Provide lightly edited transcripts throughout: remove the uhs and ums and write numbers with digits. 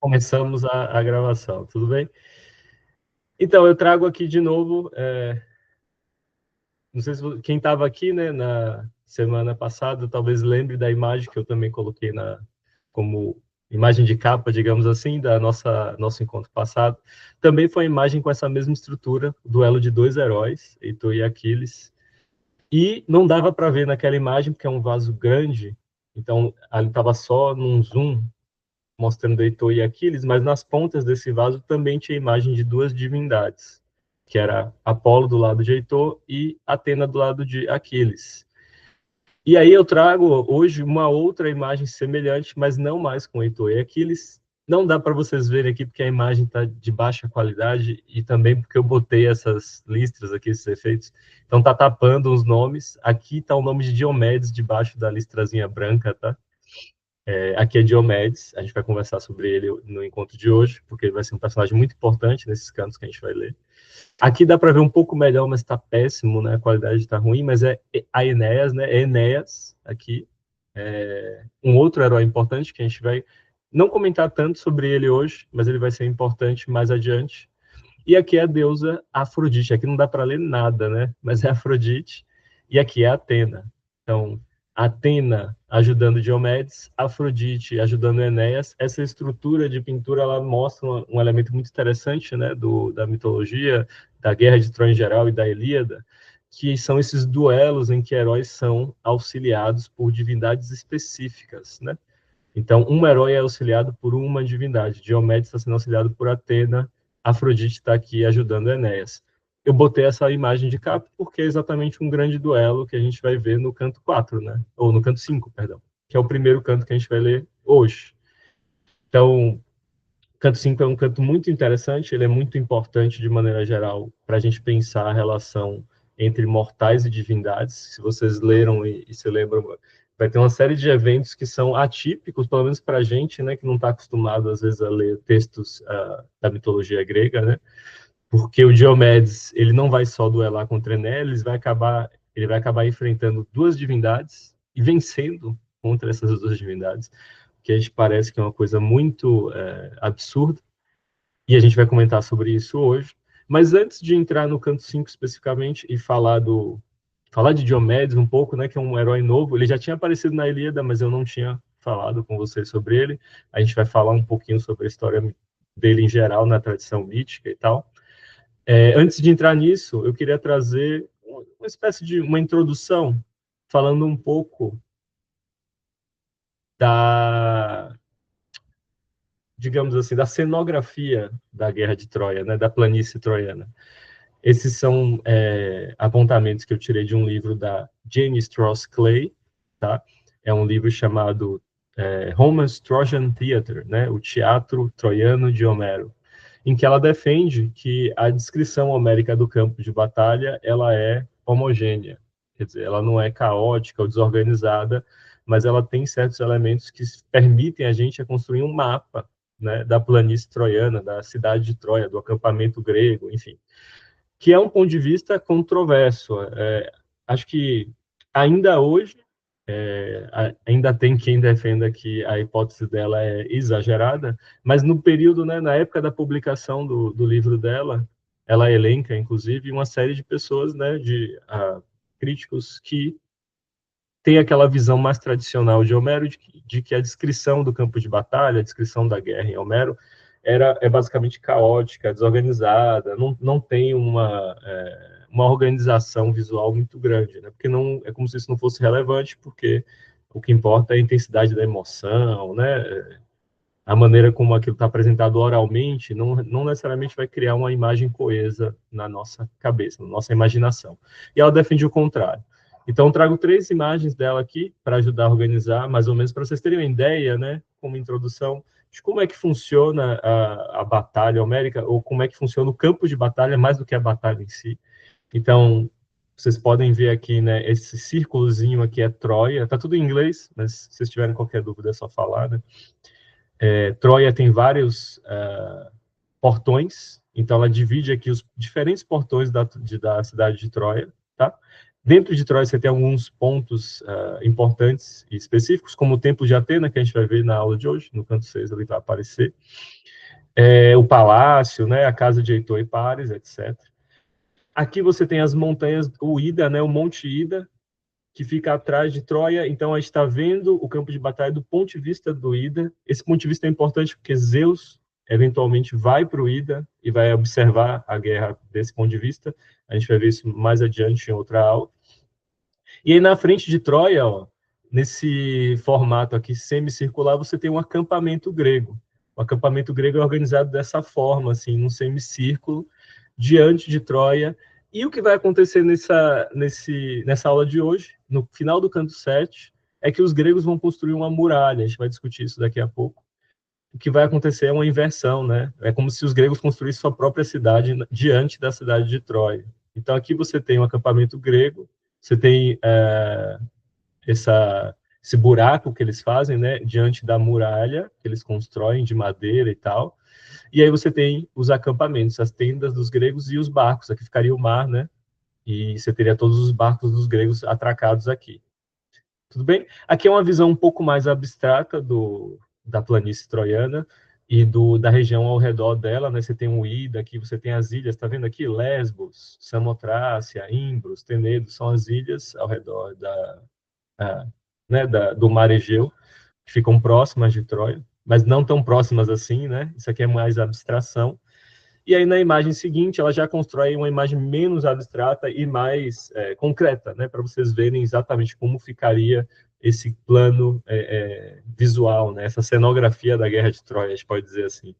Começamos a gravação, tudo bem? Então, eu trago aqui de novo, não sei se quem estava aqui, né, na semana passada, talvez lembre da imagem que eu também coloquei como imagem de capa, digamos assim, da nosso encontro passado. Também foi uma imagem com essa mesma estrutura, o duelo de dois heróis, Heitor e Aquiles. E não dava para ver naquela imagem, porque é um vaso grande, então ali estava só num zoom, mostrando Heitor e Aquiles, mas nas pontas desse vaso também tinha a imagem de duas divindades, que era Apolo do lado de Heitor e Atena do lado de Aquiles. E aí eu trago hoje uma outra imagem semelhante, mas não mais com Heitor e Aquiles. Não dá para vocês verem aqui porque a imagem está de baixa qualidade e também porque eu botei essas listras aqui, esses efeitos. Então tá tapando os nomes. Aqui está o nome de Diomedes debaixo da listrazinha branca, tá? Aqui é Diomedes, a gente vai conversar sobre ele no encontro de hoje, porque ele vai ser um personagem muito importante nesses cantos que a gente vai ler. Aqui dá para ver um pouco melhor, mas está péssimo, né? A qualidade está ruim, mas é a Enéas, né? É Enéas aqui. Um outro herói importante que a gente vai não comentar tanto sobre ele hoje, mas ele vai ser importante mais adiante. E aqui é a deusa Afrodite. Aqui não dá para ler nada, né? Mas é Afrodite. E aqui é Atena. Então, Atena ajudando Diomedes, Afrodite ajudando Enéas. Essa estrutura de pintura ela mostra um elemento muito interessante, né, da mitologia, da Guerra de Troia em geral e da Ilíada, que são esses duelos em que heróis são auxiliados por divindades específicas, né? Então, um herói é auxiliado por uma divindade. Diomedes está sendo auxiliado por Atena, Afrodite está aqui ajudando Enéas. Eu botei essa imagem de capa porque é exatamente um grande duelo que a gente vai ver no canto 4, né? Ou no canto 5, perdão, que é o primeiro canto que a gente vai ler hoje. Então, o canto 5 é um canto muito interessante, ele é muito importante de maneira geral para a gente pensar a relação entre mortais e divindades. Se vocês leram e se lembram, vai ter uma série de eventos que são atípicos, pelo menos para a gente, né, que não está acostumado às vezes a ler textos da mitologia grega, né? Porque o Diomedes ele não vai só duelar contra Enéas, ele vai acabar enfrentando duas divindades e vencendo contra essas duas divindades, que a gente parece que é uma coisa muito absurda, e a gente vai comentar sobre isso hoje. Mas antes de entrar no canto 5 especificamente e falar de Diomedes um pouco, né, que é um herói novo, ele já tinha aparecido na Ilíada, mas eu não tinha falado com vocês sobre ele. A gente vai falar um pouquinho sobre a história dele em geral, na tradição mítica e tal. Antes de entrar nisso, eu queria trazer uma espécie de uma introdução, falando um pouco da, digamos assim, da cenografia da Guerra de Troia, né, da planície troiana. Esses são apontamentos que eu tirei de um livro da Jane Strauss Clay, tá? É um livro chamado Homer's Trojan Theater, né? O Teatro Troiano de Homero, em que ela defende que a descrição homérica do campo de batalha ela é homogênea, quer dizer, ela não é caótica ou desorganizada, mas ela tem certos elementos que permitem a gente a construir um mapa, né, da planície troiana, da cidade de Troia, do acampamento grego, enfim, que é um ponto de vista controverso. Acho que ainda hoje ainda tem quem defenda que a hipótese dela é exagerada, mas no período, né, na época da publicação do livro dela, ela elenca, inclusive, uma série de pessoas, né, de críticos que têm aquela visão mais tradicional de Homero, de que a descrição do campo de batalha, a descrição da guerra em Homero, é basicamente caótica, desorganizada, não tem uma organização visual muito grande, né? Porque não é como se isso não fosse relevante, porque o que importa é a intensidade da emoção, né? A maneira como aquilo está apresentado oralmente não necessariamente vai criar uma imagem coesa na nossa cabeça, na nossa imaginação. E ela defende o contrário. Então, eu trago 3 imagens dela aqui para ajudar a organizar, mais ou menos para vocês terem uma ideia, né, como introdução, de como é que funciona a batalha homérica, ou como é que funciona o campo de batalha, mais do que a batalha em si. Então, vocês podem ver aqui, né, esse círculozinho aqui é Troia, tá tudo em inglês, mas se vocês tiverem qualquer dúvida é só falar, né? Troia tem vários portões, então ela divide aqui os diferentes portões da cidade de Troia, tá? Dentro de Troia, você tem alguns pontos importantes e específicos, como o Templo de Atena, que a gente vai ver na aula de hoje, no canto 6 ali vai aparecer. O palácio, né, a casa de Heitor e Pares, etc. Aqui você tem as montanhas, o Ida, né, o Monte Ida, que fica atrás de Troia. Então, a gente está vendo o campo de batalha do ponto de vista do Ida. Esse ponto de vista é importante porque Zeus, eventualmente, vai para o Ida e vai observar a guerra desse ponto de vista. A gente vai ver isso mais adiante em outra aula. E aí, na frente de Troia, ó, nesse formato aqui semicircular, você tem um acampamento grego. O acampamento grego é organizado dessa forma, assim, num semicírculo, diante de Troia. E o que vai acontecer nessa aula de hoje, no final do canto 7, é que os gregos vão construir uma muralha. A gente vai discutir isso daqui a pouco. O que vai acontecer é uma inversão, né? É como se os gregos construíssem sua própria cidade diante da cidade de Troia. Então, aqui você tem um acampamento grego, você tem esse buraco que eles fazem, né, diante da muralha que eles constroem de madeira e tal. E aí você tem os acampamentos, as tendas dos gregos e os barcos. Aqui ficaria o mar, né? E você teria todos os barcos dos gregos atracados aqui. Tudo bem? Aqui é uma visão um pouco mais abstrata da planície troiana e da região ao redor dela, né? Você tem o Ida, aqui você tem as ilhas, tá vendo aqui? Lesbos, Samotrácia, Imbros, Tenedo, são as ilhas ao redor né, do mar Egeu, que ficam próximas de Troia, mas não tão próximas assim, né? Isso aqui é mais abstração. E aí, na imagem seguinte, ela já constrói uma imagem menos abstrata e mais concreta, né? Para vocês verem exatamente como ficaria esse plano visual, né? Essa cenografia da Guerra de Troia, a gente pode dizer assim.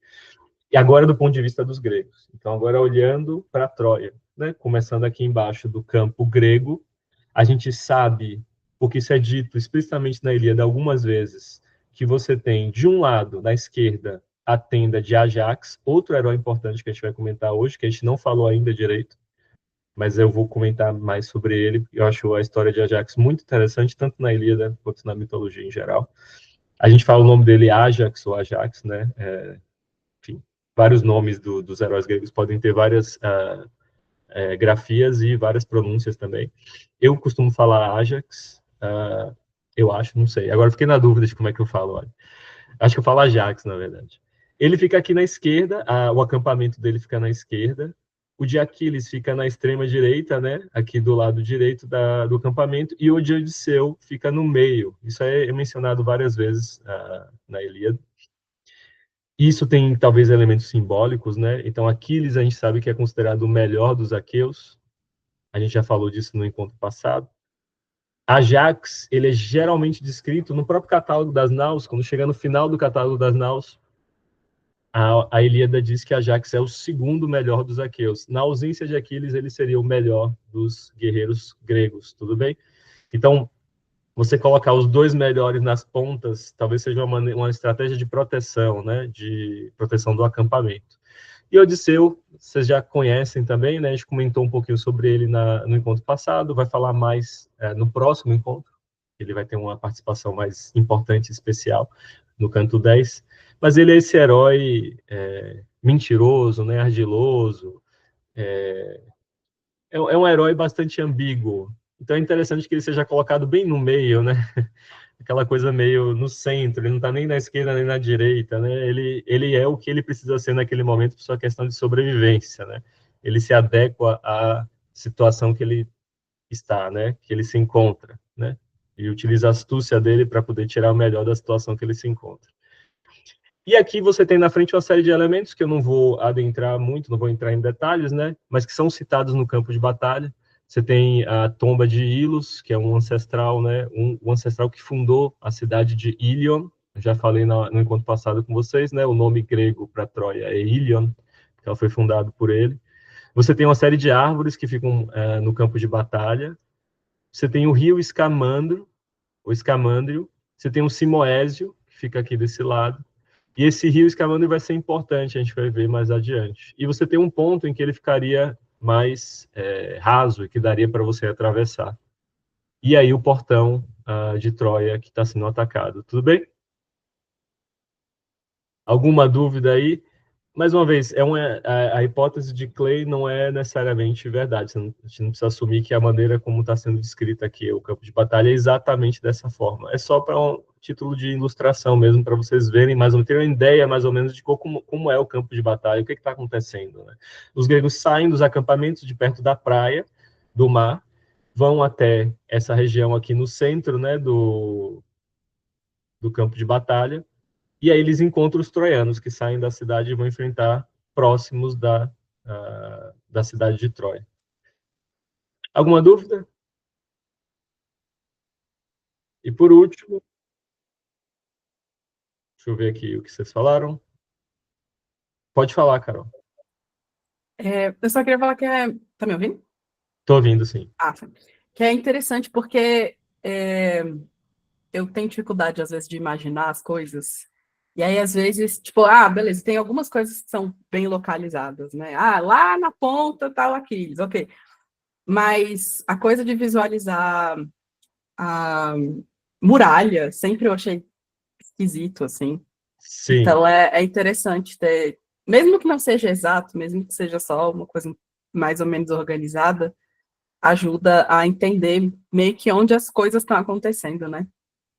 E agora, do ponto de vista dos gregos. Então, agora olhando para Troia, né? Começando aqui embaixo do campo grego, a gente sabe, porque isso é dito explicitamente na Ilíada algumas vezes, que você tem, de um lado, na esquerda, a tenda de Ajax, outro herói importante que a gente vai comentar hoje, que a gente não falou ainda direito, mas eu vou comentar mais sobre ele. Eu acho a história de Ajax muito interessante, tanto na Ilíada quanto na mitologia em geral. A gente fala o nome dele Ajax ou Ajax, né? Enfim, vários nomes dos heróis gregos podem ter várias grafias e várias pronúncias também. Eu costumo falar Ajax, eu acho, não sei. Agora fiquei na dúvida de como é que eu falo. Olha. Acho que eu falo Ajax, na verdade. Ele fica aqui na esquerda, o acampamento dele fica na esquerda. O de Aquiles fica na extrema direita, né? Aqui do lado direito do acampamento. E o de Odisseu fica no meio. Isso é mencionado várias vezes na Ilíada. Isso tem talvez elementos simbólicos, né? Então Aquiles a gente sabe que é considerado o melhor dos aqueus. A gente já falou disso no encontro passado. Ajax, ele é geralmente descrito no próprio catálogo das naus. Quando chega no final do catálogo das naus, a Ilíada diz que Ajax é o segundo melhor dos aqueus. Na ausência de Aquiles, ele seria o melhor dos guerreiros gregos, tudo bem? Então, você colocar os dois melhores nas pontas, talvez seja uma estratégia de proteção, né? De proteção do acampamento. E Odisseu, vocês já conhecem também, né? A gente comentou um pouquinho sobre ele no encontro passado, vai falar mais no próximo encontro. Ele vai ter uma participação mais importante e especial no canto 10. Mas ele é esse herói mentiroso, né? Ardiloso. É um herói bastante ambíguo. Então é interessante que ele seja colocado bem no meio, né? Aquela coisa meio no centro, ele não está nem na esquerda nem na direita, né? Ele é o que ele precisa ser naquele momento por sua questão de sobrevivência, né? Ele se adequa à situação que ele está, né? Que ele se encontra, né? E utiliza a astúcia dele para poder tirar o melhor da situação que ele se encontra. E aqui você tem na frente uma série de elementos que eu não vou adentrar muito, não vou entrar em detalhes, né? Mas que são citados no campo de batalha. Você tem a tomba de Ilos, que é um ancestral, né? Um ancestral que fundou a cidade de Ilion. Eu já falei no encontro passado com vocês, né? O nome grego para Troia é Ilion, que ela foi fundada por ele. Você tem uma série de árvores que ficam no campo de batalha. Você tem o rio Escamandro, o Escamandrio. Você tem o Simoésio, que fica aqui desse lado. E esse rio Escamandro vai ser importante, a gente vai ver mais adiante. E você tem um ponto em que ele ficaria mais raso e que daria para você atravessar. E aí o portão de Troia que está sendo atacado. Tudo bem? Alguma dúvida aí? mais uma vez, a hipótese de Clay não é necessariamente verdade. A gente não precisa assumir que a maneira como está sendo descrita aqui, o campo de batalha, é exatamente dessa forma. É só para um título de ilustração mesmo, para vocês verem mais ou menos, terem uma ideia mais ou menos de como é o campo de batalha, o que está acontecendo. Né? Os gregos saem dos acampamentos de perto da praia, do mar, vão até essa região aqui no centro, né, do campo de batalha, e aí eles encontram os troianos que saem da cidade e vão enfrentar próximos da cidade de Troia. Alguma dúvida? E por último, deixa eu ver aqui o que vocês falaram. Pode falar, Carol. Eu só queria falar que é. Tá me ouvindo? Estou ouvindo, sim. Ah, sim. Que é interessante porque eu tenho dificuldade, às vezes, de imaginar as coisas. E aí, às vezes, tipo, beleza, tem algumas coisas que são bem localizadas, né? Lá na ponta tá o Aquiles, ok. Mas a coisa de visualizar a muralha, sempre eu achei esquisito, assim. Sim, Então, é interessante ter, mesmo que não seja exato, mesmo que seja só uma coisa mais ou menos organizada, ajuda a entender meio que onde as coisas estão acontecendo, né?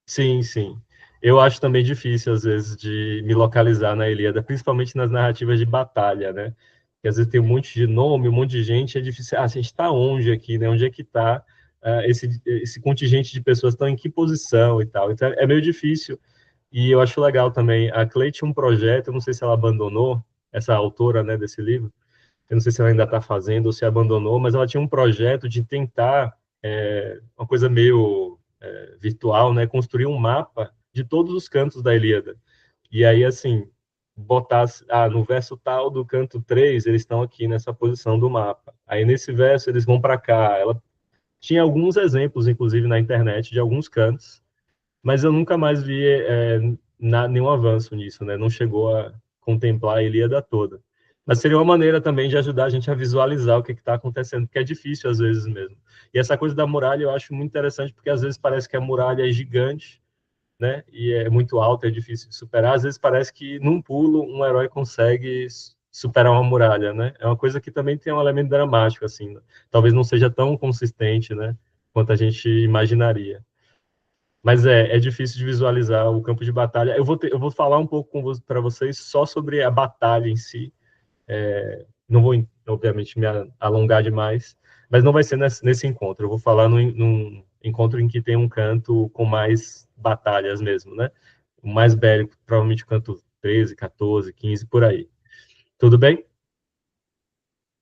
sim, sim. Eu acho também difícil, às vezes, de me localizar na Ilíada, principalmente nas narrativas de batalha, né? Que às vezes tem um monte de nome, um monte de gente, é difícil. A gente está onde aqui, né? Onde é que está esse contingente de pessoas? Estão em que posição e tal? Então, é meio difícil. E eu acho legal também. A Clay tinha um projeto, eu não sei se ela abandonou, essa autora, né, desse livro, eu não sei se ela ainda está fazendo ou se abandonou, mas ela tinha um projeto de tentar, uma coisa meio virtual, né, construir um mapa de todos os cantos da Ilíada. E aí, assim, botar, no verso tal do canto 3 eles estão aqui nessa posição do mapa. Aí, nesse verso, eles vão para cá. Ela tinha alguns exemplos, inclusive, na internet, de alguns cantos, mas eu nunca mais vi nenhum avanço nisso, né? Não chegou a contemplar a Ilíada toda. Mas seria uma maneira também de ajudar a gente a visualizar o que está acontecendo, porque é difícil às vezes mesmo. E essa coisa da muralha eu acho muito interessante, porque às vezes parece que a muralha é gigante, né? E é muito alta, é difícil de superar. Às vezes parece que num pulo um herói consegue superar uma muralha, né? É uma coisa que também tem um elemento dramático, assim. Né? Talvez não seja tão consistente, né? Quanto a gente imaginaria. Mas é difícil de visualizar o campo de batalha. Eu vou falar um pouco para vocês só sobre a batalha em si. Não vou, obviamente, me alongar demais, mas não vai ser nesse encontro. Eu vou falar num encontro em que tem um canto com mais batalhas mesmo, né? O mais bélico, provavelmente o canto 13, 14, 15, por aí. Tudo bem?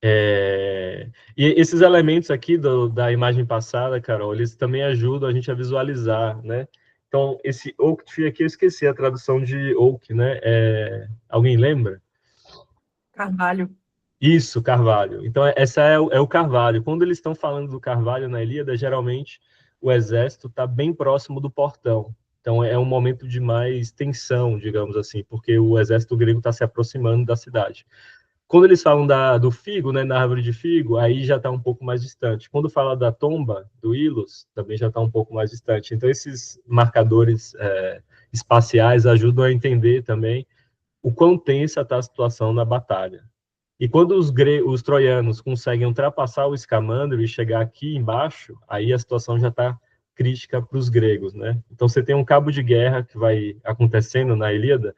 E esses elementos aqui da imagem passada, Carol, eles também ajudam a gente a visualizar, né? Então, esse oak tree aqui, eu esqueci a tradução de oak, né? Alguém lembra? Carvalho. Isso, carvalho. Então, essa é o carvalho. Quando eles estão falando do carvalho na Ilíada, geralmente o exército está bem próximo do portão. Então, é um momento de mais tensão, digamos assim, porque o exército grego está se aproximando da cidade. Quando eles falam do figo, né, na árvore de figo, aí já está um pouco mais distante. Quando fala da tomba, do Ilus, também já está um pouco mais distante. Então, esses marcadores espaciais ajudam a entender também o quão tensa está a situação na batalha. E quando os troianos conseguem ultrapassar o escamandro e chegar aqui embaixo, aí a situação já está crítica para os gregos, né? Então você tem um cabo de guerra que vai acontecendo na Ilíada,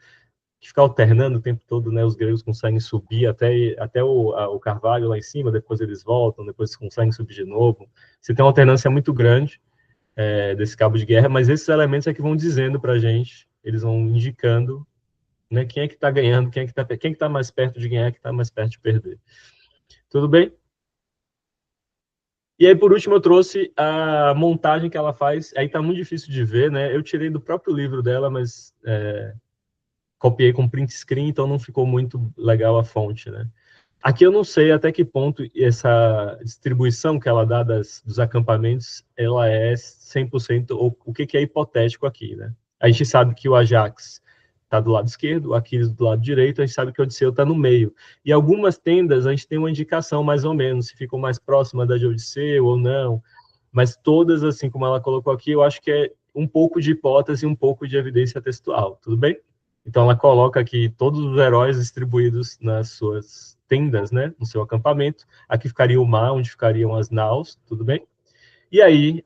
que fica alternando o tempo todo, né? Os gregos conseguem subir até o Carvalho lá em cima, depois eles voltam, depois eles conseguem subir de novo. Você tem uma alternância muito grande desse cabo de guerra, mas esses elementos é que vão dizendo para a gente, eles vão indicando, né? Quem é que está ganhando, quem que tá mais perto de ganhar, quem está mais perto de perder. Tudo bem? E aí, por último, eu trouxe a montagem que ela faz. Aí tá muito difícil de ver, né? Eu tirei do próprio livro dela, mas copiei com print screen, então não ficou muito legal a fonte, né? Aqui eu não sei até que ponto essa distribuição que ela dá dos acampamentos, ela é 100%, ou o que é hipotético aqui, né? A gente sabe que o Ajax está do lado esquerdo, o Aquiles do lado direito, a gente sabe que o Odisseu está no meio. E algumas tendas a gente tem uma indicação mais ou menos, se ficam mais próxima da de Odisseu ou não, mas todas, assim como ela colocou aqui, eu acho que é um pouco de hipótese e um pouco de evidência textual, tudo bem? Então ela coloca aqui todos os heróis distribuídos nas suas tendas, né, no seu acampamento. Aqui ficaria o mar, onde ficariam as naus, tudo bem? E aí,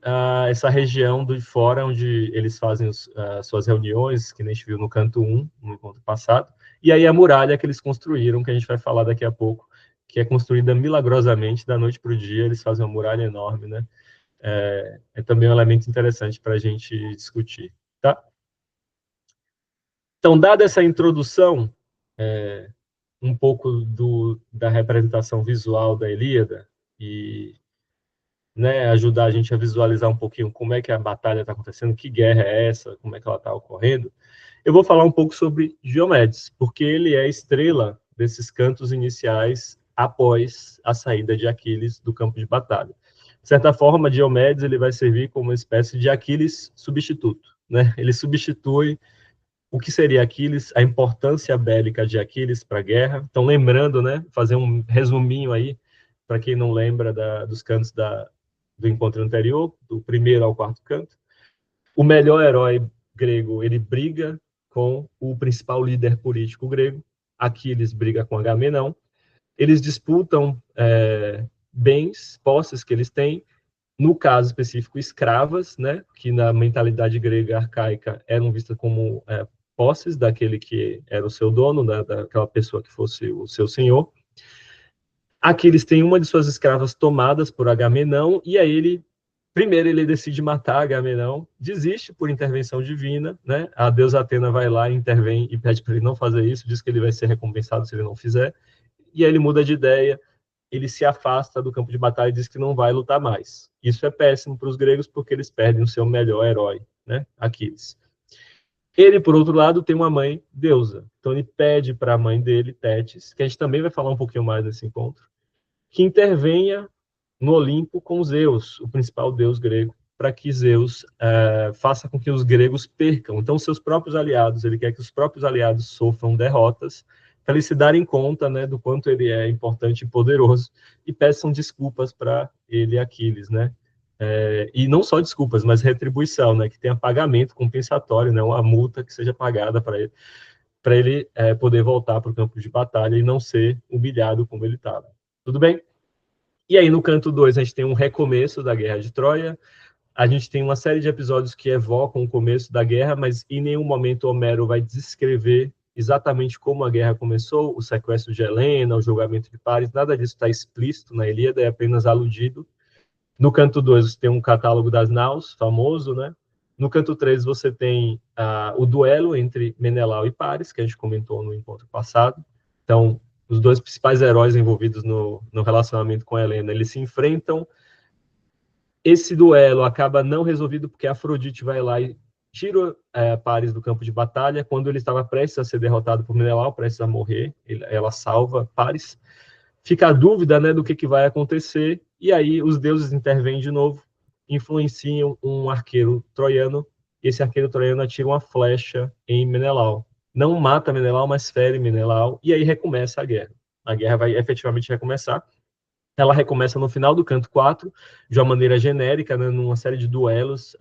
essa região de fora, onde eles fazem as suas reuniões, que nem a gente viu no canto 1, no encontro passado, e aí a muralha que eles construíram, que a gente vai falar daqui a pouco, que é construída milagrosamente, da noite para o dia, eles fazem uma muralha enorme, né? É também um elemento interessante para a gente discutir, tá? Então, dada essa introdução, um pouco da representação visual da Ilíada, e né, ajudar a gente a visualizar um pouquinho como é que a batalha está acontecendo, que guerra é essa, como é que ela está ocorrendo, eu vou falar um pouco sobre Diomedes, porque ele é a estrela desses cantos iniciais após a saída de Aquiles do campo de batalha. De certa forma, Diomedes ele vai servir como uma espécie de Aquiles substituto, né? Ele substitui o que seria Aquiles, a importância bélica de Aquiles para a guerra. Então, lembrando, né, fazer um resuminho aí, para quem não lembra dos cantos do encontro anterior, do primeiro ao quarto canto. O melhor herói grego, ele briga com o principal líder político grego, Aquiles briga com Agamenão, eles disputam bens, posses que eles têm, no caso específico, escravas, né, que na mentalidade grega arcaica eram vistas como posses daquele que era o seu dono, daquela pessoa que fosse o seu senhor. Aqui eles têm uma de suas escravas tomadas por Agamenão, e aí primeiro ele decide matar Agamenão, desiste por intervenção divina, né? A deusa Atena vai lá, intervém e pede para ele não fazer isso, diz que ele vai ser recompensado se ele não fizer, e aí ele muda de ideia, ele se afasta do campo de batalha e diz que não vai lutar mais. Isso é péssimo para os gregos porque eles perdem o seu melhor herói, né? Aquiles. Ele, por outro lado, tem uma mãe deusa. Então ele pede para a mãe dele, Tétis, que a gente também vai falar um pouquinho mais nesse encontro, que intervenha no Olimpo com Zeus, o principal deus grego, para que Zeus faça com que os gregos percam. Então, seus próprios aliados, ele quer que os próprios aliados sofram derrotas, para eles se darem conta, né, do quanto ele é importante e poderoso, e peçam desculpas para ele, Aquiles, né? E não só desculpas, mas retribuição, né, que tenha pagamento compensatório, né, uma multa que seja pagada para ele poder voltar para o campo de batalha e não ser humilhado como ele estava. Tudo bem? E aí, no canto 2, a gente tem um recomeço da Guerra de Troia. A gente tem uma série de episódios que evocam o começo da guerra, mas em nenhum momento Homero vai descrever exatamente como a guerra começou, o sequestro de Helena, o julgamento de Paris, nada disso está explícito na Ilíada, é apenas aludido. No canto 2, você tem um catálogo das naus, famoso, né? No canto 3, você tem o duelo entre Menelau e Paris, que a gente comentou no encontro passado. Então, os dois principais heróis envolvidos no relacionamento com a Helena, eles se enfrentam. Esse duelo acaba não resolvido porque a Afrodite vai lá e tira Paris do campo de batalha. Quando ele estava prestes a ser derrotado por Menelau, prestes a morrer, ela salva Paris. Fica a dúvida, né, do que vai acontecer, e aí os deuses intervêm de novo, influenciam um arqueiro troiano, e esse arqueiro troiano atira uma flecha em Menelau. Não mata Menelau, mas fere Menelau, e aí recomeça a guerra. A guerra vai efetivamente recomeçar. Ela recomeça no final do canto 4, de uma maneira genérica, né, numa série de duelos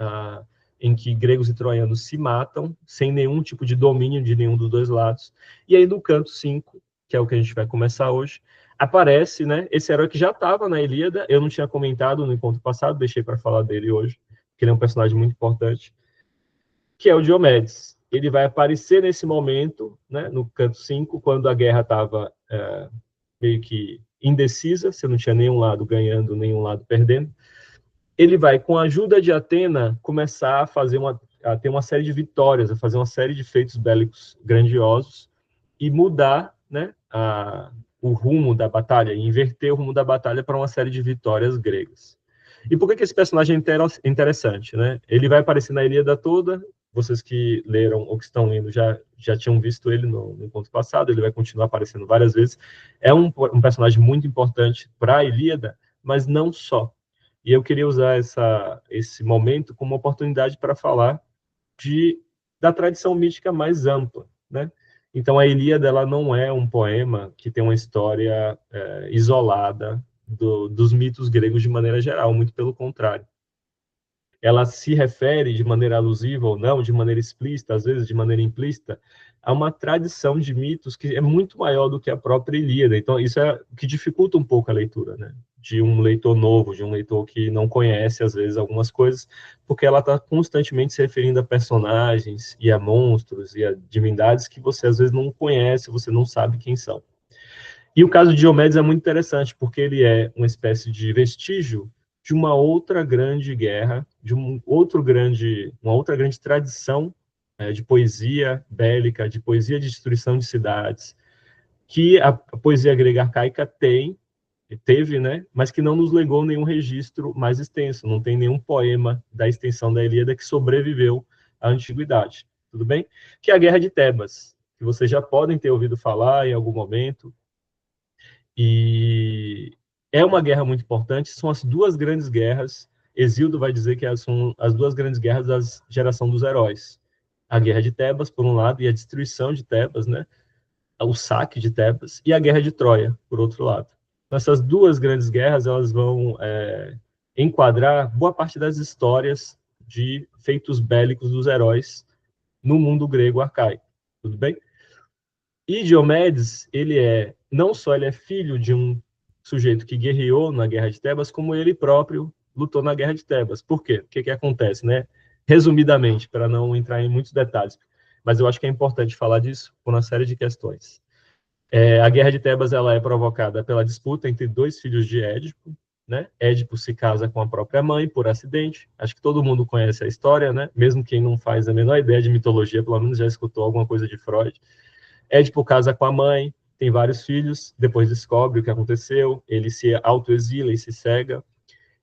em que gregos e troianos se matam, sem nenhum tipo de domínio de nenhum dos dois lados. E aí no canto 5, que é o que a gente vai começar hoje, aparece, né, esse herói que já estava na Ilíada, eu não tinha comentado no encontro passado, deixei para falar dele hoje, porque ele é um personagem muito importante, que é o Diomedes. Ele vai aparecer nesse momento, né, no canto 5, quando a guerra estava meio que indecisa, você não tinha nenhum lado ganhando, nenhum lado perdendo. Ele vai, com a ajuda de Atena, começar a ter uma série de vitórias, a fazer uma série de feitos bélicos grandiosos e mudar, né, o rumo da batalha, inverter o rumo da batalha para uma série de vitórias gregas. E por que esse personagem é interessante, né? Ele vai aparecer na Ilíada toda, vocês que leram ou que estão lendo já tinham visto ele no encontro passado, ele vai continuar aparecendo várias vezes. É um personagem muito importante para a Ilíada, mas não só. E eu queria usar esse momento como uma oportunidade para falar da tradição mítica mais ampla, né? Então, a Ilíada ela não é um poema que tem uma história isolada dos mitos gregos de maneira geral, muito pelo contrário. ela se refere de maneira alusiva ou não, de maneira explícita, às vezes de maneira implícita, a uma tradição de mitos que é muito maior do que a própria Ilíada. Então, isso é o que dificulta um pouco a leitura, né? De um leitor novo, de um leitor que não conhece, às vezes, algumas coisas, porque ela está constantemente se referindo a personagens e a monstros e a divindades que você, às vezes, não conhece, você não sabe quem são. E o caso de Diomedes é muito interessante, porque ele é uma espécie de vestígio de uma outra grande guerra, de uma outra grande tradição de poesia bélica, de poesia de destruição de cidades, que a poesia grega arcaica teve, né, mas que não nos legou nenhum registro mais extenso, não tem nenhum poema da extensão da Ilíada que sobreviveu à antiguidade, tudo bem? Que é a Guerra de Tebas, que vocês já podem ter ouvido falar em algum momento, e é uma guerra muito importante, são as duas grandes guerras, Hesíodo vai dizer que são as duas grandes guerras da geração dos heróis. A Guerra de Tebas, por um lado, e a destruição de Tebas, né? O saque de Tebas, e a Guerra de Troia, por outro lado. Essas duas grandes guerras, elas vão enquadrar boa parte das histórias de feitos bélicos dos heróis no mundo grego arcaico. Tudo bem? E Diomedes, não só ele é filho de um sujeito que guerreou na Guerra de Tebas, como ele próprio lutou na Guerra de Tebas. Por quê? O que acontece, né? Resumidamente, para não entrar em muitos detalhes, mas eu acho que é importante falar disso por uma série de questões. A Guerra de Tebas ela é provocada pela disputa entre dois filhos de Édipo, né? Édipo se casa com a própria mãe por acidente. Acho que todo mundo conhece a história, né? Mesmo quem não faz a menor ideia de mitologia, pelo menos já escutou alguma coisa de Freud. Édipo casa com a mãe, tem vários filhos, depois descobre o que aconteceu, ele se autoexila e se cega,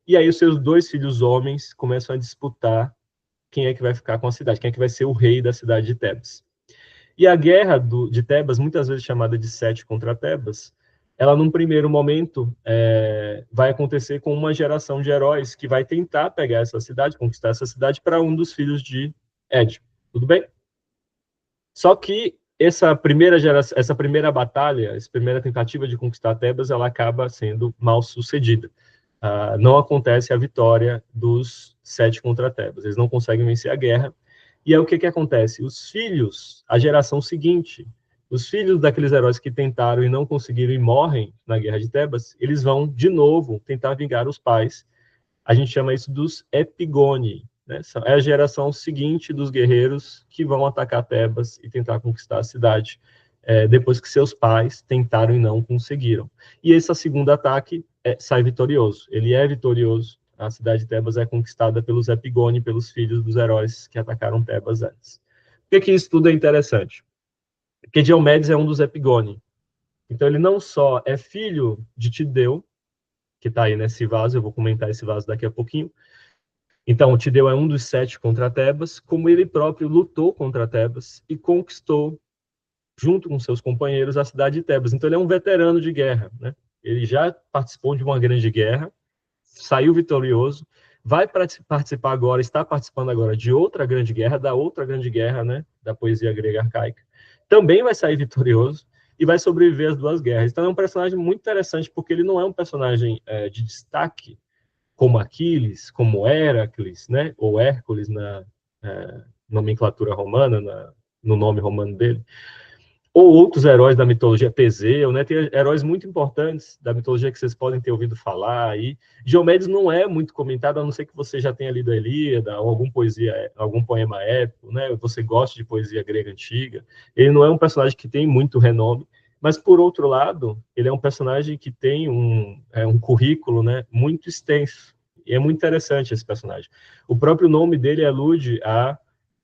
e aí os seus dois filhos homens começam a disputar quem é que vai ficar com a cidade, quem é que vai ser o rei da cidade de Tebas. E a guerra de Tebas, muitas vezes chamada de Sete contra Tebas, ela num primeiro momento vai acontecer com uma geração de heróis que vai tentar pegar essa cidade, conquistar essa cidade para um dos filhos de Édipo, tudo bem? Só que essa primeira batalha, essa primeira tentativa de conquistar Tebas, ela acaba sendo mal sucedida. Não acontece a vitória dos Sete contra Tebas, eles não conseguem vencer a guerra. E aí o que acontece? Os filhos, a geração seguinte, os filhos daqueles heróis que tentaram e não conseguiram e morrem na Guerra de Tebas, eles vão de novo tentar vingar os pais. A gente chama isso dos Epigoni, né? É a geração seguinte dos guerreiros que vão atacar Tebas e tentar conquistar a cidade, depois que seus pais tentaram e não conseguiram. E esse segundo ataque sai vitorioso. Ele é vitorioso. A cidade de Tebas é conquistada pelos Epigoni, pelos filhos dos heróis que atacaram Tebas antes. Por que isso tudo é interessante? Porque Diomedes é um dos Epigoni. Então ele não só é filho de Tideu, que está aí nesse vaso, eu vou comentar esse vaso daqui a pouquinho. Então, Tideu é um dos Sete contra Tebas, como ele próprio lutou contra Tebas e conquistou, junto com seus companheiros, a cidade de Tebas. Então, ele é um veterano de guerra, né? Ele já participou de uma grande guerra, saiu vitorioso, vai participar agora, está participando agora de outra grande guerra, né, da poesia grega arcaica. Também vai sair vitorioso e vai sobreviver às duas guerras. Então é um personagem muito interessante, porque ele não é um personagem de destaque, como Aquiles, como Heracles, né, ou Hércules na nomenclatura romana, no nome romano dele, ou outros heróis da mitologia, Teseu, né? Tem heróis muito importantes da mitologia que vocês podem ter ouvido falar aí. Diomedes não é muito comentado, a não ser que você já tenha lido a Ilíada, ou algum poema épico, né? Você gosta de poesia grega antiga. Ele não é um personagem que tem muito renome, mas, por outro lado, ele é um personagem que tem um currículo, né, muito extenso. E é muito interessante esse personagem. O próprio nome dele alude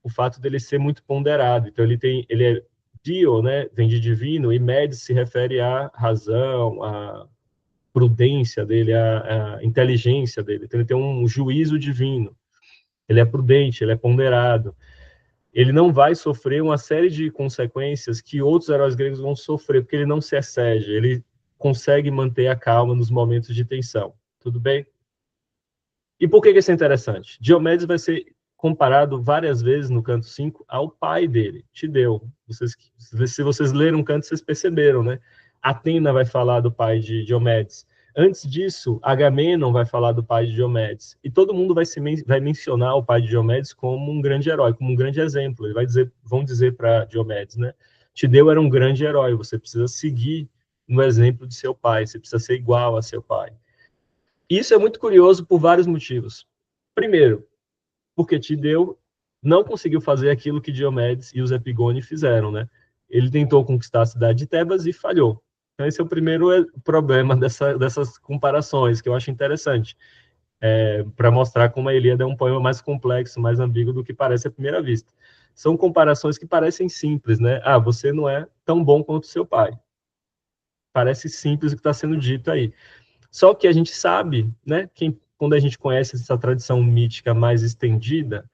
o fato dele ser muito ponderado. Então, ele é Dio, né, vem de divino, e Med se refere à razão, à prudência dele, à inteligência dele. Então, ele tem um juízo divino. Ele é prudente, ele é ponderado. Ele não vai sofrer uma série de consequências que outros heróis gregos vão sofrer, porque ele não se excede, ele consegue manter a calma nos momentos de tensão. Tudo bem? E por que isso é interessante? Diomedes vai ser comparado várias vezes no canto 5 ao pai dele, Tideu. Se vocês leram o canto, vocês perceberam, né? Atena vai falar do pai de Diomedes. Antes disso, Agamenon vai falar do pai de Diomedes, e todo mundo vai mencionar o pai de Diomedes como um grande herói, como um grande exemplo. Ele vão dizer para Diomedes, né? Tideu era um grande herói, você precisa seguir no exemplo de seu pai, você precisa ser igual a seu pai. Isso é muito curioso por vários motivos. Primeiro, porque Tideu não conseguiu fazer aquilo que Diomedes e os Epigoni fizeram, né? Ele tentou conquistar a cidade de Tebas e falhou. Então, esse é o primeiro problema dessas comparações, que eu acho interessante, para mostrar como a Ilíada é um poema mais complexo, mais ambíguo do que parece à primeira vista. São comparações que parecem simples, né? Ah, você não é tão bom quanto seu pai. Parece simples o que está sendo dito aí. Só que a gente sabe, né, quando a gente conhece essa tradição mítica mais estendida,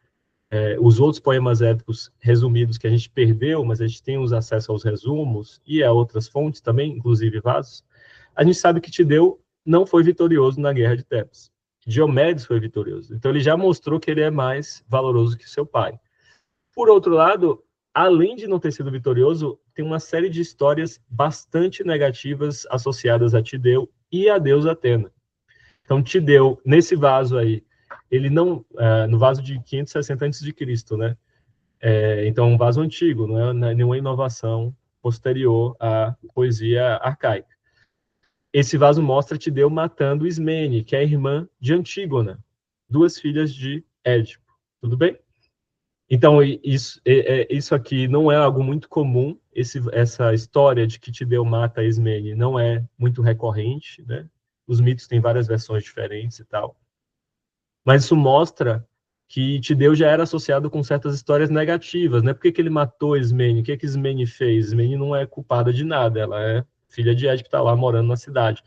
os outros poemas épicos resumidos que a gente perdeu, mas a gente tem os acessos aos resumos e a outras fontes também, inclusive vasos, a gente sabe que Tideu não foi vitorioso na Guerra de Tebas. Diomedes foi vitorioso. Então ele já mostrou que ele é mais valoroso que seu pai. Por outro lado, além de não ter sido vitorioso, tem uma série de histórias bastante negativas associadas a Tideu e a deusa Atena. Então, Tideu, nesse vaso aí, ele não, no vaso de 560 a.C., né? Então, um vaso antigo, não é nenhuma inovação posterior à poesia arcaica. Esse vaso mostra Tideu matando Ismene, que é a irmã de Antígona, duas filhas de Édipo. Tudo bem? Então, isso aqui não é algo muito comum. Essa história de que Tideu mata Ismene não é muito recorrente, né? Os mitos têm várias versões diferentes e tal. Mas isso mostra que Tideu já era associado com certas histórias negativas, né? Por que ele matou Ismene? O que Ismene fez? Ismene não é culpada de nada, ela é filha de Édipo, que está lá morando na cidade.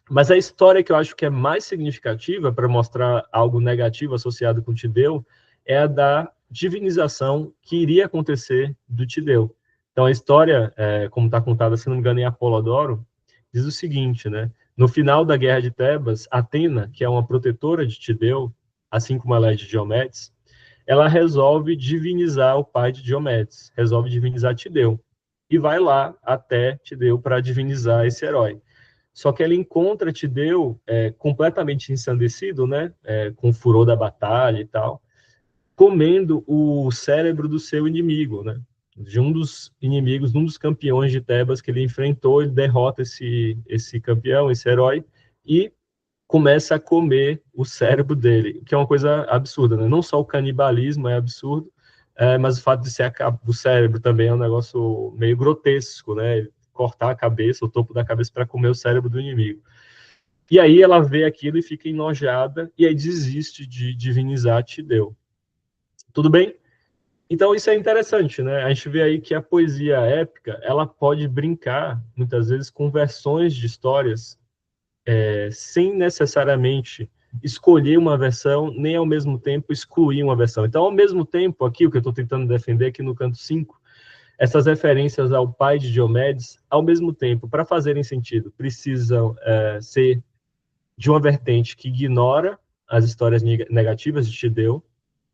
Mas a história que eu acho que é mais significativa para mostrar algo negativo associado com Tideu é a da divinização que iria acontecer do Tideu. Então, a história, como está contada, se não me engano, em Apolodoro, diz o seguinte, né? No final da Guerra de Tebas, Atena, que é uma protetora de Tideu, assim como ela é de Diomedes, ela resolve divinizar o pai de Diomedes, resolve divinizar Tideu, e vai lá até Tideu para divinizar esse herói. Só que ela encontra Tideu completamente ensandecido, né, com o furor da batalha e tal, comendo o cérebro do seu inimigo, né, de um dos inimigos, de um dos campeões de Tebas que ele enfrentou. Ele derrota esse campeão, esse herói, e começa a comer o cérebro dele, que é uma coisa absurda, né? Não só o canibalismo é absurdo, mas o fato de ser o cérebro também é um negócio meio grotesco, né? Cortar a cabeça, o topo da cabeça, para comer o cérebro do inimigo. E aí ela vê aquilo e fica enojada, e aí desiste de divinizar Tideu. Tudo bem? Então isso é interessante, né? A gente vê aí que a poesia épica, ela pode brincar, muitas vezes, com versões de histórias sem necessariamente escolher uma versão, nem ao mesmo tempo excluir uma versão. Então, ao mesmo tempo, aqui, o que eu estou tentando defender aqui no canto 5, essas referências ao pai de Diomedes, ao mesmo tempo, para fazerem sentido, precisam ser de uma vertente que ignora as histórias negativas de Tideu.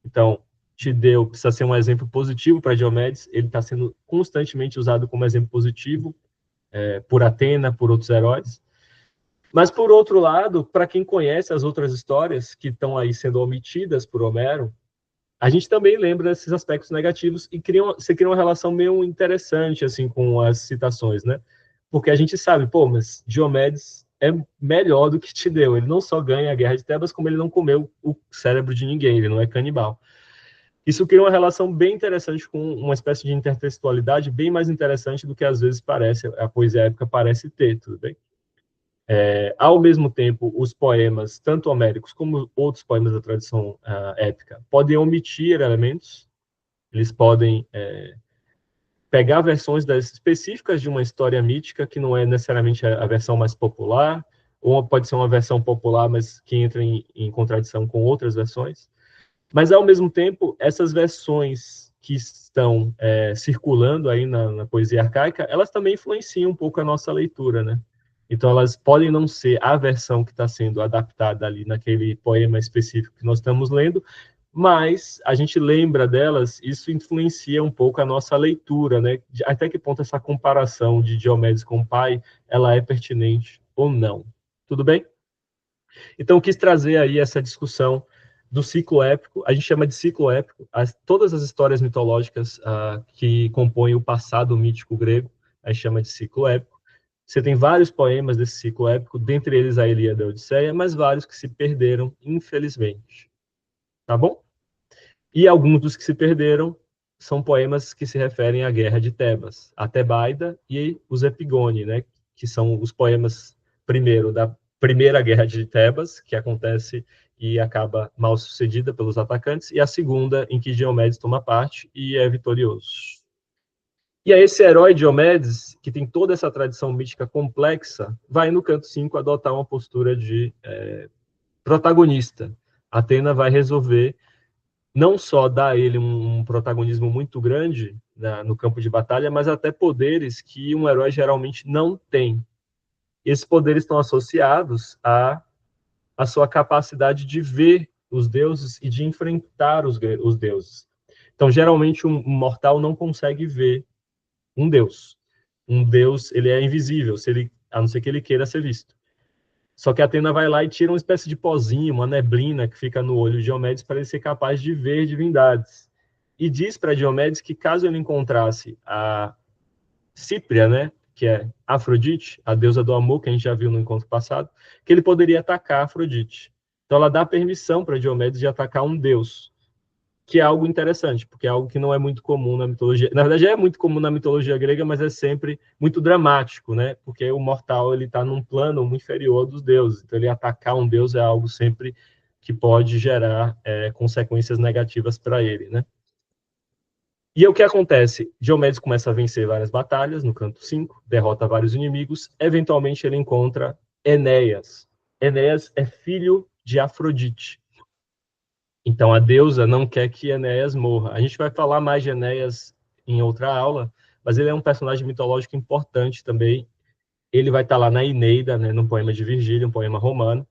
Então, Tideu precisa ser um exemplo positivo para Diomedes, ele está sendo constantemente usado como exemplo positivo por Atena, por outros heróis. Mas, por outro lado, para quem conhece as outras histórias que estão aí sendo omitidas por Homero, a gente também lembra desses aspectos negativos e você cria uma relação meio interessante assim com as citações, né? Porque a gente sabe, pô, mas Diomedes é melhor do que Tideu. Ele não só ganha a Guerra de Tebas, como ele não comeu o cérebro de ninguém, ele não é canibal. Isso cria uma relação bem interessante com uma espécie de intertextualidade bem mais interessante do que às vezes parece, a poesia épica parece ter, tudo bem? Ao mesmo tempo, os poemas, tanto homéricos como outros poemas da tradição épica, podem omitir elementos, eles podem pegar versões específicas de uma história mítica, que não é necessariamente a versão mais popular, ou pode ser uma versão popular, mas que entra em contradição com outras versões. Mas, ao mesmo tempo, essas versões que estão circulando aí na poesia arcaica, elas também influenciam um pouco a nossa leitura, né? Então, elas podem não ser a versão que está sendo adaptada ali naquele poema específico que nós estamos lendo, mas a gente lembra delas, isso influencia um pouco a nossa leitura, né? Até que ponto essa comparação de Diomedes com o pai, ela é pertinente ou não. Tudo bem? Então, eu quis trazer aí essa discussão do ciclo épico. A gente chama de ciclo épico todas as histórias mitológicas que compõem o passado mítico grego, a gente chama de ciclo épico. Você tem vários poemas desse ciclo épico, dentre eles a Ilíada e a Odisseia, mas vários que se perderam, infelizmente. Tá bom? E alguns dos que se perderam são poemas que se referem à Guerra de Tebas, a Tebaida e os Epigoni, né, que são os poemas, primeiro, da Primeira Guerra de Tebas, que acontece e acaba mal sucedida pelos atacantes, e a segunda, em que Diomedes toma parte e é vitorioso. E aí esse herói Diomedes, que tem toda essa tradição mítica complexa, vai no canto 5 adotar uma postura de protagonista. Atena vai resolver não só dar a ele um protagonismo muito grande no campo de batalha, mas até poderes que um herói geralmente não tem. Esses poderes estão associados à sua capacidade de ver os deuses e de enfrentar os deuses. Então, geralmente, um mortal não consegue ver um deus. Um deus, ele é invisível, a não ser que ele queira ser visto. Só que a Atena vai lá e tira uma espécie de pozinho, uma neblina que fica no olho de Diomedes para ele ser capaz de ver divindades. E diz para Diomedes que caso ele encontrasse a Cípria, né, que é Afrodite, a deusa do amor, que a gente já viu no encontro passado, que ele poderia atacar Afrodite. Então ela dá permissão para Diomedes de atacar um deus, que é algo interessante, porque é algo que não é muito comum na mitologia. Na verdade, é muito comum na mitologia grega, mas é sempre muito dramático, né? Porque o mortal ele está num plano muito inferior dos deuses. Então, ele atacar um deus é algo sempre que pode gerar consequências negativas para ele, né? E o que acontece? Diomedes começa a vencer várias batalhas no canto 5, derrota vários inimigos, eventualmente ele encontra Enéas. Enéas é filho de Afrodite. Então, a deusa não quer que Enéas morra. A gente vai falar mais de Enéas em outra aula, mas ele é um personagem mitológico importante também. Ele vai estar lá na Eneida, né, no poema de Virgílio, um poema romano,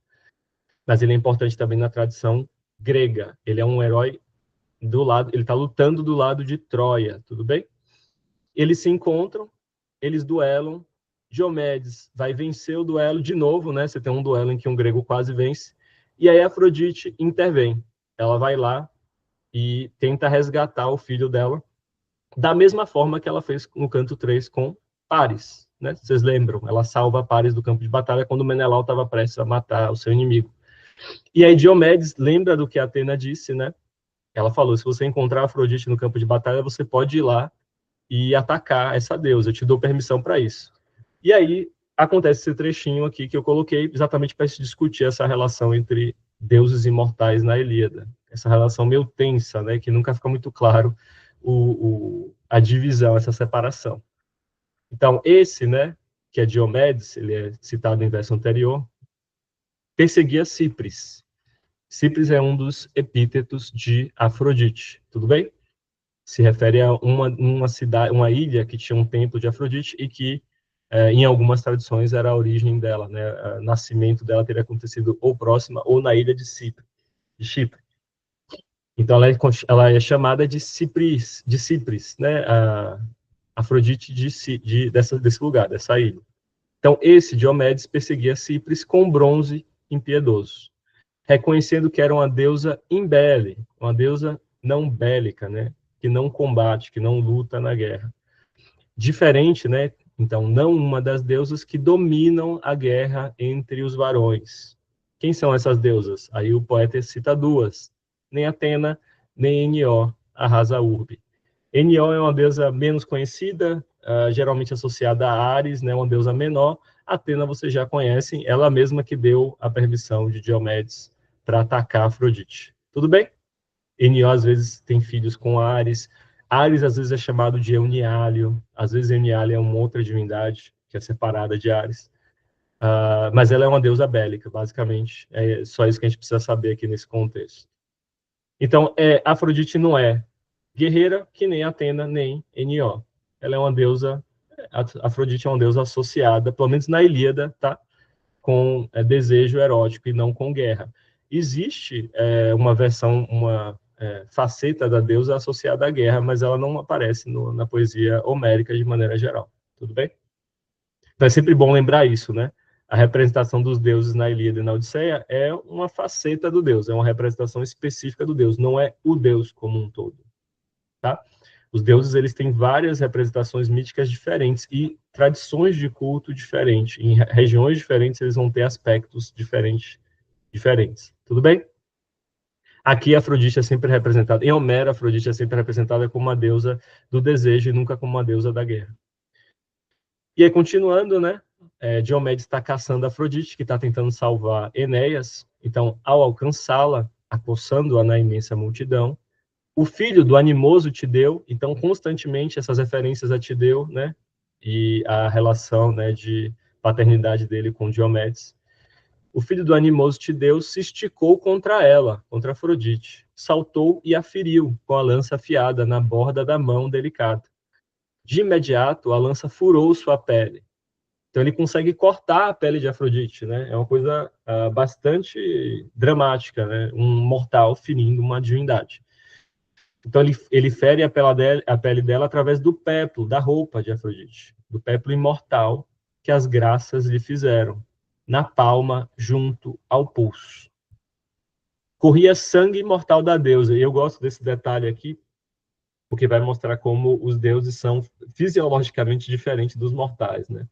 mas ele é importante também na tradição grega. Ele é um herói do lado, ele está lutando do lado de Troia, tudo bem? Eles se encontram, eles duelam, Diomedes vai vencer o duelo de novo, né? Você tem um duelo em que um grego quase vence, e aí Afrodite intervém. Ela vai lá e tenta resgatar o filho dela, da mesma forma que ela fez no canto 3 com Paris, né? Vocês lembram? Ela salva Paris do campo de batalha quando Menelau estava prestes a matar o seu inimigo. E aí Diomedes lembra do que Atena disse, né? Ela falou, se você encontrar Afrodite no campo de batalha, você pode ir lá e atacar essa deusa, eu te dou permissão para isso. E aí acontece esse trechinho aqui que eu coloquei exatamente para se discutir essa relação entre deuses imortais na Ilíada. Essa relação meio tensa, né, que nunca fica muito claro a divisão, essa separação. Então, esse, né, que é Diomedes, ele é citado em verso anterior, perseguia Cipris. Cipris é um dos epítetos de Afrodite, tudo bem? Se refere a uma cidade, uma ilha que tinha um templo de Afrodite e que, em algumas tradições, era a origem dela, né? O nascimento dela teria acontecido ou próxima ou na ilha de Chipre. Então, ela é chamada de Cipris, né? A Afrodite desse lugar, dessa ilha. Então, esse Diomedes perseguia Cipris com bronze impiedoso, reconhecendo que era uma deusa imbele, uma deusa não bélica, né? Que não combate, que não luta na guerra. Diferente, né? Então, não uma das deusas que dominam a guerra entre os varões. Quem são essas deusas? Aí o poeta cita duas, nem Atena, nem Enió, a rasa urbe. Enió é uma deusa menos conhecida, geralmente associada a Ares, né? Uma deusa menor. Atena vocês já conhecem, ela mesma que deu a permissão de Diomedes para atacar Afrodite. Tudo bem? Enió às vezes tem filhos com Ares. Ares às vezes é chamado de Euniálio. Às vezes Euniálio é uma outra divindade que é separada de Ares. Mas ela é uma deusa bélica, basicamente. É só isso que a gente precisa saber aqui nesse contexto. Então, Afrodite não é guerreira, que nem Atena, nem Enió. Ela é uma deusa, Afrodite é uma deusa associada, pelo menos na Ilíada, tá? Com desejo erótico e não com guerra. Existe uma versão, uma faceta da deusa associada à guerra, mas ela não aparece na poesia homérica de maneira geral. Tudo bem? Então é sempre bom lembrar isso, né? a representação dos deuses na Ilíada e na Odisseia é uma faceta do deus, é uma representação específica do deus, não é o deus como um todo, tá? Os deuses, eles têm várias representações míticas diferentes e tradições de culto diferentes. Em regiões diferentes, eles vão ter aspectos diferentes. Tudo bem? Aqui, a Afrodite é sempre representada, em Homero, a Afrodite é sempre representada como uma deusa do desejo e nunca como uma deusa da guerra. E aí, continuando, né? Diomedes está caçando a Afrodite, que está tentando salvar Enéas. Então, ao alcançá-la, acossando-a na imensa multidão, o filho do animoso Tideu, então, constantemente, essas referências a Tideu, né? E a relação, né, de paternidade dele com Diomedes. O filho do animoso Tideu se esticou contra ela, contra Afrodite, saltou e a feriu com a lança afiada na borda da mão delicada. De imediato, a lança furou sua pele. Então, ele consegue cortar a pele de Afrodite, né? É uma coisa bastante dramática, né? Um mortal ferindo uma divindade. Então, ele fere a pele dela através do peplo, da roupa de Afrodite, do peplo imortal que as graças lhe fizeram, na palma, junto ao pulso. Corria sangue imortal da deusa, e eu gosto desse detalhe aqui, porque vai mostrar como os deuses são fisiologicamente diferentes dos mortais, né?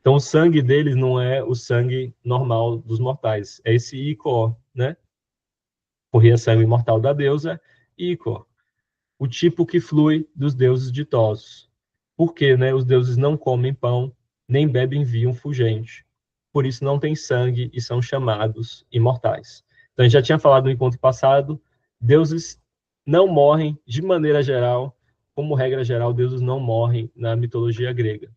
Então, o sangue deles não é o sangue normal dos mortais, é esse ícor, né? Corria sangue imortal da deusa, ícor, o tipo que flui dos deuses ditosos. Porque, né, os deuses não comem pão, nem bebem vinho fulgente. Por isso não têm sangue e são chamados imortais. Então, a gente já tinha falado no encontro passado, deuses não morrem, de maneira geral, como regra geral, deuses não morrem na mitologia grega.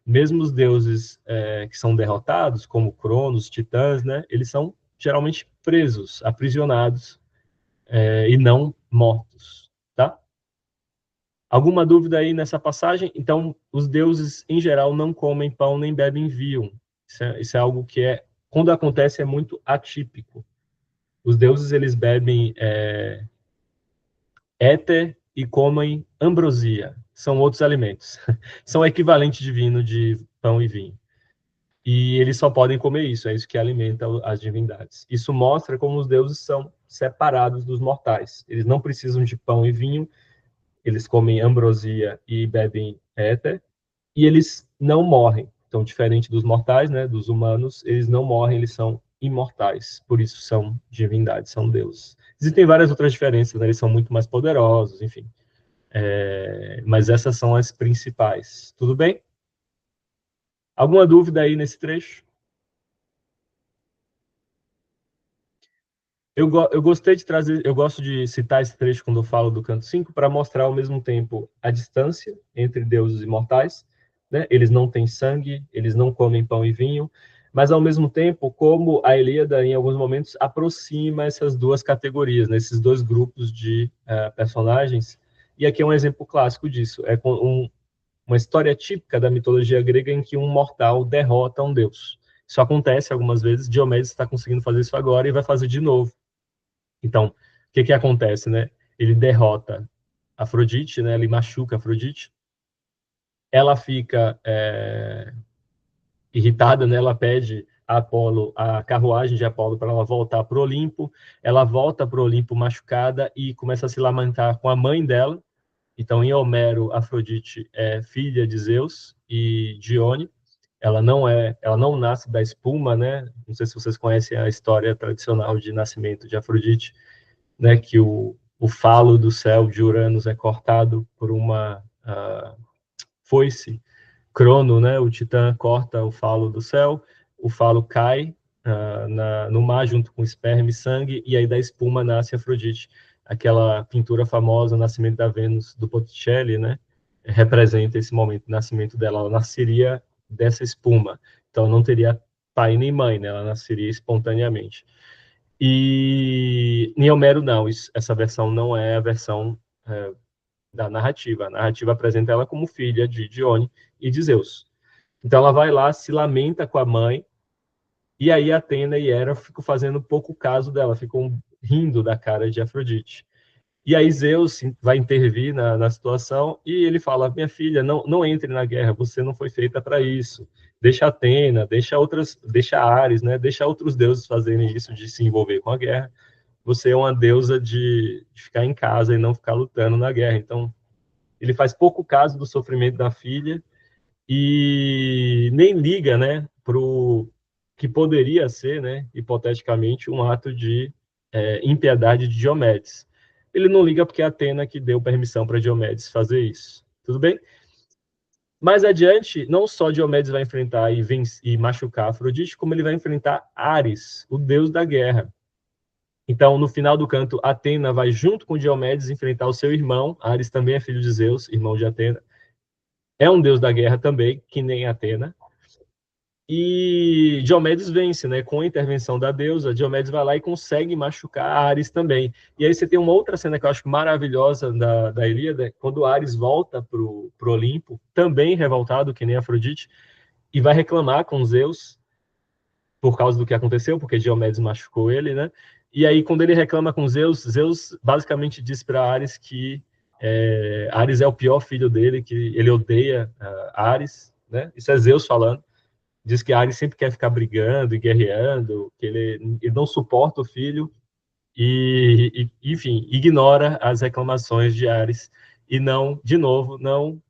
Mesmo os deuses que são derrotados, como Cronos, titãs, né, eles são geralmente presos, aprisionados e não mortos, tá? Alguma dúvida aí nessa passagem? Então, os deuses, em geral, não comem pão nem bebem vinho. Isso é algo que, quando acontece, é muito atípico. Os deuses, eles bebem éter e comem ambrosia. São outros alimentos. São equivalente divino de pão e vinho. E eles só podem comer isso, é isso que alimenta as divindades. Isso mostra como os deuses são separados dos mortais. Eles não precisam de pão e vinho, eles comem ambrosia e bebem éter, e eles não morrem. Então, diferente dos mortais, né, dos humanos, eles não morrem, eles são imortais. Por isso são divindades, são deuses. Existem várias outras diferenças, né, eles são muito mais poderosos, enfim. Mas essas são as principais. Tudo bem? Alguma dúvida aí nesse trecho? Eu gostei de trazer, eu gosto de citar esse trecho quando eu falo do canto 5 para mostrar ao mesmo tempo a distância entre deuses e mortais, né? Eles não têm sangue, eles não comem pão e vinho, mas ao mesmo tempo como a Ilíada em alguns momentos aproxima essas duas categorias, né? Esses dois grupos de personagens. E aqui é um exemplo clássico disso, uma história típica da mitologia grega em que um mortal derrota um deus. Isso acontece algumas vezes, Diomedes está conseguindo fazer isso agora e vai fazer de novo. Então, o que acontece, né? Ele derrota Afrodite, né? Ele machuca Afrodite. Ela fica irritada, né? Ela pede a Apolo, a carruagem de Apolo para ela voltar para o Olimpo. Ela volta para o Olimpo machucada e começa a se lamentar com a mãe dela. Então, em Homero, Afrodite é filha de Zeus e Dione. Ela não nasce da espuma, né? Não sei se vocês conhecem a história tradicional de nascimento de Afrodite, né, que o falo do céu de Uranus é cortado por uma foice. Crono, né, o titã, corta o falo do céu, o falo cai no mar junto com esperma e sangue, e aí da espuma nasce Afrodite. Aquela pintura famosa, o Nascimento da Vênus, do Botticelli, né, representa esse momento do nascimento dela. Ela nasceria dessa espuma, então não teria pai nem mãe, né, ela nasceria espontaneamente. E em Homero, não, essa versão não é a versão da narrativa. A narrativa apresenta ela como filha de Dione e de Zeus. Então ela vai lá, se lamenta com a mãe, e aí Atena e Hera ficam fazendo pouco caso dela, ficam rindo da cara de Afrodite. E aí Zeus vai intervir na situação e ele fala: minha filha, não entre na guerra, você não foi feita para isso. Deixa Atena, deixa Ares, né? Deixa outros deuses fazerem isso, de se envolver com a guerra. Você é uma deusa de ficar em casa e não ficar lutando na guerra. Então, ele faz pouco caso do sofrimento da filha e nem liga, né, pro que poderia ser, né, hipoteticamente, um ato de impiedade de Diomedes. Ele não liga porque é Atena que deu permissão para Diomedes fazer isso. Tudo bem? Mais adiante, não só Diomedes vai enfrentar e machucar Afrodite, como ele vai enfrentar Ares, o deus da guerra. Então, no final do canto, Atena vai junto com Diomedes enfrentar o seu irmão. Ares também é filho de Zeus, irmão de Atena. É um deus da guerra também, que nem Atena. E Diomedes vence, né? Com a intervenção da deusa, Diomedes vai lá e consegue machucar Ares também. E aí você tem uma outra cena que eu acho maravilhosa da Ilíada, quando Ares volta pro Olimpo, também revoltado, que nem Afrodite, e vai reclamar com Zeus por causa do que aconteceu, porque Diomedes machucou ele, né? E aí, quando ele reclama com Zeus, Zeus basicamente diz para Ares que Ares é o pior filho dele, que ele odeia Ares, né? Isso é Zeus falando. Diz que Ares sempre quer ficar brigando e guerreando, que ele não suporta o filho enfim, ignora as reclamações de Ares e não, de novo, não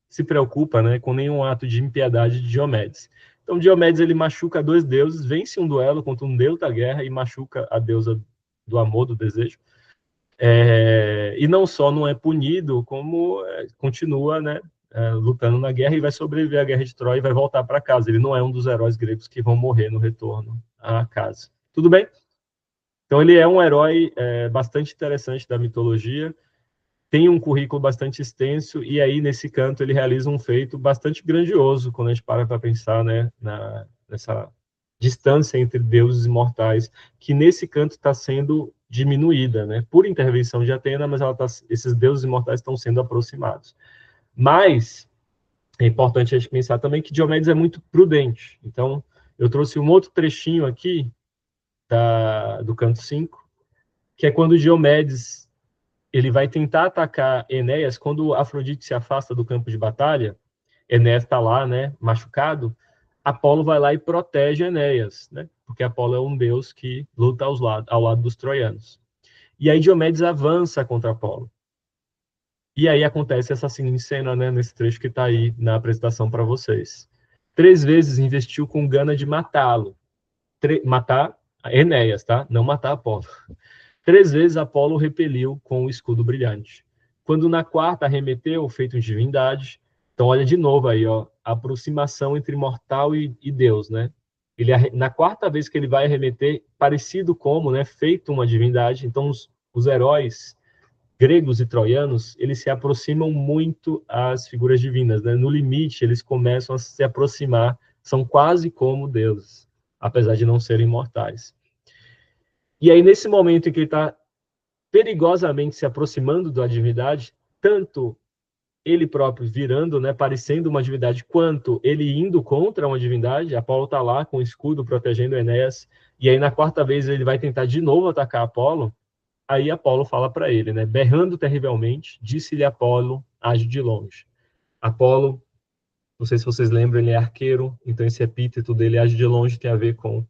se preocupa, né, com nenhum ato de impiedade de Diomedes. Então, Diomedes ele machuca dois deuses, vence um duelo contra um deus da guerra e machuca a deusa do amor, do desejo. E não só não é punido, como continua, né, lutando na guerra e vai sobreviver à guerra de Troia e vai voltar para casa. Ele não é um dos heróis gregos que vão morrer no retorno à casa. Tudo bem? Então ele é um herói bastante interessante da mitologia, tem um currículo bastante extenso e aí nesse canto ele realiza um feito bastante grandioso quando a gente para pensar, né, nessa distância entre deuses e mortais, que nesse canto está sendo diminuída, né, por intervenção de Atena, mas esses deuses imortais estão sendo aproximados. Mas é importante a gente pensar também que Diomedes é muito prudente. Então, eu trouxe um outro trechinho aqui do canto 5, que é quando Diomedes ele vai tentar atacar Enéas quando Afrodite se afasta do campo de batalha. Enéas está lá, né, machucado. Apolo vai lá e protege Enéas, né, porque Apolo é um deus que luta ao lado dos troianos. E aí Diomedes avança contra Apolo. E aí acontece essa seguinte cena, né, nesse trecho que está aí na apresentação para vocês. 3 vezes investiu com gana de matá-lo. Matar Enéas, tá? Não matar Apolo. 3 vezes Apolo repeliu com o escudo brilhante. Quando na quarta arremeteu, feito em divindade, então olha de novo aí, ó, a aproximação entre mortal e Deus, né? Na quarta vez que ele vai arremeter, parecido como, né, feito uma divindade, então os heróis gregos e troianos, eles se aproximam muito às figuras divinas, né? No limite, eles começam a se aproximar, são quase como deuses, apesar de não serem mortais. E aí, nesse momento em que ele está perigosamente se aproximando da divindade, tanto ele próprio virando, né, parecendo uma divindade, quanto ele indo contra uma divindade, Apolo está lá com o escudo protegendo Enéas, e aí na quarta vez ele vai tentar de novo atacar Apolo, aí Apolo fala para ele, né, berrando terrivelmente, disse-lhe Apolo, age de longe. Apolo, não sei se vocês lembram, ele é arqueiro, então esse epíteto dele, age de longe, tem a ver com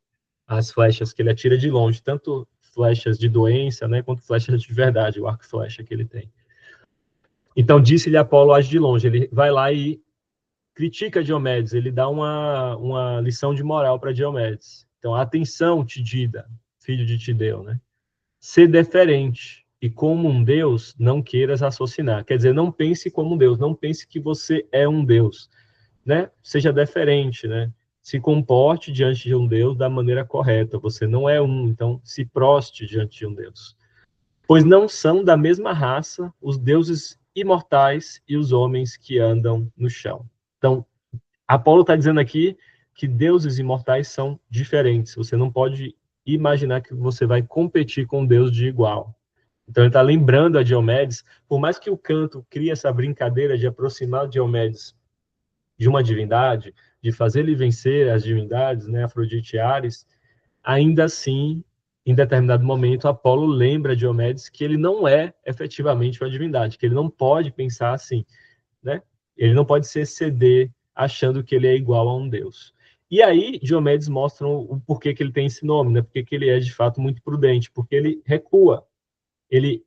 as flechas que ele atira de longe, tanto flechas de doença, né, quanto flechas de verdade, o arco e flecha que ele tem. Então, disse-lhe Apolo, age de longe. Ele vai lá e critica Diomedes, ele dá uma lição de moral para Diomedes. Então, atenção, Tidida, filho de Tideu, né? Ser deferente e como um deus, não queiras raciocinar. Quer dizer, não pense como um deus, não pense que você é um deus, né? Seja deferente, né? Se comporte diante de um deus da maneira correta. Você não é um, então se proste diante de um deus. Pois não são da mesma raça os deuses imortais e os homens que andam no chão. Então, Apolo está dizendo aqui que deuses imortais são diferentes. Você não pode imaginar que você vai competir com um deus de igual. Então, ele está lembrando a Diomedes, por mais que o canto crie essa brincadeira de aproximar Diomedes de uma divindade, de fazer ele vencer as divindades, né, Afrodite e Ares, ainda assim em determinado momento, Apolo lembra Diomedes que ele não é efetivamente uma divindade, que ele não pode pensar assim, né? Ele não pode se exceder achando que ele é igual a um deus. E aí, Diomedes mostra o porquê que ele tem esse nome, né? Porque que ele é, de fato, muito prudente, porque ele recua. Ele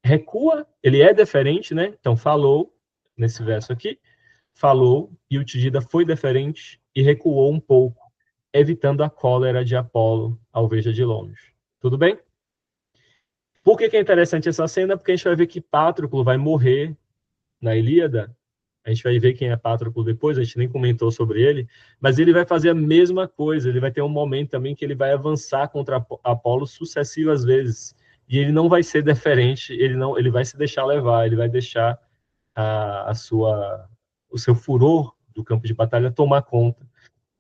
recua, ele é deferente, né? Então, falou, nesse verso aqui, falou, e o Tidida foi deferente e recuou um pouco, evitando a cólera de Apolo ao veja de longe. Tudo bem? Por que é interessante essa cena? Porque a gente vai ver que Patroclo vai morrer na Ilíada. A gente vai ver quem é Patroclo depois, a gente nem comentou sobre ele, mas ele vai fazer a mesma coisa, ele vai ter um momento também que ele vai avançar contra Apolo sucessivas vezes, e ele não vai ser deferente, ele vai se deixar levar, ele vai deixar o seu furor do campo de batalha tomar conta,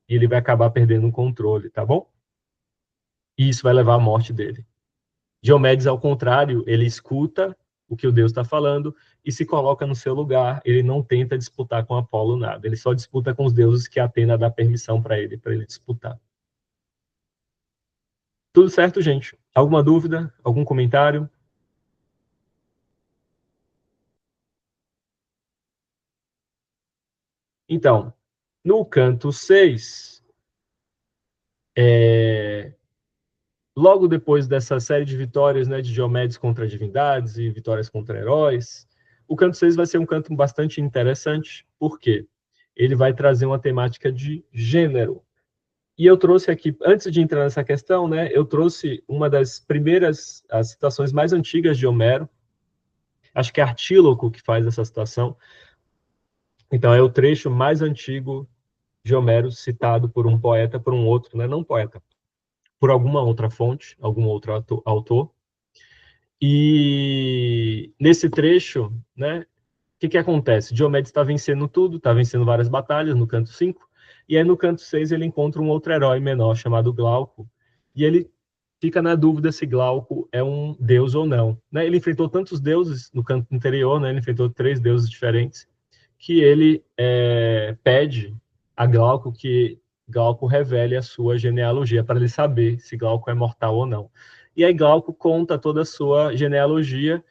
e ele vai acabar perdendo o controle, tá bom? E isso vai levar à morte dele. Diomedes, ao contrário, ele escuta o que o Deus está falando e se coloca no seu lugar. Ele não tenta disputar com Apolo nada. Ele só disputa com os deuses que Atena dá permissão para ele disputar. Tudo certo, gente? Alguma dúvida? Algum comentário? Então, no canto 6, logo depois dessa série de vitórias, né, de Diomedes contra divindades e vitórias contra heróis, o canto 6 vai ser um canto bastante interessante, porque ele vai trazer uma temática de gênero. E eu trouxe aqui, antes de entrar nessa questão, né, eu trouxe uma das primeiras, as citações mais antigas de Homero, acho que é Artíloco que faz essa citação, então é o trecho mais antigo de Homero citado por um poeta, por um outro, né, não poeta, por alguma outra fonte, algum outro autor. E nesse trecho, né, o que acontece? Diomedes está vencendo tudo, está vencendo várias batalhas no canto 5, e aí no canto 6 ele encontra um outro herói menor chamado Glauco, e ele fica na dúvida se Glauco é um deus ou não. Né? Ele enfrentou tantos deuses no canto anterior, né? Ele enfrentou 3 deuses diferentes, que ele pede a Glauco que Glauco revele a sua genealogia, para ele saber se Glauco é mortal ou não. E aí Glauco conta toda a sua genealogia,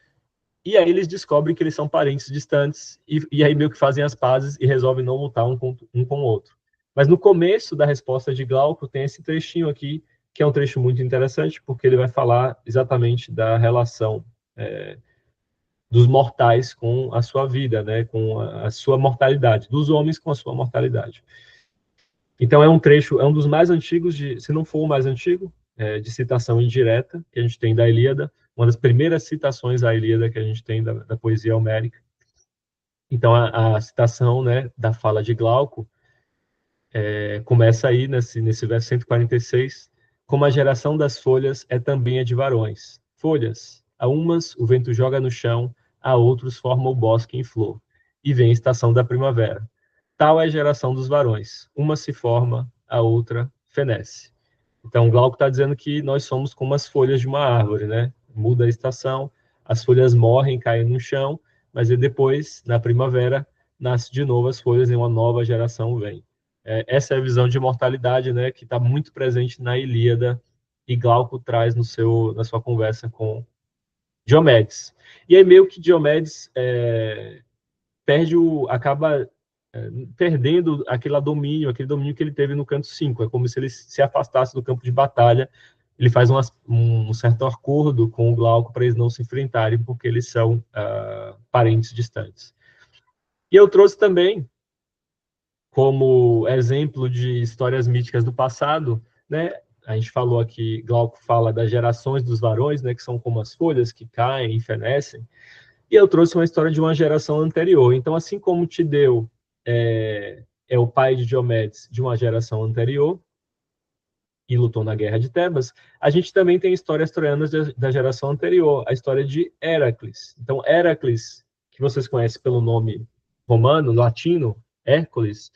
e aí eles descobrem que eles são parentes distantes, e aí meio que fazem as pazes e resolvem não lutar um com o outro. Mas no começo da resposta de Glauco tem esse trechinho aqui, que é um trecho muito interessante, porque ele vai falar exatamente da relação dos mortais com a sua vida, né, com a sua mortalidade, dos homens com a sua mortalidade. Então é um trecho, é um dos mais antigos, se não for o mais antigo, de citação indireta que a gente tem da Ilíada, uma das primeiras citações à Ilíada que a gente tem da poesia homérica. Então a citação, né, da fala de Glauco começa aí nesse verso 146, como a geração das folhas é também a de varões. Folhas, a umas o vento joga no chão, a outros forma o bosque em flor. E vem a estação da primavera. Tal é a geração dos varões. Uma se forma, a outra fenece. Então, Glauco está dizendo que nós somos como as folhas de uma árvore, né? Muda a estação, as folhas morrem, caem no chão, mas depois, na primavera, nasce de novo as folhas e uma nova geração vem. Essa é a visão de imortalidade, né? Que está muito presente na Ilíada e Glauco traz na sua conversa com Diomedes. E aí meio que Diomedes acaba perdendo aquele domínio que ele teve no canto 5. É como se ele se afastasse do campo de batalha. Ele faz um certo acordo com o Glauco para eles não se enfrentarem, porque eles são parentes distantes. E eu trouxe também, como exemplo de histórias míticas do passado, né? A gente falou aqui, Glauco fala das gerações dos varões, né? Que são como as folhas que caem e fenecem. E eu trouxe uma história de uma geração anterior. Então, assim como Tideu é o pai de Diomedes de uma geração anterior e lutou na Guerra de Tebas, a gente também tem histórias troianas da geração anterior, a história de Heracles. Então, Heracles, que vocês conhecem pelo nome romano, latino, Hércules,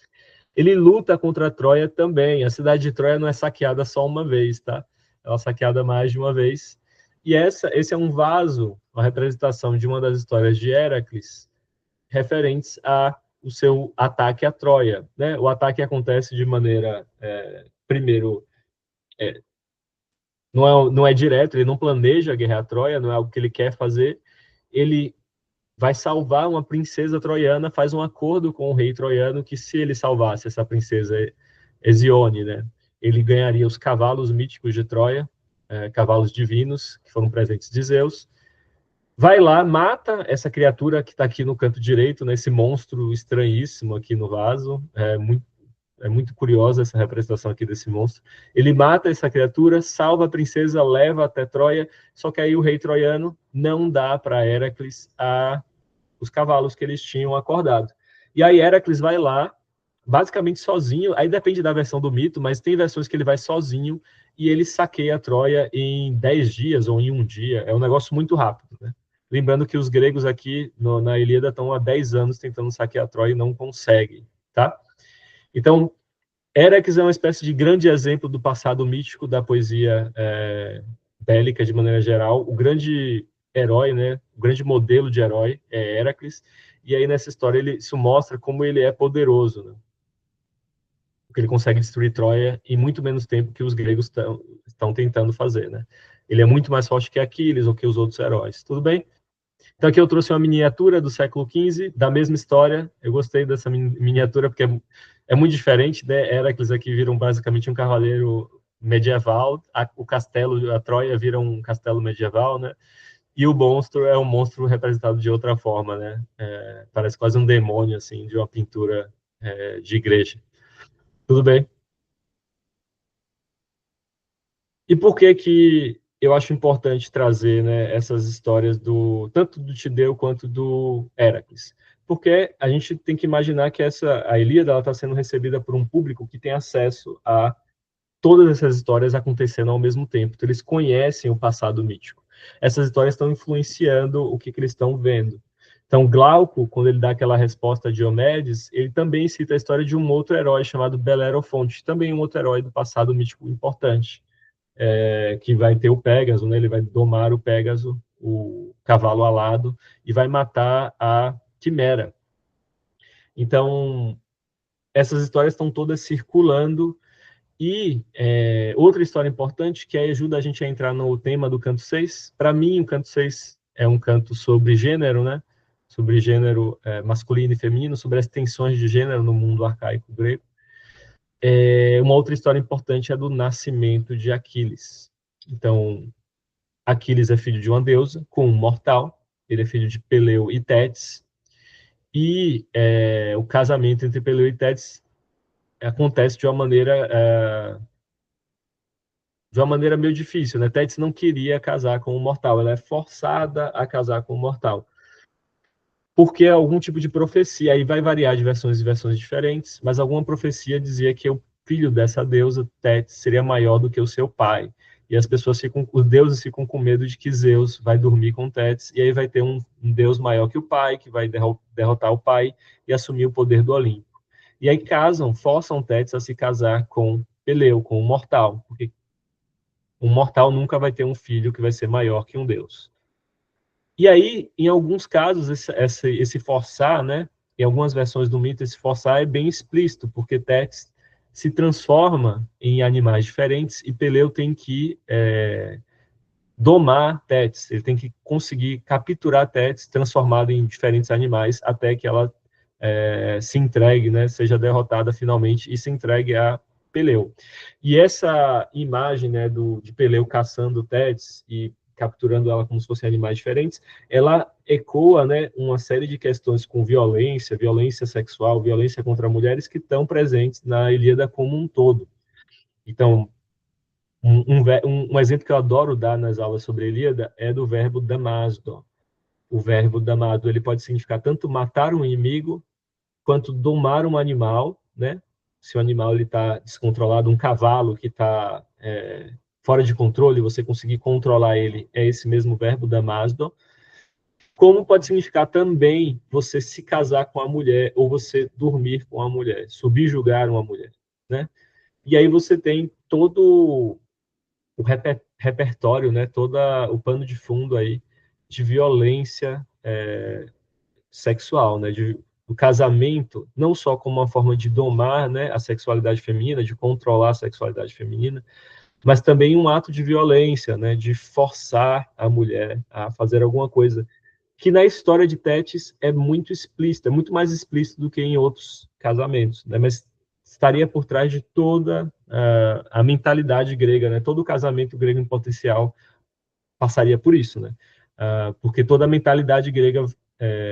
ele luta contra a Troia também. A cidade de Troia não é saqueada só uma vez, tá? Ela é saqueada mais de uma vez. E esse é um vaso, uma representação de uma das histórias de Heracles, referentes a o seu ataque à Troia, né? O ataque acontece de maneira, primeiro, não é direto, ele não planeja guerrear Troia, não é algo que ele quer fazer, ele vai salvar uma princesa troiana, faz um acordo com o rei troiano que se ele salvasse essa princesa Hesione, né, ele ganharia os cavalos míticos de Troia, cavalos divinos, que foram presentes de Zeus. Vai lá, mata essa criatura que está aqui no canto direito, né, esse monstro estranhíssimo aqui no vaso, é muito curiosa essa representação aqui desse monstro. Ele mata essa criatura, salva a princesa, leva até Troia, só que aí o rei troiano não dá para Heracles os cavalos que eles tinham acordado. E aí Heracles vai lá, basicamente sozinho, aí depende da versão do mito, mas tem versões que ele vai sozinho e ele saqueia Troia em 10 dias ou em um dia. É um negócio muito rápido, né? Lembrando que os gregos aqui na Ilíada estão há 10 anos tentando saquear Troia e não conseguem, tá? Então, Heracles é uma espécie de grande exemplo do passado mítico da poesia bélica de maneira geral. O grande herói, né, o grande modelo de herói é Heracles, e aí nessa história isso mostra como ele é poderoso, né? Porque ele consegue destruir Troia em muito menos tempo que os gregos estão tentando fazer, né? Ele é muito mais forte que Aquiles ou que os outros heróis. Tudo bem? Então aqui eu trouxe uma miniatura do século XV, da mesma história. Eu gostei dessa miniatura porque é muito diferente, né? Heracles aqui vira basicamente um cavaleiro medieval, o castelo, a Troia vira um castelo medieval, né? E o monstro é um monstro representado de outra forma, né? Parece quase um demônio, assim, de uma pintura de igreja. Tudo bem? E por que que eu acho importante trazer, né, essas histórias tanto do Tideu quanto do Heracles? Porque a gente tem que imaginar que a Ilíada está sendo recebida por um público que tem acesso a todas essas histórias acontecendo ao mesmo tempo. Então, eles conhecem o passado mítico. Essas histórias estão influenciando o que eles estão vendo. Então, Glauco, quando ele dá aquela resposta a Diomedes, ele também cita a história de um outro herói chamado Belerofonte, também um outro herói do passado mítico importante, que vai ter o Pégaso, né? Ele vai domar o Pégaso, o cavalo alado, e vai matar a Quimera. Então, essas histórias estão todas circulando. E outra história importante, que aí ajuda a gente a entrar no tema do canto 6. Para mim, o canto 6 é um canto sobre gênero, né? Sobre gênero masculino e feminino, sobre as tensões de gênero no mundo arcaico grego. Uma outra história importante é do nascimento de Aquiles. Então, Aquiles é filho de uma deusa com um mortal, ele é filho de Peleu e Tétis, e o casamento entre Peleu e Tétis acontece de uma maneira meio difícil, né? Tétis não queria casar com um mortal, ela é forçada a casar com um mortal. Porque algum tipo de profecia, aí vai variar de versões e versões diferentes, mas alguma profecia dizia que o filho dessa deusa, Tétis, seria maior do que o seu pai. E as pessoas os deuses ficam com medo de que Zeus vai dormir com Tétis, e aí vai ter um deus maior que o pai, que vai derrotar o pai e assumir o poder do Olimpo. E aí forçam Tétis a se casar com Peleu, com um mortal, porque um mortal nunca vai ter um filho que vai ser maior que um deus. E aí, em alguns casos, esse forçar, né? Em algumas versões do mito, esse forçar é bem explícito, porque Tétis se transforma em animais diferentes e Peleu tem que domar Tétis, ele tem que conseguir capturar Tétis, transformado em diferentes animais, até que ela se entregue, né? Seja derrotada finalmente e se entregue a Peleu. E essa imagem, né, de Peleu caçando Tétis e capturando ela como se fossem animais diferentes, ela ecoa, né, uma série de questões com violência sexual, violência contra mulheres que estão presentes na Ilíada como um todo. Então, um exemplo que eu adoro dar nas aulas sobre a Ilíada é do verbo damasdo. O verbo damasdo, ele pode significar tanto matar um inimigo, quanto domar um animal, né? Se o animal está descontrolado, um cavalo que está fora de controle, você conseguir controlar ele, é esse mesmo verbo damasdo. Como pode significar também você se casar com a mulher, ou você dormir com a mulher, subjugar uma mulher, né? E aí você tem todo o repertório, né? Todo o pano de fundo aí de violência sexual, né? Do casamento, não só como uma forma de domar, né, a sexualidade feminina, de controlar a sexualidade feminina, mas também um ato de violência, né, de forçar a mulher a fazer alguma coisa, que na história de Tétis é muito explícito, é muito mais explícito do que em outros casamentos, né, mas estaria por trás de toda a mentalidade grega, né, todo o casamento grego em potencial passaria por isso, né, porque toda a mentalidade grega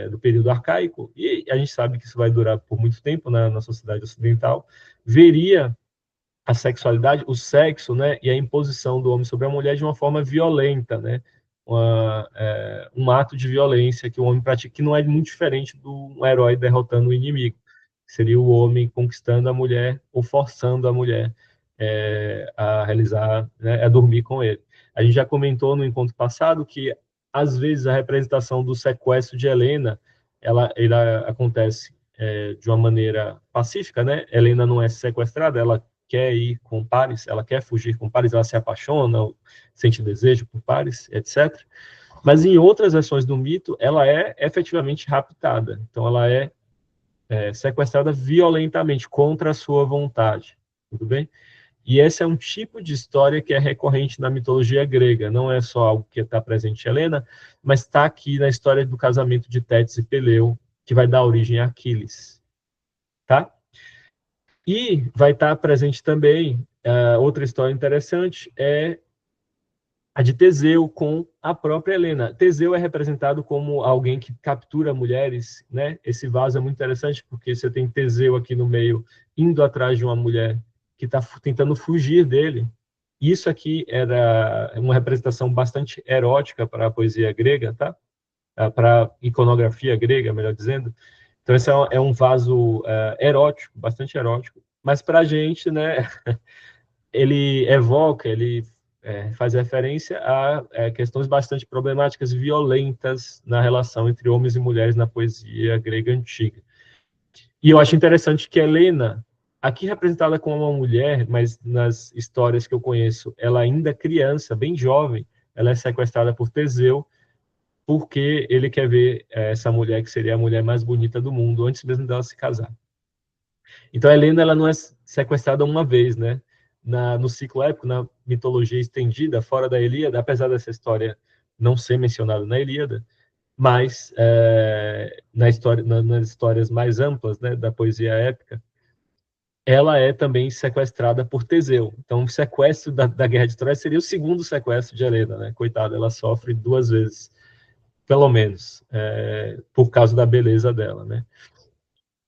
do período arcaico, e a gente sabe que isso vai durar por muito tempo na sociedade ocidental, veria a sexualidade, o sexo, né, e a imposição do homem sobre a mulher de uma forma violenta, né, um ato de violência que o homem pratica, que não é muito diferente do herói derrotando o inimigo. Seria o homem conquistando a mulher ou forçando a mulher a realizar, né, a dormir com ele. A gente já comentou no encontro passado que, às vezes, a representação do sequestro de Helena, ela acontece de uma maneira pacífica, né? Helena não é sequestrada, ela quer ir com Paris, ela quer fugir com Paris, ela se apaixona, sente desejo por Paris, etc. Mas em outras versões do mito, ela é efetivamente raptada. Então, ela é sequestrada violentamente, contra a sua vontade. Tudo bem? E esse é um tipo de história que é recorrente na mitologia grega. Não é só algo que está presente em Helena, mas está aqui na história do casamento de Tétis e Peleu, que vai dar origem a Aquiles. Tá? E vai estar presente também, outra história interessante, é a de Teseu com a própria Helena. Teseu é representado como alguém que captura mulheres, né? Esse vaso é muito interessante porque você tem Teseu aqui no meio, indo atrás de uma mulher que está tentando fugir dele. Isso aqui era uma representação bastante erótica para a poesia grega, tá? Para a iconografia grega, melhor dizendo. Então, esse é um vaso erótico, bastante erótico. Mas para a gente, né, ele evoca, ele faz referência a questões bastante problemáticas e violentas na relação entre homens e mulheres na poesia grega antiga. E eu acho interessante que Helena, aqui representada como uma mulher, mas nas histórias que eu conheço, ela ainda é criança, bem jovem, ela é sequestrada por Teseu, porque ele quer ver essa mulher que seria a mulher mais bonita do mundo, antes mesmo dela se casar. Então, a Helena, ela não é sequestrada uma vez, né? No ciclo épico, na mitologia estendida, fora da Ilíada, apesar dessa história não ser mencionada na Ilíada, mas nas histórias mais amplas, né, da poesia épica, ela é também sequestrada por Teseu. Então, o sequestro da Guerra de Troia seria o segundo sequestro de Helena, né? Coitada, ela sofre duas vezes, pelo menos, por causa da beleza dela, né?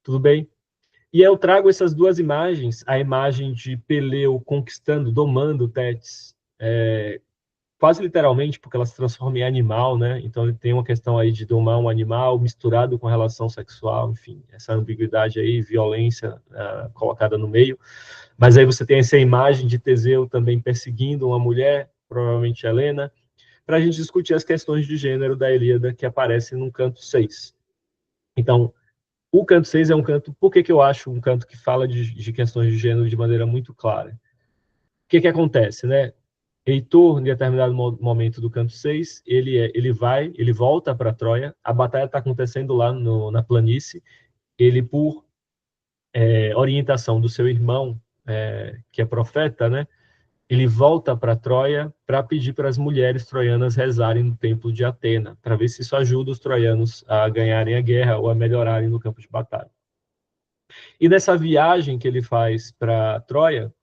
Tudo bem? E eu trago essas duas imagens, a imagem de Peleu conquistando, domando Tétis, quase literalmente, porque ela se transforma em animal, né? Então ele tem uma questão aí de domar um animal misturado com relação sexual, enfim, essa ambiguidade aí, violência colocada no meio. Mas aí você tem essa imagem de Teseu também perseguindo uma mulher, provavelmente Helena, para a gente discutir as questões de gênero da Ilíada que aparecem no canto 6. Então, o canto 6 é um canto... Por que eu acho um canto que fala de questões de gênero de maneira muito clara? O que acontece, né? Heitor, em determinado momento do canto 6, ele volta para Troia, a batalha está acontecendo lá na planície, ele, por orientação do seu irmão, que é profeta, né? Ele volta para Troia para pedir para as mulheres troianas rezarem no templo de Atena, para ver se isso ajuda os troianos a ganharem a guerra ou a melhorarem no campo de batalha. E nessa viagem que ele faz para Troia,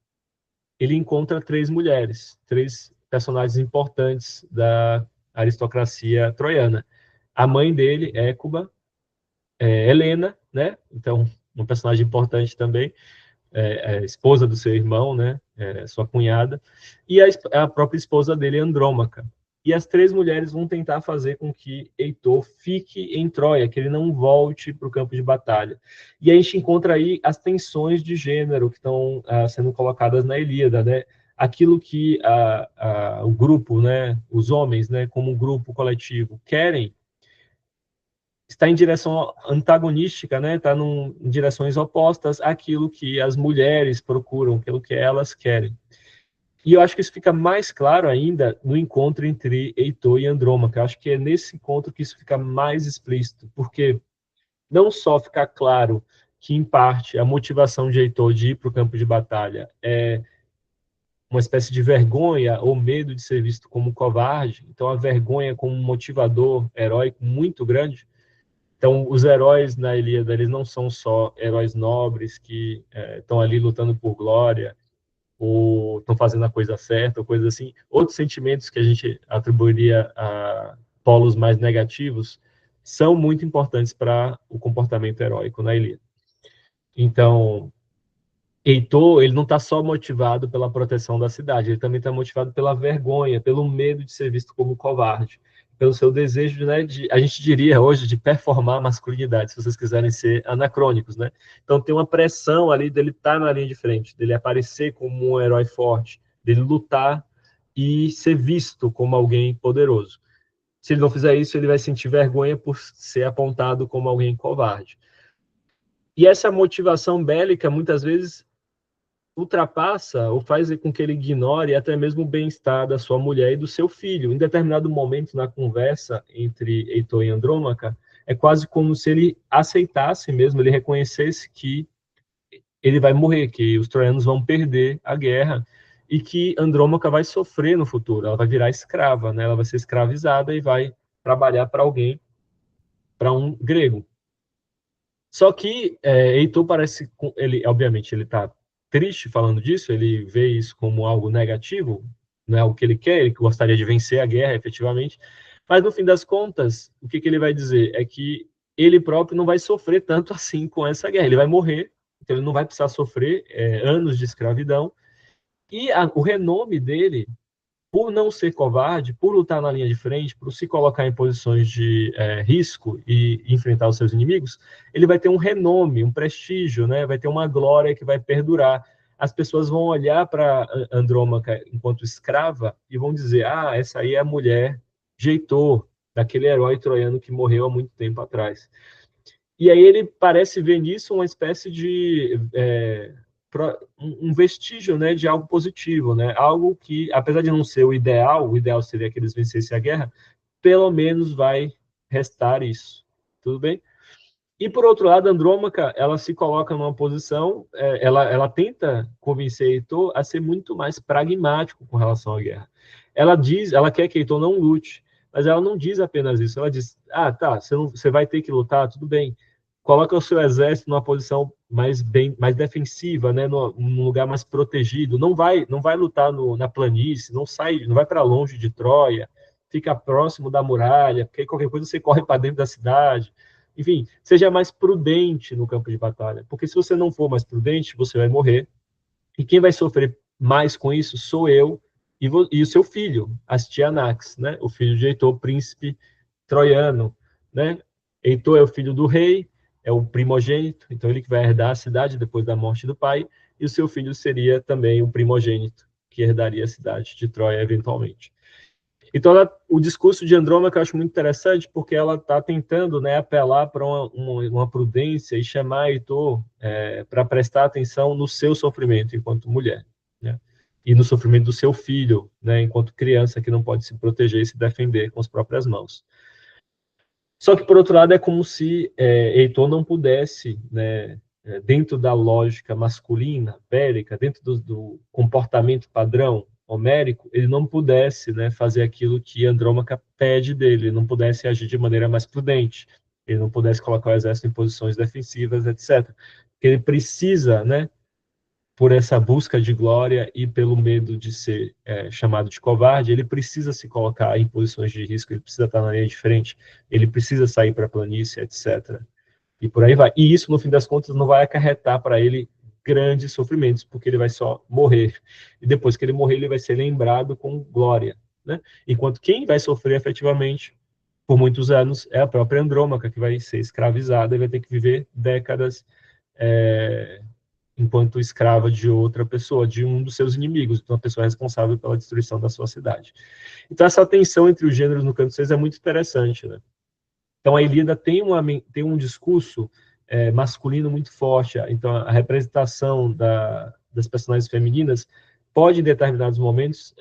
ele encontra três mulheres, três personagens importantes da aristocracia troiana. A mãe dele, Écuba, Helena, né? Então, uma personagem importante também, esposa do seu irmão, né? Sua cunhada, e a própria esposa dele, Andrômaca. E as três mulheres vão tentar fazer com que Heitor fique em Troia, que ele não volte para o campo de batalha. E a gente encontra aí as tensões de gênero que estão sendo colocadas na Ilíada, né? Aquilo que o grupo, né, os homens, né, como um grupo coletivo, querem, está em direção antagonística, né? Está em direções opostas àquilo que as mulheres procuram, aquilo que elas querem. E eu acho que isso fica mais claro ainda no encontro entre Heitor e Andrômaca. Eu acho que é nesse encontro que isso fica mais explícito, porque não só fica claro que, em parte, a motivação de Heitor de ir para o campo de batalha é uma espécie de vergonha ou medo de ser visto como covarde. Então, a vergonha como um motivador heróico muito grande. Então, os heróis na Ilíada, eles não são só heróis nobres que estão ali lutando por glória, ou estão fazendo a coisa certa, ou coisa assim. Outros sentimentos que a gente atribuiria a polos mais negativos são muito importantes para o comportamento heróico na Ilíada. Então, Heitor, ele não está só motivado pela proteção da cidade, ele também está motivado pela vergonha, pelo medo de ser visto como covarde, pelo seu desejo, né, a gente diria hoje, de performar a masculinidade, se vocês quiserem ser anacrônicos, né? Então tem uma pressão ali dele estar na linha de frente, dele aparecer como um herói forte, dele lutar e ser visto como alguém poderoso. Se ele não fizer isso, ele vai sentir vergonha por ser apontado como alguém covarde. E essa motivação bélica, muitas vezes, ultrapassa ou faz com que ele ignore até mesmo o bem-estar da sua mulher e do seu filho. Em determinado momento na conversa entre Heitor e Andrômaca, é quase como se ele aceitasse mesmo, ele reconhecesse que ele vai morrer, que os troianos vão perder a guerra e que Andrômaca vai sofrer no futuro, ela vai virar escrava, né? Ela vai ser escravizada e vai trabalhar para alguém, para um grego. Só que Heitor parece, ele, obviamente, ele está triste falando disso, ele vê isso como algo negativo, não é o que ele quer, ele gostaria de vencer a guerra, efetivamente, mas no fim das contas, o que ele vai dizer é que ele próprio não vai sofrer tanto assim com essa guerra, ele vai morrer, então ele não vai precisar sofrer anos de escravidão, e o renome dele por não ser covarde, por lutar na linha de frente, por se colocar em posições de risco e enfrentar os seus inimigos, ele vai ter um renome, um prestígio, né? Vai ter uma glória que vai perdurar. As pessoas vão olhar para Andrômaca enquanto escrava e vão dizer: ah, essa aí é a mulher de Heitor, daquele herói troiano que morreu há muito tempo atrás. E aí ele parece ver nisso uma espécie de um vestígio, né, de algo positivo, né, algo que, apesar de não ser o ideal seria que eles vencessem a guerra, pelo menos vai restar isso, tudo bem? E por outro lado, Andrômaca, ela se coloca numa posição, ela tenta convencer Heitor a ser muito mais pragmático com relação à guerra. Ela quer que Heitor não lute, mas ela não diz apenas isso, ela diz: ah, tá, você vai ter que lutar, tudo bem, coloca o seu exército numa posição mais defensiva, né, num lugar mais protegido, não vai lutar na planície, não vai para longe de Troia, fica próximo da muralha, porque qualquer coisa você corre para dentro da cidade. Enfim, seja mais prudente no campo de batalha, porque se você não for mais prudente, você vai morrer, e quem vai sofrer mais com isso sou eu e o seu filho, Astianax, né, o filho de Heitor, príncipe troiano, né? Heitor é o filho do rei, é o primogênito, então ele que vai herdar a cidade depois da morte do pai, e o seu filho seria também o primogênito, que herdaria a cidade de Troia eventualmente. Então, o discurso de Andrômaca eu acho muito interessante, porque ela está tentando, né, apelar para uma prudência e chamar Heitor para prestar atenção no seu sofrimento enquanto mulher, né, e no sofrimento do seu filho, né, enquanto criança que não pode se proteger e se defender com as próprias mãos. Só que, por outro lado, é como se Heitor não pudesse, né, dentro da lógica masculina, bélica, dentro do comportamento padrão homérico, ele não pudesse, né, fazer aquilo que Andrômaca pede dele, ele não pudesse agir de maneira mais prudente, ele não pudesse colocar o exército em posições defensivas, etc. Porque ele precisa, né, por essa busca de glória e pelo medo de ser chamado de covarde, ele precisa se colocar em posições de risco, ele precisa estar na linha de frente, ele precisa sair para a planície, etc. E por aí vai. E isso, no fim das contas, não vai acarretar para ele grandes sofrimentos, porque ele vai só morrer. E depois que ele morrer, ele vai ser lembrado com glória, né? Enquanto quem vai sofrer efetivamente por muitos anos é a própria Andrômaca, que vai ser escravizada e vai ter que viver décadas enquanto escrava de outra pessoa, de um dos seus inimigos, de uma pessoa responsável pela destruição da sua cidade. Então, essa tensão entre os gêneros no Canto 6 é muito interessante, né? Então, a Ilíada tem um discurso masculino muito forte, então a representação das personagens femininas pode, em determinados momentos,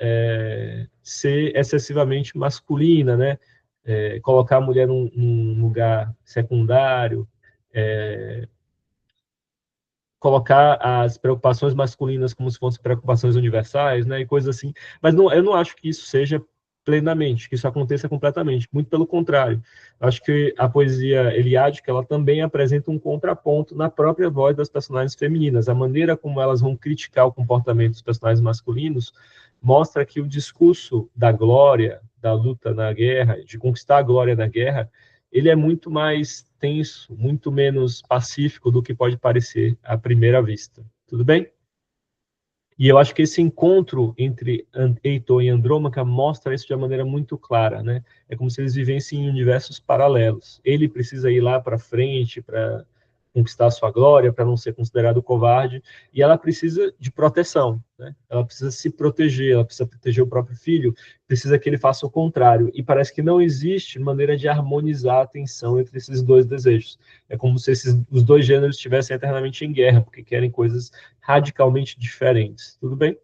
ser excessivamente masculina, né? Colocar a mulher num lugar secundário, colocar as preocupações masculinas como se fossem preocupações universais, né, e coisas assim. Mas não, eu não acho que isso seja plenamente, que isso aconteça completamente. Muito pelo contrário. Eu acho que a poesia eliádica, ela também apresenta um contraponto na própria voz das personagens femininas. A maneira como elas vão criticar o comportamento dos personagens masculinos mostra que o discurso da glória, da luta na guerra, de conquistar a glória na guerra, ele é muito mais tenso, muito menos pacífico do que pode parecer à primeira vista. Tudo bem? E eu acho que esse encontro entre Heitor e Andrômaca mostra isso de uma maneira muito clara, né? É como se eles vivessem em universos paralelos. Ele precisa ir lá para frente para conquistar a sua glória, para não ser considerado covarde, e ela precisa de proteção, né? Ela precisa se proteger, ela precisa proteger o próprio filho, precisa que ele faça o contrário. E parece que não existe maneira de harmonizar a tensão entre esses dois desejos. É como se os dois gêneros estivessem eternamente em guerra, porque querem coisas radicalmente diferentes, tudo bem?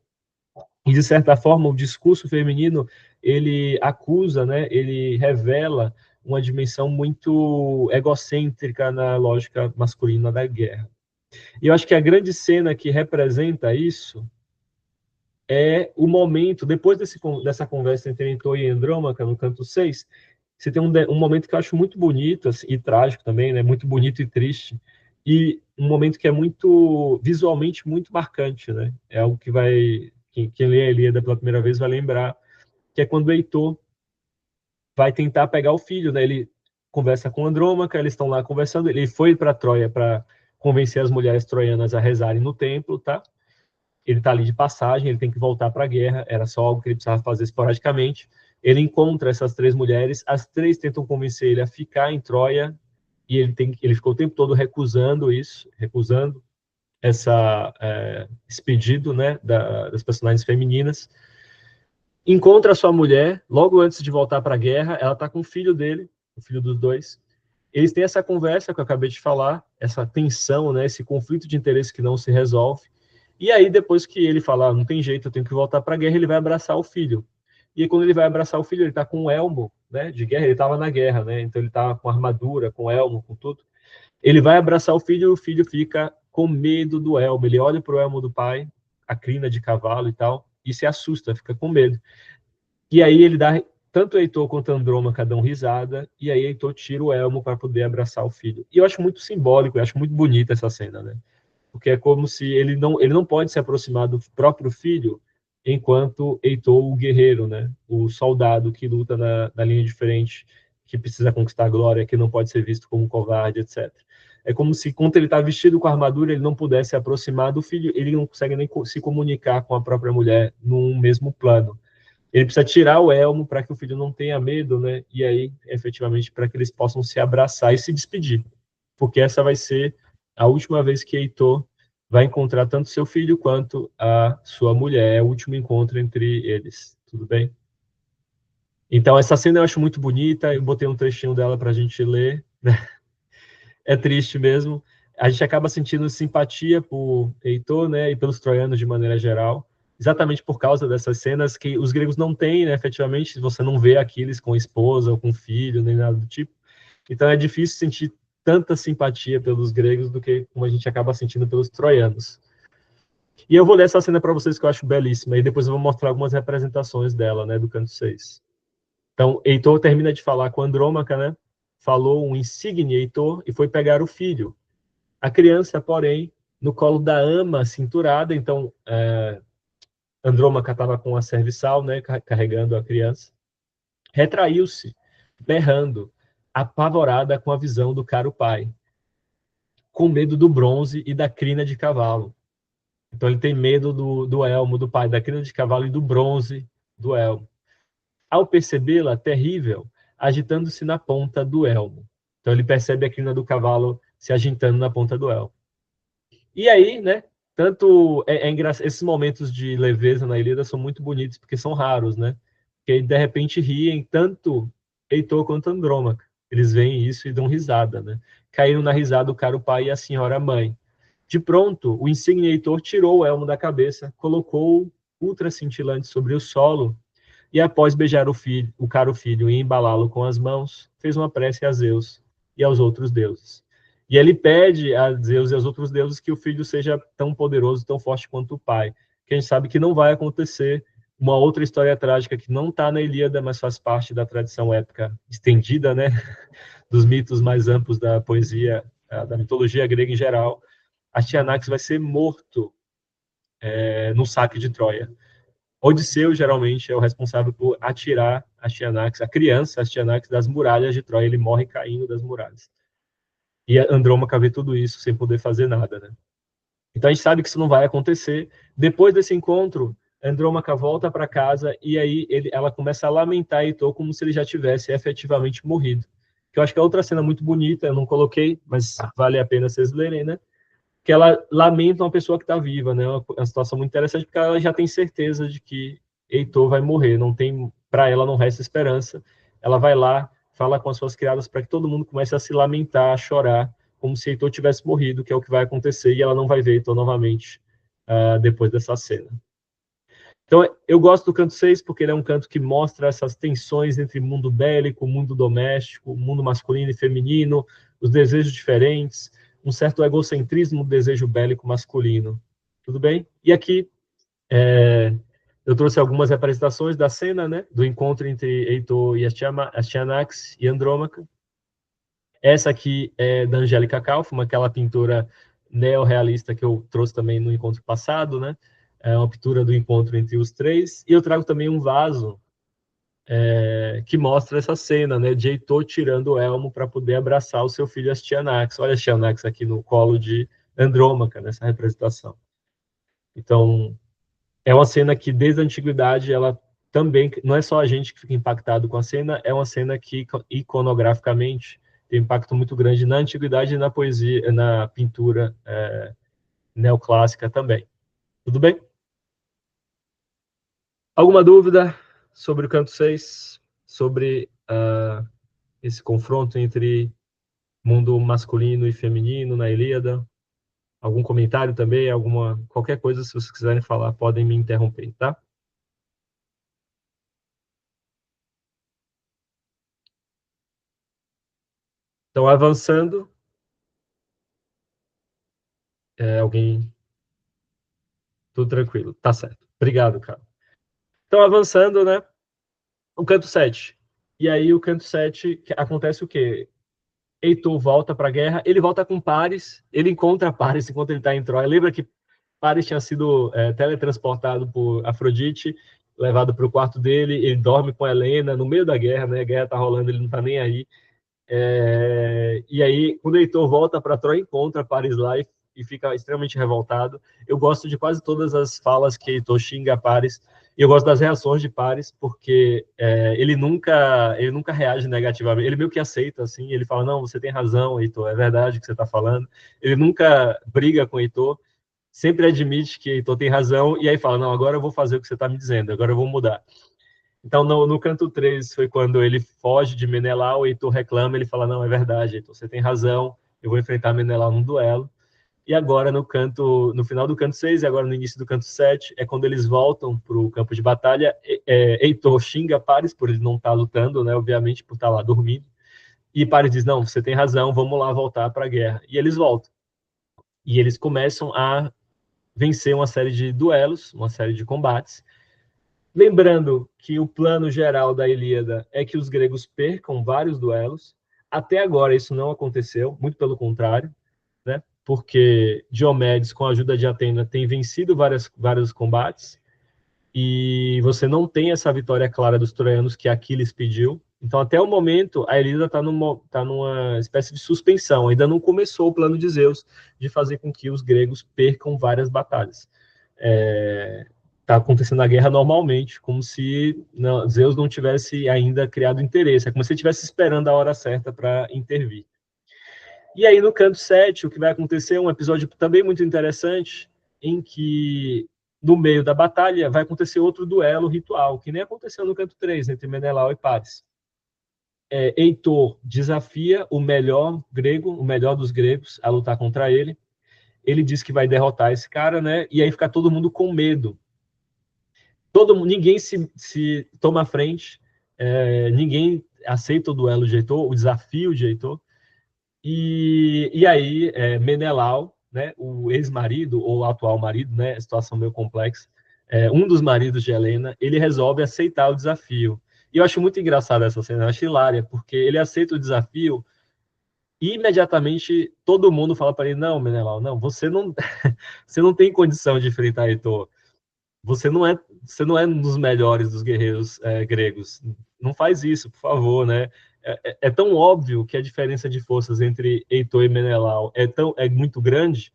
E, de certa forma, o discurso feminino, ele acusa, né, ele revela uma dimensão muito egocêntrica na lógica masculina da guerra. E eu acho que a grande cena que representa isso é o momento, depois dessa conversa entre Heitor e Andrômaca, no canto 6, você tem um momento que eu acho muito bonito, assim, e trágico também, né? Muito bonito e triste, e um momento que é muito, visualmente, muito marcante, né? É algo que vai, quem lê a Ilíada pela primeira vez vai lembrar, que é quando o Heitor vai tentar pegar o filho, né? Ele conversa com Andrômaca, eles estão lá conversando, ele foi para Troia para convencer as mulheres troianas a rezarem no templo, tá? Ele está ali de passagem, ele tem que voltar para a guerra, era só algo que ele precisava fazer esporadicamente. Ele encontra essas três mulheres, as três tentam convencer ele a ficar em Troia, e ele ficou o tempo todo recusando isso, recusando esse pedido, né, das personagens femininas. Encontra a sua mulher, logo antes de voltar para a guerra, ela está com o filho dele, o filho dos dois. Eles têm essa conversa que eu acabei de falar, essa tensão, né, esse conflito de interesse que não se resolve. E aí, depois que ele fala, não tem jeito, eu tenho que voltar para a guerra, ele vai abraçar o filho. E aí, quando ele vai abraçar o filho, ele está com um elmo, né, de guerra, ele estava na guerra, né, então ele está com armadura, com elmo, com tudo. Ele vai abraçar o filho e o filho fica com medo do elmo. Ele olha para o elmo do pai, a crina de cavalo e tal, e se assusta, fica com medo. E aí ele dá, tanto Heitor quanto Andrômaca dão risada, e aí Heitor tira o elmo para poder abraçar o filho. E eu acho muito simbólico, eu acho muito bonita essa cena, né? Porque é como se ele não pode se aproximar do próprio filho enquanto Heitor, o guerreiro, né? O soldado que luta na linha de frente, que precisa conquistar a glória, que não pode ser visto como covarde, etc. É como se, quando ele está vestido com a armadura, ele não pudesse se aproximar do filho, ele não consegue nem se comunicar com a própria mulher num mesmo plano. Ele precisa tirar o elmo para que o filho não tenha medo, né? E aí, efetivamente, para que eles possam se abraçar e se despedir. Porque essa vai ser a última vez que Heitor vai encontrar tanto seu filho quanto a sua mulher. É o último encontro entre eles. Tudo bem? Então, essa cena eu acho muito bonita. Eu botei um trechinho dela para a gente ler. É triste mesmo. A gente acaba sentindo simpatia por Heitor, né? E pelos troianos de maneira geral. Exatamente por causa dessas cenas que os gregos não têm, né? Efetivamente, você não vê Aquiles com esposa ou com filho, nem nada do tipo. Então é difícil sentir tanta simpatia pelos gregos do que como a gente acaba sentindo pelos troianos. E eu vou ler essa cena para vocês que eu acho belíssima, e depois eu vou mostrar algumas representações dela, né, do canto 6. Então, Heitor termina de falar com Andrômaca, né? Falou um insigne Heitor e foi pegar o filho. A criança, porém, no colo da ama cinturada, então Andrômaca estava com a cerviçal, né, carregando a criança, retraiu-se, berrando, apavorada com a visão do caro pai, com medo do bronze e da crina de cavalo. Então ele tem medo do elmo do pai, da crina de cavalo e do bronze do elmo. Ao percebê-la, terrível, agitando-se na ponta do elmo. Então ele percebe a crina do cavalo se agitando na ponta do elmo. E aí, né, tanto esses momentos de leveza na Ilíada são muito bonitos, porque são raros, né? Porque de repente riem tanto Heitor quanto Andrômaca. Eles veem isso e dão risada, né? Caíram na risada o caro pai e a senhora mãe. De pronto, o insigne Heitor tirou o elmo da cabeça, colocou-o ultra cintilante sobre o solo e, após beijar o caro filho e embalá-lo com as mãos, fez uma prece a Zeus e aos outros deuses. E ele pede a Zeus e aos outros deuses que o filho seja tão poderoso, tão forte quanto o pai. Que a gente sabe que não vai acontecer. Uma outra história trágica que não está na Ilíada, mas faz parte da tradição épica estendida, né, dos mitos mais amplos da poesia, da mitologia grega em geral. Astyanax vai ser morto no saque de Troia. Odisseu, geralmente, é o responsável por atirar Astyanax, a criança Astyanax, das muralhas de Troia. Ele morre caindo das muralhas. E a Andrômaca vê tudo isso sem poder fazer nada, né? Então a gente sabe que isso não vai acontecer. Depois desse encontro, Andrômaca volta para casa e aí ela começa a lamentar Heitor como se ele já tivesse efetivamente morrido. Que eu acho que é outra cena muito bonita, eu não coloquei, mas vale a pena vocês lerem, né? Que ela lamenta uma pessoa que está viva, né? Uma situação muito interessante, porque ela já tem certeza de que Heitor vai morrer, não tem, para ela não resta esperança. Ela vai lá, fala com as suas criadas para que todo mundo comece a se lamentar, a chorar, como se Heitor tivesse morrido, que é o que vai acontecer, e ela não vai ver Heitor novamente depois dessa cena. Então, eu gosto do canto 6 porque ele é um canto que mostra essas tensões entre mundo bélico, mundo doméstico, mundo masculino e feminino, os desejos diferentes, um certo egocentrismo do desejo bélico masculino. Tudo bem? E aqui eu trouxe algumas representações da cena, né, do encontro entre Heitor e Astyanax e Andrômaca. Essa aqui é da Angélica Kaufmann, aquela pintora neorrealista que eu trouxe também no encontro passado, né? É uma pintura do encontro entre os três. E eu trago também um vaso que mostra essa cena, né? De Heitor tirando o elmo para poder abraçar o seu filho Astyanax. Olha Astyanax aqui no colo de Andrômaca, nessa representação. Então, é uma cena que, desde a antiguidade, ela também... Não é só a gente que fica impactado com a cena, é uma cena que, iconograficamente, tem impacto muito grande na antiguidade e na poesia, na pintura neoclássica também. Tudo bem? Alguma dúvida sobre o canto 6? Sobre esse confronto entre mundo masculino e feminino na Ilíada? Algum comentário também? Qualquer coisa, se vocês quiserem falar, podem me interromper, tá? Então, avançando. Alguém... Tudo tranquilo. Tá certo. Obrigado, cara. Então, avançando, né? O canto 7. E aí, o canto 7, acontece o quê? Heitor volta para a guerra, ele volta com Paris, ele encontra Paris enquanto ele está em Troia. Lembra que Paris tinha sido teletransportado por Afrodite, levado para o quarto dele, ele dorme com Helena no meio da guerra, né? A guerra está rolando, ele não está nem aí. E aí, quando Heitor volta para Troia, encontra Paris lá e fica extremamente revoltado. Eu gosto de quase todas as falas que Heitor xinga Paris, e eu gosto das reações de Paris, porque ele nunca reage negativamente, ele meio que aceita, assim, ele fala, não, você tem razão, Heitor, é verdade o que você está falando. Ele nunca briga com Heitor, sempre admite que Heitor tem razão, e aí fala, não, agora eu vou fazer o que você está me dizendo, agora eu vou mudar. Então, no canto 3 foi quando ele foge de Menelau, o Heitor reclama, ele fala, não, é verdade, Heitor, você tem razão, eu vou enfrentar Menelau num duelo. E agora, no final do canto 6 e agora no início do canto 7, é quando eles voltam para o campo de batalha. Heitor xinga Paris por ele não estar lutando, né, obviamente, por estar lá dormindo. E Paris diz, não, você tem razão, vamos lá voltar para a guerra. E eles voltam. E eles começam a vencer uma série de duelos, uma série de combates. Lembrando que o plano geral da Ilíada é que os gregos percam vários duelos. Até agora isso não aconteceu, muito pelo contrário, né? Porque Diomedes, com a ajuda de Atena, tem vencido vários combates, e você não tem essa vitória clara dos troianos que Aquiles pediu. Então, até o momento, a Ilíada está numa espécie de suspensão. Ainda não começou o plano de Zeus de fazer com que os gregos percam várias batalhas. Está acontecendo a guerra normalmente, como se Zeus não tivesse ainda criado interesse. É como se ele estivesse esperando a hora certa para intervir. E aí, no canto 7, o que vai acontecer é um episódio também muito interessante, em que, no meio da batalha, vai acontecer outro duelo ritual, que nem aconteceu no canto 3, entre Menelau e Paris. Heitor desafia o melhor grego, o melhor dos gregos, a lutar contra ele. Ele diz que vai derrotar esse cara, né? E aí fica todo mundo com medo. Ninguém se toma à frente, ninguém aceita o duelo de Heitor, o desafio de Heitor. E aí, Menelau, né, o ex-marido, ou atual marido, né, situação meio complexa, um dos maridos de Helena, ele resolve aceitar o desafio. E eu acho muito engraçada essa cena, eu acho hilária, porque ele aceita o desafio e imediatamente todo mundo fala para ele, não, Menelau, não, você não, você não tem condição de enfrentar Heitor. Você não é um dos melhores dos guerreiros gregos. Não faz isso, por favor, né? É tão óbvio que a diferença de forças entre Heitor e Menelau é muito grande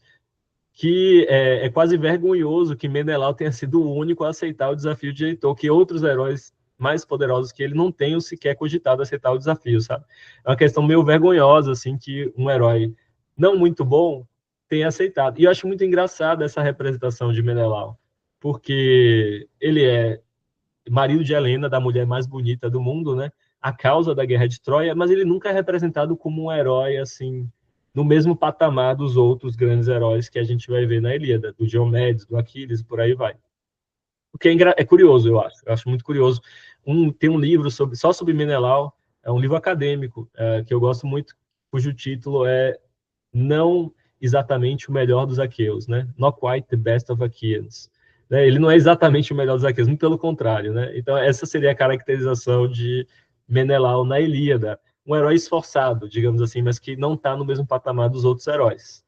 que é quase vergonhoso que Menelau tenha sido o único a aceitar o desafio de Heitor, que outros heróis mais poderosos que ele não tenham sequer cogitado aceitar o desafio, sabe? É uma questão meio vergonhosa, assim, que um herói não muito bom tenha aceitado. E eu acho muito engraçado essa representação de Menelau, porque ele é marido de Helena, da mulher mais bonita do mundo, né? A causa da Guerra de Troia, mas ele nunca é representado como um herói, assim, no mesmo patamar dos outros grandes heróis que a gente vai ver na Ilíada, do Diomedes, do Aquiles, por aí vai. O que é curioso, eu acho. Eu acho muito curioso. Tem um livro só sobre Menelau, é um livro acadêmico, que eu gosto muito, cujo título é Não Exatamente o Melhor dos Aqueus, né? Not Quite the Best of Achaeans. Né? Ele não é exatamente o melhor dos Aqueus, muito pelo contrário, né? Então, essa seria a caracterização de Menelau na Ilíada. Um herói esforçado, digamos assim, mas que não está no mesmo patamar dos outros heróis.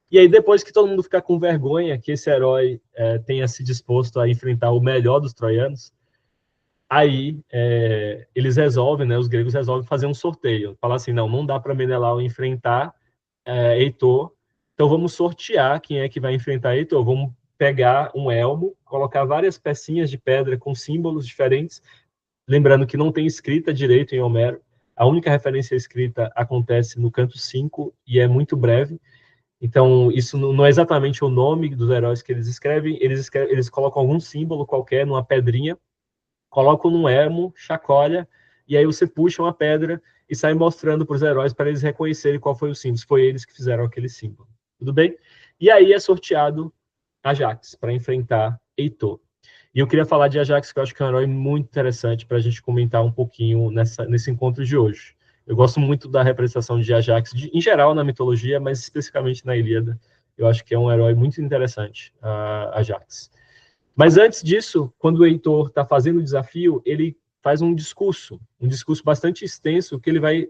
E aí, depois que todo mundo ficar com vergonha que esse herói tenha se disposto a enfrentar o melhor dos troianos, aí eles resolvem, né, os gregos resolvem fazer um sorteio. Falar assim, não dá para Menelau enfrentar Heitor, então vamos sortear quem é que vai enfrentar Heitor. Vamos pegar um elmo, colocar várias pecinhas de pedra com símbolos diferentes, lembrando que não tem escrita direito em Homero, a única referência escrita acontece no canto 5 e é muito breve, então isso não é exatamente o nome dos heróis que eles colocam algum símbolo qualquer numa pedrinha, colocam num elmo, chacoalha, e aí você puxa uma pedra e sai mostrando para os heróis para eles reconhecerem qual foi o símbolo. Foi eles que fizeram aquele símbolo. Tudo bem? E aí é sorteado Ajax para enfrentar Heitor. E eu queria falar de Ajax, que eu acho que é um herói muito interessante para a gente comentar um pouquinho nesse encontro de hoje. Eu gosto muito da representação de Ajax, em geral na mitologia, mas especificamente na Ilíada. Eu acho que é um herói muito interessante, Ajax. Mas antes disso, quando o Heitor está fazendo o desafio, ele faz um discurso bastante extenso, que ele vai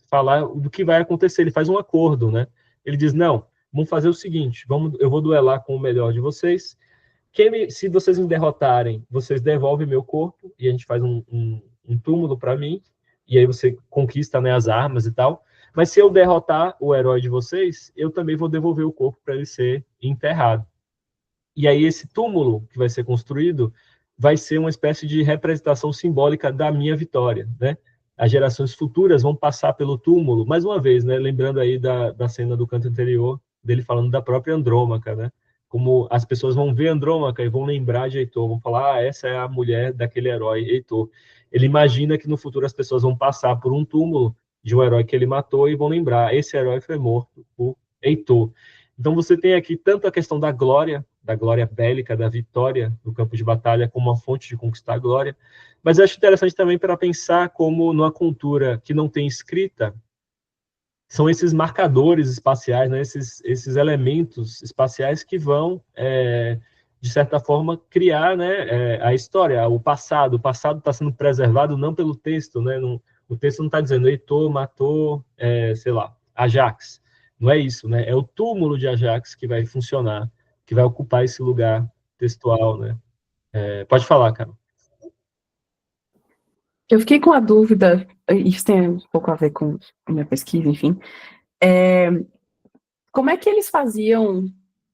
falar do que vai acontecer. Ele faz um acordo, né? Ele diz, não, vamos fazer o seguinte, eu vou duelar com o melhor de vocês, se vocês me derrotarem, vocês devolvem meu corpo, e a gente faz um túmulo para mim, e aí você conquista, né, as armas e tal, mas se eu derrotar o herói de vocês, eu também vou devolver o corpo para ele ser enterrado. E aí esse túmulo que vai ser construído vai ser uma espécie de representação simbólica da minha vitória, né? As gerações futuras vão passar pelo túmulo, mais uma vez, né? Lembrando aí da cena do canto anterior, dele falando da própria Andrômaca, né? Como as pessoas vão ver Andrômaca e vão lembrar de Heitor, vão falar, essa é a mulher daquele herói, Heitor. Ele imagina que no futuro as pessoas vão passar por um túmulo de um herói que ele matou e vão lembrar, esse herói foi morto por Heitor. Então você tem aqui tanto a questão da glória bélica, da vitória no campo de batalha, como uma fonte de conquistar a glória, mas eu acho interessante também para pensar como numa cultura que não tem escrita, são esses marcadores espaciais, né, esses elementos espaciais que vão, de certa forma, criar, né, a história, o passado. O passado está sendo preservado não pelo texto, né, o texto não está dizendo Heitor matou, sei lá, Ajax. Não é isso, né? É o túmulo de Ajax que vai funcionar, que vai ocupar esse lugar textual, né? Pode falar, cara. Eu fiquei com a dúvida, isso tem um pouco a ver com a minha pesquisa, enfim. Como é que eles faziam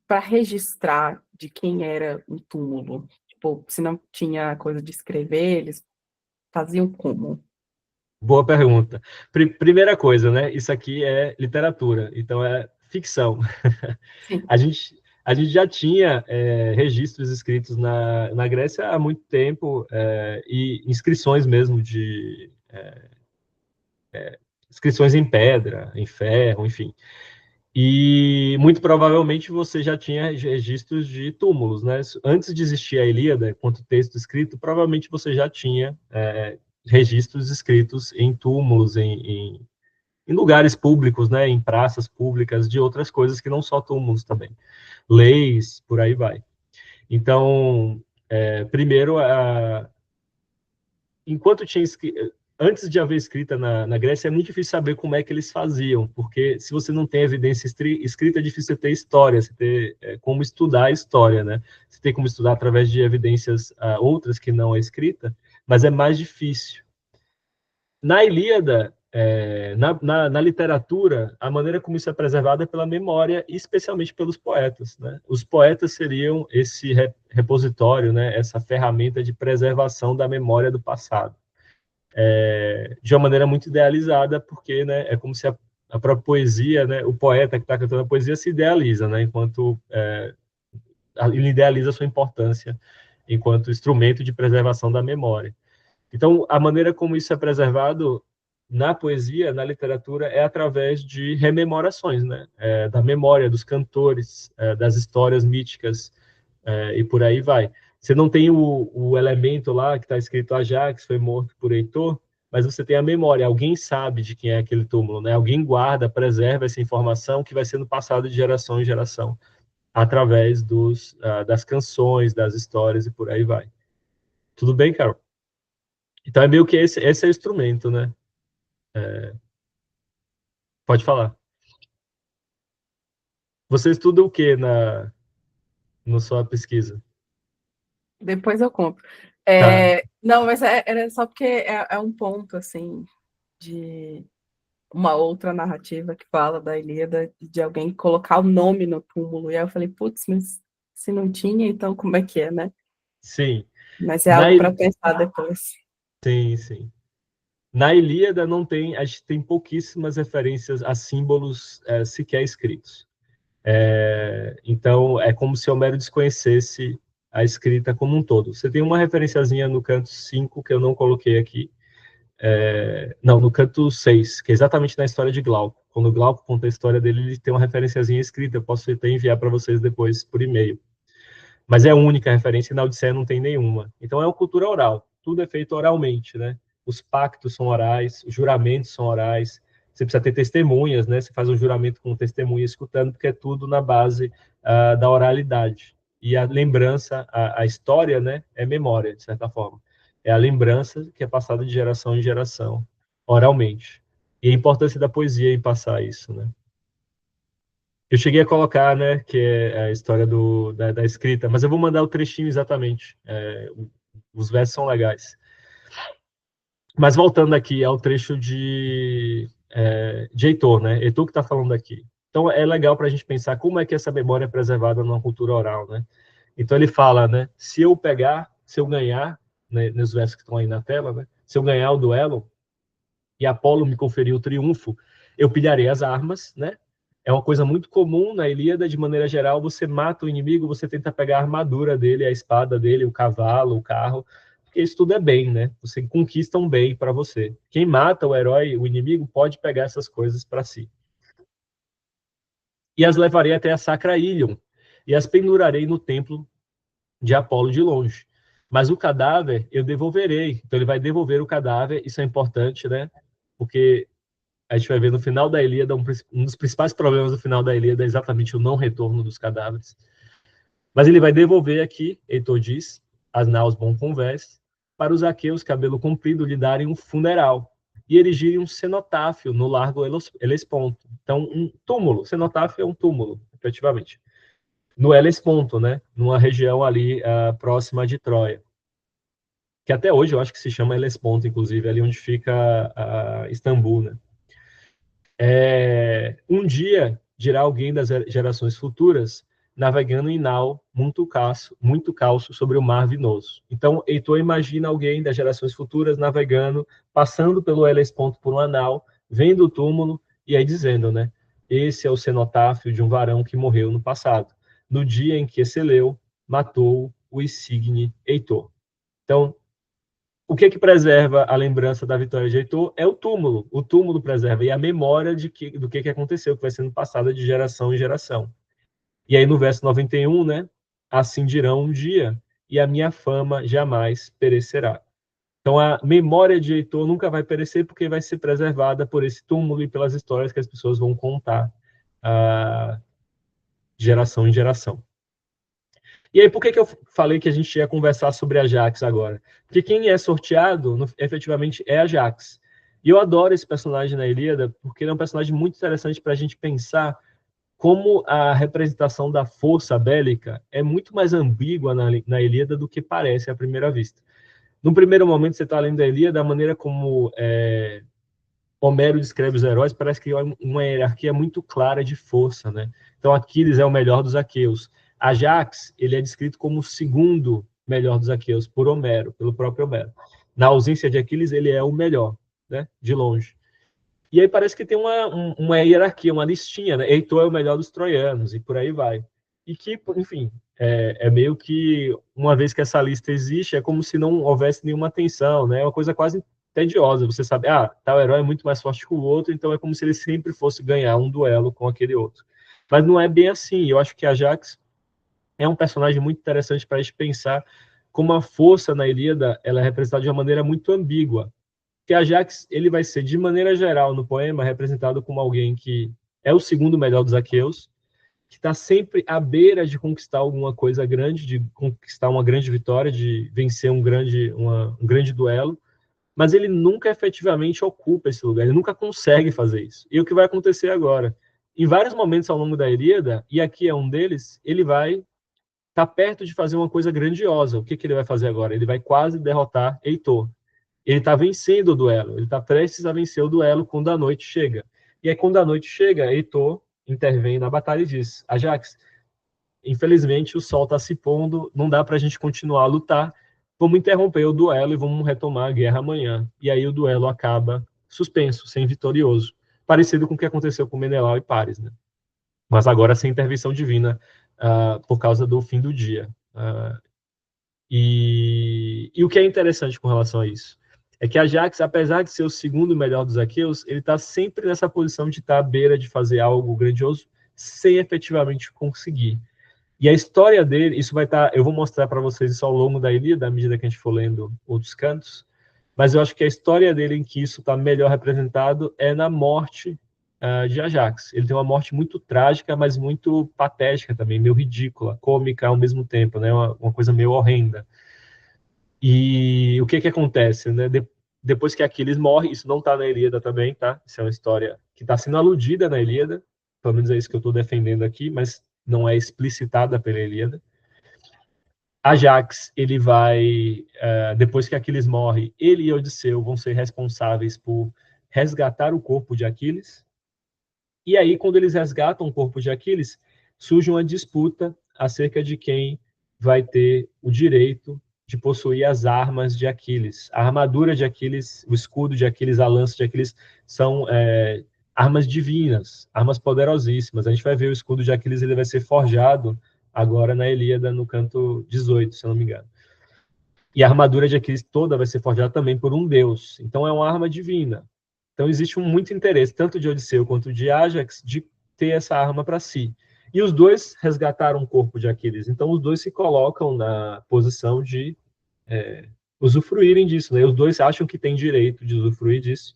para registrar de quem era o túmulo? Tipo, se não tinha coisa de escrever, eles faziam como? Boa pergunta. Primeira coisa, né? Isso aqui é literatura, então é ficção. Sim. A gente já tinha registros escritos na Grécia há muito tempo, e inscrições mesmo inscrições em pedra, em ferro, enfim. E muito provavelmente você já tinha registros de túmulos, né? Antes de existir a Ilíada, quanto texto escrito, provavelmente você já tinha registros escritos em túmulos, em lugares públicos, né, em praças públicas, de outras coisas que não só túmulos também, leis, por aí vai. Então, primeiro, enquanto tinha antes de haver escrita na Grécia, é muito difícil saber como é que eles faziam, porque se você não tem evidência escrita, é difícil ter história, você ter como estudar a história, né? Você tem como estudar através de evidências outras que não é escrita, mas é mais difícil. Na Ilíada, na literatura, a maneira como isso é preservado é pela memória, especialmente pelos poetas, né? Os poetas seriam esse repositório, né? Essa ferramenta de preservação da memória do passado. De uma maneira muito idealizada, porque, né, é como se a própria poesia, né, o poeta que está cantando a poesia se idealiza, né, enquanto ele idealiza a sua importância enquanto instrumento de preservação da memória. Então, a maneira como isso é preservado na poesia, na literatura, é através de rememorações, né? Da memória dos cantores, das histórias míticas, e por aí vai. Você não tem o elemento lá que está escrito Ajax foi morto por Heitor, mas você tem a memória. Alguém sabe de quem é aquele túmulo, né? Alguém guarda, preserva essa informação que vai sendo passada de geração em geração, através das canções, das histórias e por aí vai. Tudo bem, Carol? Então é meio que esse é o instrumento, né? Pode falar. Você estuda o que na sua pesquisa? Depois eu conto. Tá. Não, mas era só porque é um ponto, assim, de uma outra narrativa que fala da Ilíada, de alguém colocar o nome no túmulo. E aí eu falei, putz, mas se não tinha, então como é que é, né? Sim. Mas é Na, algo para Il- pensar depois. sim, sim. Na Ilíada não tem, a gente tem pouquíssimas referências a símbolos sequer escritos. Então, é como se Homero desconhecesse a escrita como um todo. Você tem uma referenciazinha no canto 5 que eu não coloquei aqui. Não, no canto 6, que é exatamente na história de Glauco. Quando o Glauco conta a história dele, ele tem uma referenciazinha escrita. Eu posso até enviar para vocês depois por e-mail. Mas é a única referência, e na Odisseia não tem nenhuma. Então é uma cultura oral, tudo é feito oralmente, né? Os pactos são orais, os juramentos são orais, você precisa ter testemunhas, né? Você faz um juramento com testemunha escutando, porque é tudo na base da oralidade. E a lembrança, a história, né, é memória, de certa forma. É a lembrança que é passada de geração em geração, oralmente. E a importância da poesia em passar isso, né? Eu cheguei a colocar, né, que é a história da escrita, mas eu vou mandar o trechinho exatamente. Os versos são legais. Mas voltando aqui ao trecho de Heitor, né? Heitor que está falando aqui. Então é legal para a gente pensar como é que essa memória é preservada numa cultura oral, né? Então ele fala, né? Se eu ganhar, né, nos versos que estão aí na tela, né? Se eu ganhar o duelo, e Apolo me conferiu o triunfo, eu pilharei as armas, né? É uma coisa muito comum na Ilíada, de maneira geral, você mata o inimigo, você tenta pegar a armadura dele, a espada dele, o cavalo, o carro, porque isso tudo é bem, né? Você conquista um bem para você. Quem mata o herói, o inimigo, pode pegar essas coisas para si. E as levarei até a Sacra Ilion, e as pendurarei no templo de Apolo de longe. Mas o cadáver eu devolverei. Então ele vai devolver o cadáver, isso é importante, né? Porque a gente vai ver no final da Ilíada, um dos principais problemas do final da Ilíada é exatamente o não retorno dos cadáveres. Mas ele vai devolver aqui, Heitor diz, as naus bom convés, para os aqueus cabelo comprido lhe darem um funeral e erigirem um cenotáfio no largo Helesponto. Então, um túmulo, cenotáfio é um túmulo, efetivamente, no Helesponto, né? Numa região ali próxima de Troia, que até hoje eu acho que se chama Helesponto, inclusive, ali onde fica Istambul, né? Um dia dirá alguém das gerações futuras, navegando em nau muito calço sobre o mar vinoso. Então, Heitor imagina alguém das gerações futuras navegando, passando pelo Helesponto por uma nau, vendo o túmulo e aí dizendo, né? Esse é o cenotáfio de um varão que morreu no passado, no dia em que Exceleu matou o insigne Heitor. Então, o que que preserva a lembrança da vitória de Heitor é o túmulo. O túmulo preserva e a memória do que aconteceu, que vai sendo passada de geração em geração. E aí no verso 91, né? Assim dirão um dia, e a minha fama jamais perecerá. Então, a memória de Heitor nunca vai perecer, porque vai ser preservada por esse túmulo e pelas histórias que as pessoas vão contar geração em geração. E aí, por que eu falei que a gente ia conversar sobre Ajax agora? Porque quem é sorteado, efetivamente, é Ajax. E eu adoro esse personagem na Ilíada, porque ele é um personagem muito interessante para a gente pensar como a representação da força bélica é muito mais ambígua na Ilíada do que parece à primeira vista. No primeiro momento, você está lendo a Ilíada, da maneira como Homero descreve os heróis, parece que é uma hierarquia muito clara de força, né? Então, Aquiles é o melhor dos aqueus. Ajax, ele é descrito como o segundo melhor dos aqueus, por Homero, pelo próprio Homero. Na ausência de Aquiles, ele é o melhor, né? De longe. E aí parece que tem uma hierarquia, uma listinha, né? Heitor é o melhor dos troianos, e por aí vai. E que, enfim, é meio que, uma vez que essa lista existe, é como se não houvesse nenhuma tensão, né? É uma coisa quase tediosa. Você sabe, tal herói é muito mais forte que o outro, então é como se ele sempre fosse ganhar um duelo com aquele outro. Mas não é bem assim. Eu acho que Ajax é um personagem muito interessante para a gente pensar como a força na Ilíada ela é representada de uma maneira muito ambígua. Que Ajax ele vai ser, de maneira geral, no poema, representado como alguém que é o segundo melhor dos aqueus, que está sempre à beira de conquistar alguma coisa grande, de conquistar uma grande vitória, de vencer um grande duelo, mas ele nunca efetivamente ocupa esse lugar, ele nunca consegue fazer isso. E o que vai acontecer agora? Em vários momentos ao longo da Ilíada, e aqui é um deles, ele vai estar perto de fazer uma coisa grandiosa. O que ele vai fazer agora? Ele vai quase derrotar Heitor. Ele está vencendo o duelo, ele está prestes a vencer o duelo quando a noite chega. E aí, quando a noite chega, Heitor intervém na batalha e diz: Ajax, infelizmente o sol está se pondo, não dá para a gente continuar a lutar, vamos interromper o duelo e vamos retomar a guerra amanhã. E aí o duelo acaba suspenso, sem vitorioso. Parecido com o que aconteceu com Menelau e Paris, né? Mas agora sem intervenção divina, por causa do fim do dia. E o que é interessante com relação a isso? É que Ajax, apesar de ser o segundo melhor dos aqueus, ele está sempre nessa posição de estar à beira de fazer algo grandioso, sem efetivamente conseguir. E a história dele, isso vai estar, eu vou mostrar para vocês isso ao longo da Ilíada, à medida que a gente for lendo outros cantos, mas eu acho que a história dele em que isso está melhor representado é na morte de Ajax. Ele tem uma morte muito trágica, mas muito patética também, meio ridícula, cômica ao mesmo tempo, né? Uma coisa meio horrenda. E o que acontece, né? Depois que Aquiles morre, isso não está na Ilíada também, tá? Isso é uma história que está sendo aludida na Ilíada, pelo menos é isso que eu estou defendendo aqui, mas não é explicitada pela Ilíada. Ajax, ele vai, depois que Aquiles morre, ele e Odisseu vão ser responsáveis por resgatar o corpo de Aquiles. E aí, quando eles resgatam o corpo de Aquiles, surge uma disputa acerca de quem vai ter o direito de possuir as armas de Aquiles. A armadura de Aquiles, o escudo de Aquiles, a lança de Aquiles são armas divinas, armas poderosíssimas. A gente vai ver o escudo de Aquiles, ele vai ser forjado agora na Ilíada, no canto 18, se eu não me engano. E a armadura de Aquiles toda vai ser forjada também por um deus. Então é uma arma divina. Então existe muito interesse, tanto de Odisseu quanto de Ajax, de ter essa arma para si. E os dois resgataram o corpo de Aquiles. Então os dois se colocam na posição de usufruírem disso, né? Os dois acham que têm direito de usufruir disso.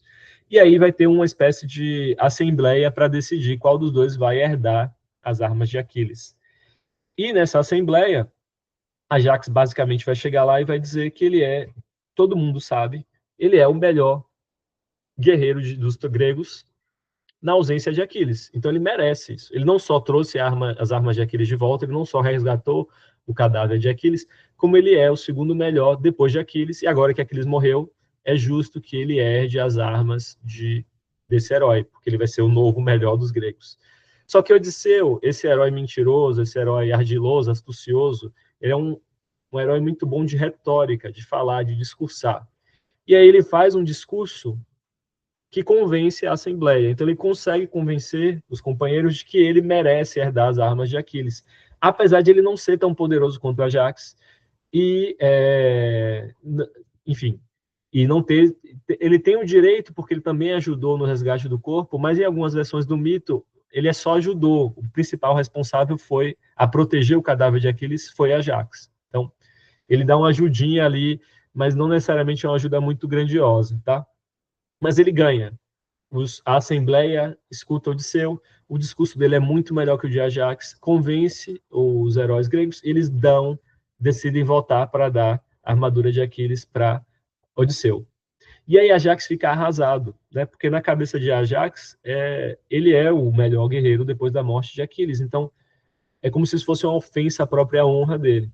E aí vai ter uma espécie de assembleia para decidir qual dos dois vai herdar as armas de Aquiles. E nessa assembleia, Ajax basicamente vai chegar lá e vai dizer que ele é, todo mundo sabe, ele é o melhor guerreiro dos gregos na ausência de Aquiles. Então ele merece isso. Ele não só trouxe as armas de Aquiles de volta, ele não só resgatou o cadáver de Aquiles, como ele é o segundo melhor depois de Aquiles, e agora que Aquiles morreu, é justo que ele herde as armas desse herói, porque ele vai ser o novo melhor dos gregos. Só que Odisseu, esse herói mentiroso, esse herói ardiloso, astucioso, ele é um herói muito bom de retórica, de falar, de discursar. E aí ele faz um discurso que convence a Assembleia. Então ele consegue convencer os companheiros de que ele merece herdar as armas de Aquiles, apesar de ele não ser tão poderoso quanto Ajax e, enfim, e não ter, ele tem o direito porque ele também ajudou no resgate do corpo, mas em algumas versões do mito ele só ajudou. O principal responsável a proteger o cadáver de Aquiles foi Ajax. Então ele dá uma ajudinha ali mas não necessariamente é uma ajuda muito grandiosa, tá? Mas ele ganha. A Assembleia escuta Odisseu, o discurso dele é muito melhor que o de Ajax, convence os heróis gregos, eles decidem voltar para dar a armadura de Aquiles para Odisseu. E aí Ajax fica arrasado, né? Porque na cabeça de Ajax, ele é o melhor guerreiro depois da morte de Aquiles. Então, é como se isso fosse uma ofensa à própria honra dele.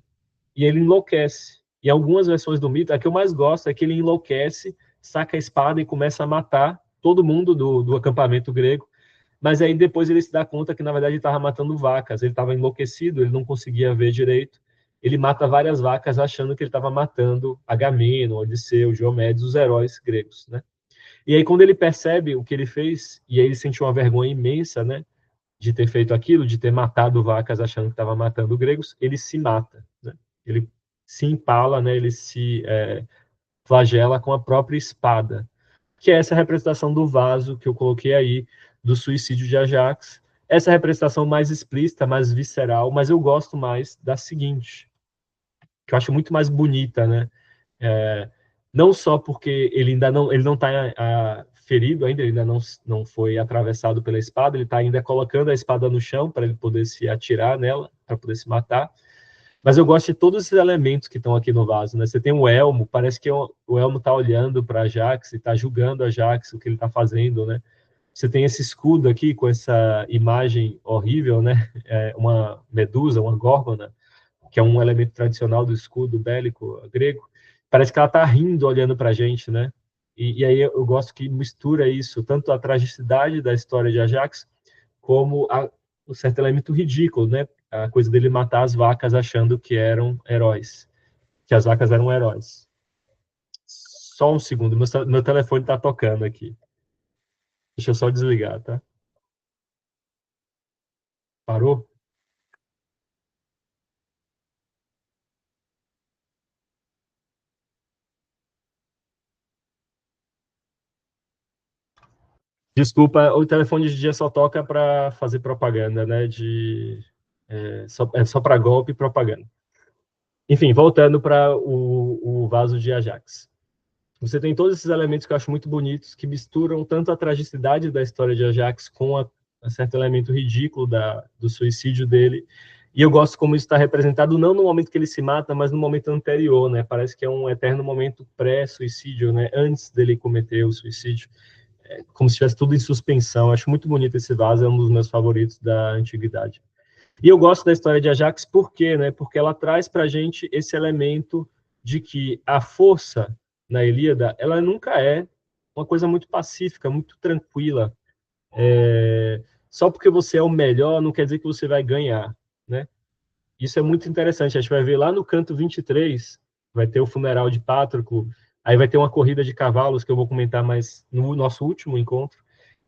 E ele enlouquece. Em algumas versões do mito, a que eu mais gosto é que ele enlouquece, saca a espada e começa a matar todo mundo do acampamento grego. Mas aí depois ele se dá conta que, na verdade, ele estava matando vacas. Ele estava enlouquecido, ele não conseguia ver direito. Ele mata várias vacas achando que ele estava matando Agamemnon, Odisseu, Diomedes, os heróis gregos, né? E aí, quando ele percebe o que ele fez, e aí ele sentiu uma vergonha imensa, né, de ter feito aquilo, de ter matado vacas achando que estava matando gregos, ele se mata, né? Ele se empala, né? Ele se flagela com a própria espada, que é essa representação do vaso que eu coloquei aí, do suicídio de Ajax. Essa representação mais explícita, mais visceral, mas eu gosto mais da seguinte, que eu acho muito mais bonita, né? Não só porque ele não está ferido ainda, ele ainda não foi atravessado pela espada, ele está ainda colocando a espada no chão para ele poder se atirar nela, para poder se matar. Mas eu gosto de todos esses elementos que estão aqui no vaso, né? Você tem o elmo, parece que o elmo está olhando para Ajax e está julgando Ajax, o que ele está fazendo, né? Você tem esse escudo aqui com essa imagem horrível, né? Uma medusa, uma górgona, que é um elemento tradicional do escudo bélico grego. Parece que ela está rindo olhando para a gente, né? E aí eu gosto que mistura isso, tanto a tragicidade da história de Ajax, como um certo elemento ridículo, né? A coisa dele matar as vacas achando que eram heróis, que as vacas eram heróis. Só um segundo, meu telefone está tocando aqui. Deixa eu só desligar, tá? Parou? Desculpa, o telefone de dia só toca para fazer propaganda, né? Só para golpe e propaganda. Enfim, voltando para o vaso de Ajax. Você tem todos esses elementos que eu acho muito bonitos, que misturam tanto a tragicidade da história de Ajax com a certo elemento ridículo do suicídio dele. E eu gosto como isso está representado não no momento que ele se mata, mas no momento anterior, né? Parece que é um eterno momento pré-suicídio, né? Antes dele cometer o suicídio. Como se estivesse tudo em suspensão. Eu acho muito bonito esse vaso, é um dos meus favoritos da antiguidade. E eu gosto da história de Ajax por quê, né? Porque ela traz para a gente esse elemento de que a força na Ilíada, ela nunca é uma coisa muito pacífica, muito tranquila. Só porque você é o melhor não quer dizer que você vai ganhar, né? Isso é muito interessante. A gente vai ver lá no canto 23, vai ter o funeral de Patroclo, aí vai ter uma corrida de cavalos, que eu vou comentar mais no nosso último encontro.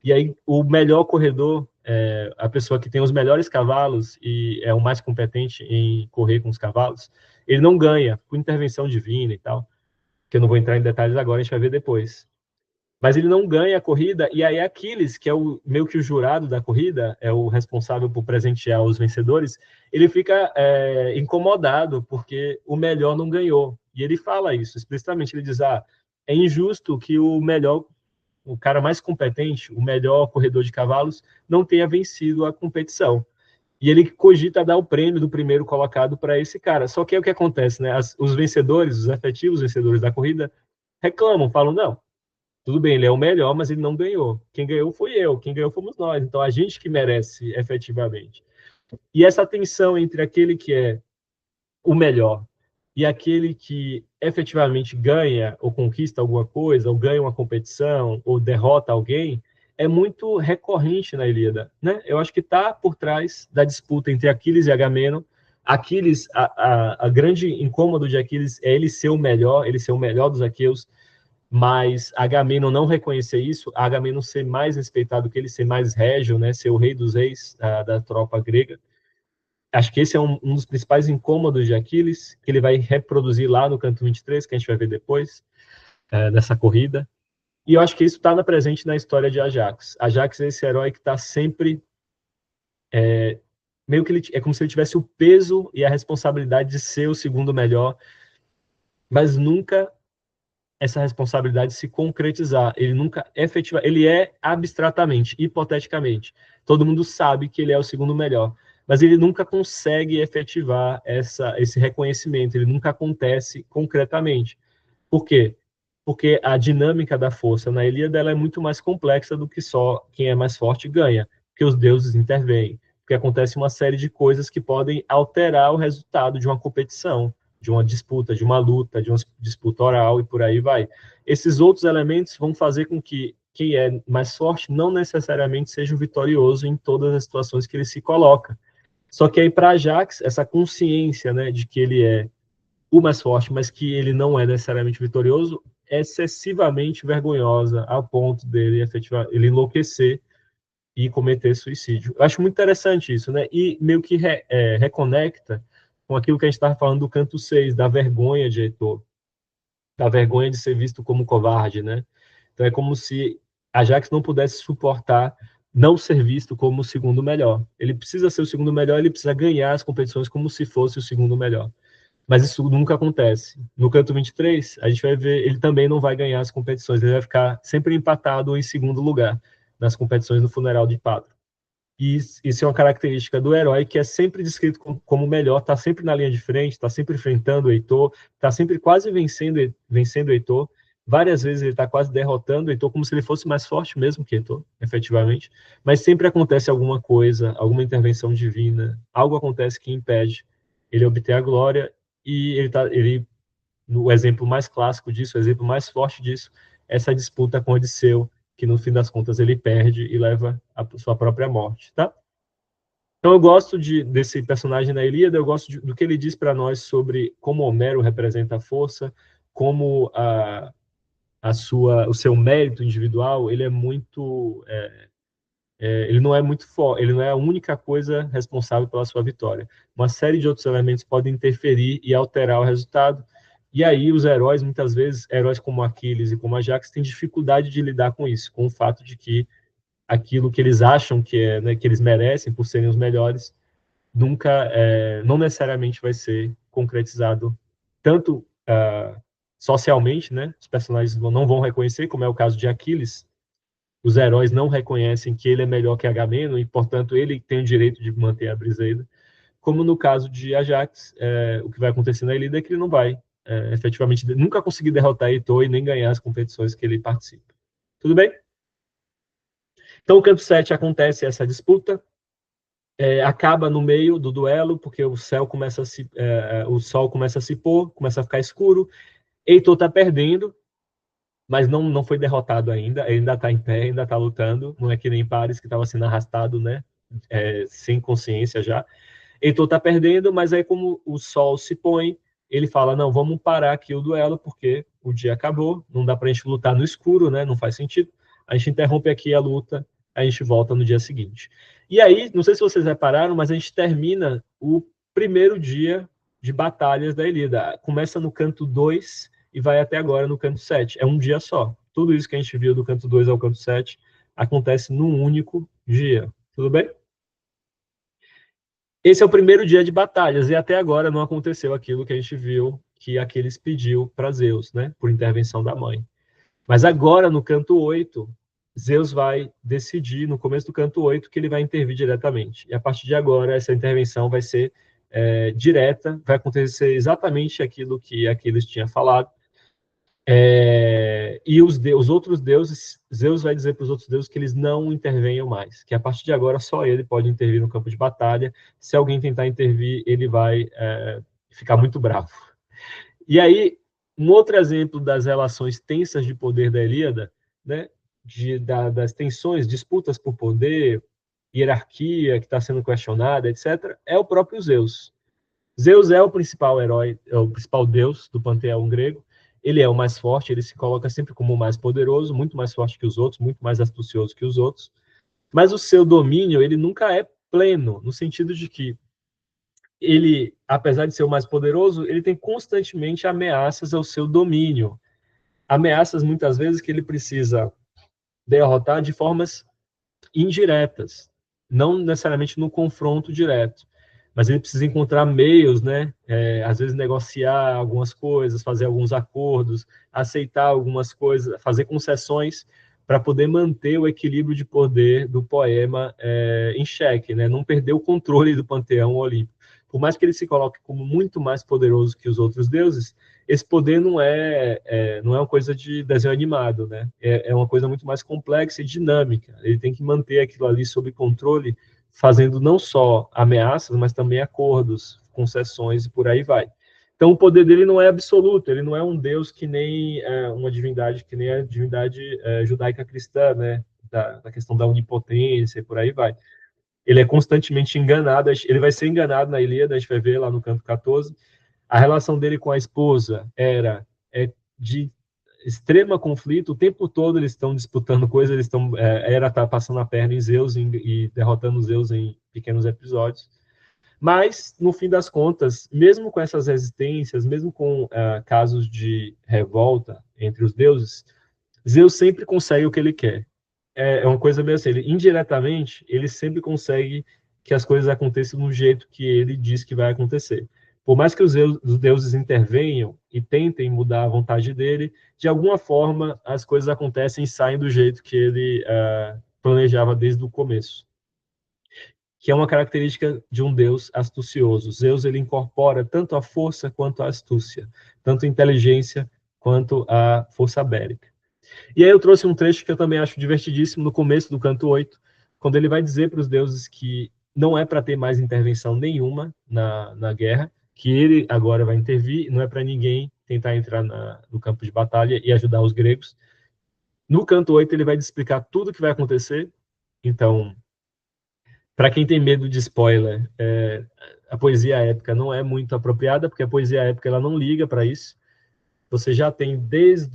E aí o melhor corredor, a pessoa que tem os melhores cavalos e é o mais competente em correr com os cavalos, ele não ganha por intervenção divina e tal, que eu não vou entrar em detalhes agora, a gente vai ver depois. Mas ele não ganha a corrida, e aí Aquiles, que é meio que o jurado da corrida, é o responsável por presentear os vencedores, ele fica incomodado porque o melhor não ganhou. E ele fala isso explicitamente, ele diz, é injusto que o cara mais competente, o melhor corredor de cavalos, não tenha vencido a competição. E ele cogita dar o prêmio do primeiro colocado para esse cara. Só que é o que acontece, né? Os vencedores, os efetivos vencedores da corrida, reclamam, falam, não, tudo bem, ele é o melhor, mas ele não ganhou. Quem ganhou foi eu, quem ganhou fomos nós. Então, a gente que merece, efetivamente. E essa tensão entre aquele que é o melhor e aquele que efetivamente ganha ou conquista alguma coisa, ou ganha uma competição, ou derrota alguém, é muito recorrente na Ilíada, né? Eu acho que está por trás da disputa entre Aquiles e Agamemnon. Aquiles, a grande incômodo de Aquiles é ele ser o melhor dos aqueus, mas Agamemnon não reconhecer isso, Agamemnon ser mais respeitado que ele, ser mais régio, né? Ser o rei dos reis da tropa grega. Acho que esse é um dos principais incômodos de Aquiles, que ele vai reproduzir lá no canto 23, que a gente vai ver depois, dessa corrida. E eu acho que isso está presente na história de Ajax. Ajax é esse herói que está sempre... meio que é como se ele tivesse o peso e a responsabilidade de ser o segundo melhor, mas nunca essa responsabilidade se concretizar. Ele nunca efetiva, ele é abstratamente, hipoteticamente. Todo mundo sabe que ele é o segundo melhor, mas ele nunca consegue efetivar esse reconhecimento, ele nunca acontece concretamente. Por quê? Porque a dinâmica da força na Ilíada ela é muito mais complexa do que só quem é mais forte ganha, porque os deuses intervêm, porque acontece uma série de coisas que podem alterar o resultado de uma competição, de uma disputa, de uma luta, de uma disputa oral e por aí vai. Esses outros elementos vão fazer com que quem é mais forte não necessariamente seja o vitorioso em todas as situações que ele se coloca. Só que aí para Ajax, essa consciência, né, de que ele é o mais forte, mas que ele não é necessariamente vitorioso, é excessivamente vergonhosa, ao ponto dele efetivamente ele enlouquecer e cometer suicídio. Eu acho muito interessante isso, né? E meio que reconecta com aquilo que a gente estava falando do canto 6, da vergonha de Heitor, da vergonha de ser visto como covarde, né? Então é como se Ajax não pudesse suportar não ser visto como o segundo melhor. Ele precisa ser o segundo melhor, ele precisa ganhar as competições como se fosse o segundo melhor. Mas isso nunca acontece. No canto 23, a gente vai ver, ele também não vai ganhar as competições, ele vai ficar sempre empatado ou em segundo lugar nas competições do funeral de Pátro. E isso é uma característica do herói que é sempre descrito como o melhor, está sempre na linha de frente, está sempre enfrentando o Heitor, está sempre quase vencendo o Heitor. Várias vezes ele está quase derrotando o Heitor, como se ele fosse mais forte mesmo que Heitor, efetivamente. Mas sempre acontece alguma coisa, alguma intervenção divina, algo acontece que impede ele obter a glória. E no exemplo mais clássico disso, o exemplo mais forte disso, essa disputa com Odisseu, que no fim das contas ele perde e leva a sua própria morte, tá? Então eu gosto desse personagem da Ilíada, eu gosto do que ele diz para nós sobre como Homero representa a força, como o seu mérito individual, ele é muito ele não é muito forte, ele não é a única coisa responsável pela sua vitória. Uma série de outros elementos podem interferir e alterar o resultado. E aí os heróis, muitas vezes, heróis como Aquiles e como Ajax, têm dificuldade de lidar com isso, com o fato de que aquilo que eles acham que é, né, que eles merecem por serem os melhores, nunca, não necessariamente vai ser concretizado tanto socialmente, né? Os personagens não vão reconhecer, como é o caso de Aquiles. Os heróis não reconhecem que ele é melhor que Agamemnon e, portanto, ele tem o direito de manter a Briseida. Como no caso de Ajax, o que vai acontecer na Ilíada é que ele não vai, efetivamente, nunca conseguir derrotar Heitor e nem ganhar as competições que ele participa. Tudo bem? Então, o canto 7 acontece essa disputa, acaba no meio do duelo, porque o sol começa a se pôr, começa a ficar escuro, Heitor está perdendo, mas não foi derrotado ainda, ele ainda está em pé, ainda está lutando, não é que nem Paris, que estava sendo arrastado, né, sem consciência já. Heitor está perdendo, mas aí como o sol se põe, ele fala, não, vamos parar aqui o duelo, porque o dia acabou, não dá para a gente lutar no escuro, né, não faz sentido, a gente interrompe aqui a luta, a gente volta no dia seguinte. E aí, não sei se vocês repararam, mas a gente termina o primeiro dia de batalhas da Ilíada. Começa no canto 2 e vai até agora no canto 7. É um dia só. Tudo isso que a gente viu do canto 2 ao canto 7 acontece num único dia. Tudo bem? Esse é o primeiro dia de batalhas, e até agora não aconteceu aquilo que a gente viu que Aquiles pediu para Zeus, né, por intervenção da mãe. Mas agora, no canto 8, Zeus vai decidir, no começo do canto 8, que ele vai intervir diretamente. E a partir de agora, essa intervenção vai ser direta, vai acontecer exatamente aquilo que Aquiles tinha falado. E os outros deuses, Zeus vai dizer para os outros deuses que eles não intervenham mais, que a partir de agora só ele pode intervir no campo de batalha. Se alguém tentar intervir, ele vai ficar muito bravo. E aí, um outro exemplo das relações tensas de poder da Ilíada, né, das tensões, disputas por poder, hierarquia que está sendo questionada, etc., é o próprio Zeus. Zeus é o principal herói, é o principal deus do panteão grego. Ele é o mais forte, ele se coloca sempre como o mais poderoso, muito mais forte que os outros, muito mais astucioso que os outros. Mas o seu domínio, ele nunca é pleno, no sentido de que ele, apesar de ser o mais poderoso, ele tem constantemente ameaças ao seu domínio. Ameaças, muitas vezes, que ele precisa derrotar de formas indiretas, não necessariamente no confronto direto. mas ele precisa encontrar meios, né? Às vezes negociar algumas coisas, fazer alguns acordos, aceitar algumas coisas, fazer concessões para poder manter o equilíbrio de poder do poema em xeque, né? Não perder o controle do panteão olímpico. Por mais que ele se coloque como muito mais poderoso que os outros deuses, esse poder não é uma coisa de desenho animado, né? É uma coisa muito mais complexa e dinâmica. Ele tem que manter aquilo ali sob controle, fazendo não só ameaças, mas também acordos, concessões e por aí vai. Então, o poder dele não é absoluto, ele não é um deus que nem uma divindade, que nem a divindade judaica cristã, né? Da questão da onipotência e por aí vai. Ele é constantemente enganado, ele vai ser enganado na Ilíada, a gente vai ver lá no canto 14. A relação dele com a esposa de extrema conflito, o tempo todo eles estão disputando coisas, eles estão Hera tá passando a perna em Zeus e derrotando Zeus em pequenos episódios. Mas, no fim das contas, mesmo com essas resistências, mesmo com casos de revolta entre os deuses, Zeus sempre consegue o que ele quer. É uma coisa meio assim, indiretamente, ele sempre consegue que as coisas aconteçam do jeito que ele diz que vai acontecer. Por mais que os deuses intervenham e tentem mudar a vontade dele, de alguma forma as coisas acontecem e saem do jeito que ele planejava desde o começo, que é uma característica de um deus astucioso. Zeus ele incorpora tanto a força quanto a astúcia, tanto a inteligência quanto a força bélica. E aí eu trouxe um trecho que eu também acho divertidíssimo no começo do canto 8, quando ele vai dizer para os deuses que não é para ter mais intervenção nenhuma na guerra, que ele agora vai intervir, não é para ninguém tentar entrar no campo de batalha e ajudar os gregos. No canto 8 ele vai explicar tudo o que vai acontecer. Então, para quem tem medo de spoiler, a poesia épica não é muito apropriada, porque a poesia épica ela não liga para isso. Você já tem desde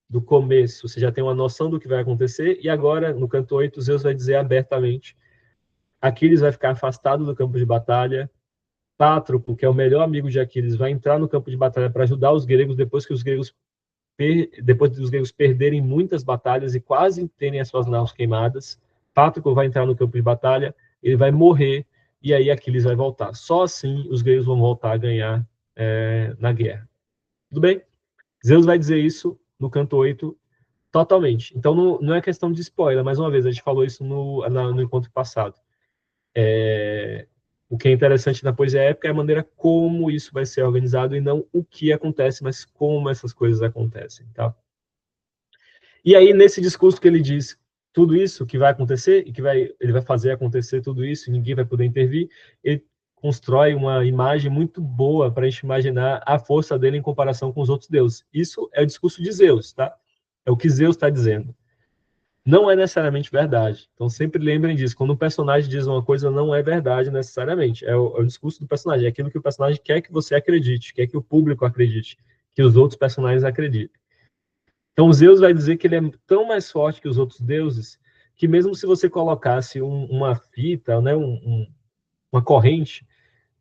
do começo, você já tem uma noção do que vai acontecer, e agora, no canto 8, Zeus vai dizer abertamente: Aquiles vai ficar afastado do campo de batalha, Pátroclo, que é o melhor amigo de Aquiles, vai entrar no campo de batalha para ajudar os gregos depois dos gregos perderem muitas batalhas e quase terem as suas naus queimadas. Pátroclo vai entrar no campo de batalha, ele vai morrer, e aí Aquiles vai voltar. Só assim os gregos vão voltar a ganhar na guerra. Tudo bem? Zeus vai dizer isso no canto 8 totalmente. Então não é questão de spoiler, mais uma vez, a gente falou isso no encontro passado. O que é interessante na poesia épica é a maneira como isso vai ser organizado e não o que acontece, mas como essas coisas acontecem. Tá? E aí, nesse discurso que ele diz tudo isso que vai acontecer, e que ele vai fazer acontecer tudo isso, e ninguém vai poder intervir, ele constrói uma imagem muito boa para a gente imaginar a força dele em comparação com os outros deuses. Isso é o discurso de Zeus, tá? É o que Zeus está dizendo. Não é necessariamente verdade. Então, sempre lembrem disso. Quando um personagem diz uma coisa, não é verdade necessariamente. É o discurso do personagem. É aquilo que o personagem quer que você acredite, quer que o público acredite, que os outros personagens acreditem. Então, Zeus vai dizer que ele é tão mais forte que os outros deuses, que mesmo se você colocasse uma fita, né, uma corrente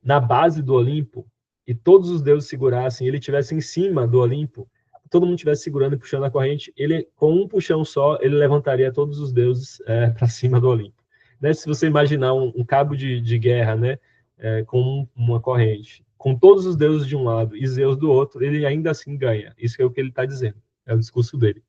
na base do Olimpo, e todos os deuses segurassem, ele estivesse em cima do Olimpo, todo mundo estivesse segurando e puxando a corrente, ele, com um puxão só, ele levantaria todos os deuses para cima do Olimpo. Né? Se você imaginar um cabo de guerra, né, com uma corrente, com todos os deuses de um lado e Zeus do outro, ele ainda assim ganha. Isso é o que ele está dizendo. É o discurso dele.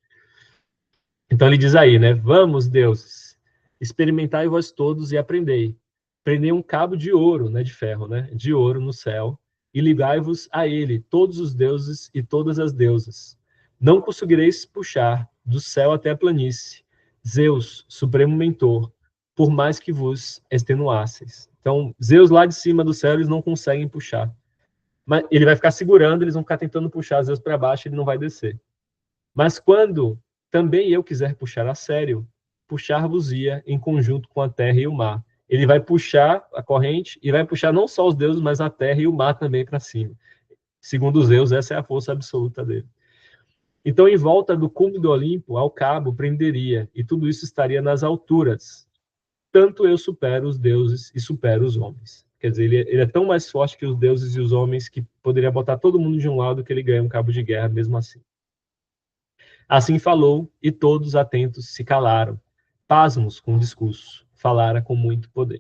Então ele diz aí, né? Vamos, deuses, experimentai vós todos e aprendei. Prendei um cabo de ouro, né? De ferro, né? De ouro no céu e ligai-vos a ele, todos os deuses e todas as deusas. Não conseguireis puxar do céu até a planície. Zeus, supremo mentor, por mais que vos extenuasseis. Então, Zeus lá de cima do céu, eles não conseguem puxar. Mas ele vai ficar segurando, eles vão ficar tentando puxar Zeus para baixo, ele não vai descer. Mas quando também eu quiser puxar a sério, puxar-vos-ia em conjunto com a terra e o mar. Ele vai puxar a corrente e vai puxar não só os deuses, mas a terra e o mar também para cima. Segundo Zeus, essa é a força absoluta dele. Então, em volta do cume do Olimpo, ao cabo, prenderia, e tudo isso estaria nas alturas. Tanto eu supero os deuses e supero os homens. Quer dizer, ele é tão mais forte que os deuses e os homens que poderia botar todo mundo de um lado que ele ganha um cabo de guerra mesmo assim. Assim falou, e todos atentos se calaram, pasmos com o discurso. Falara com muito poder.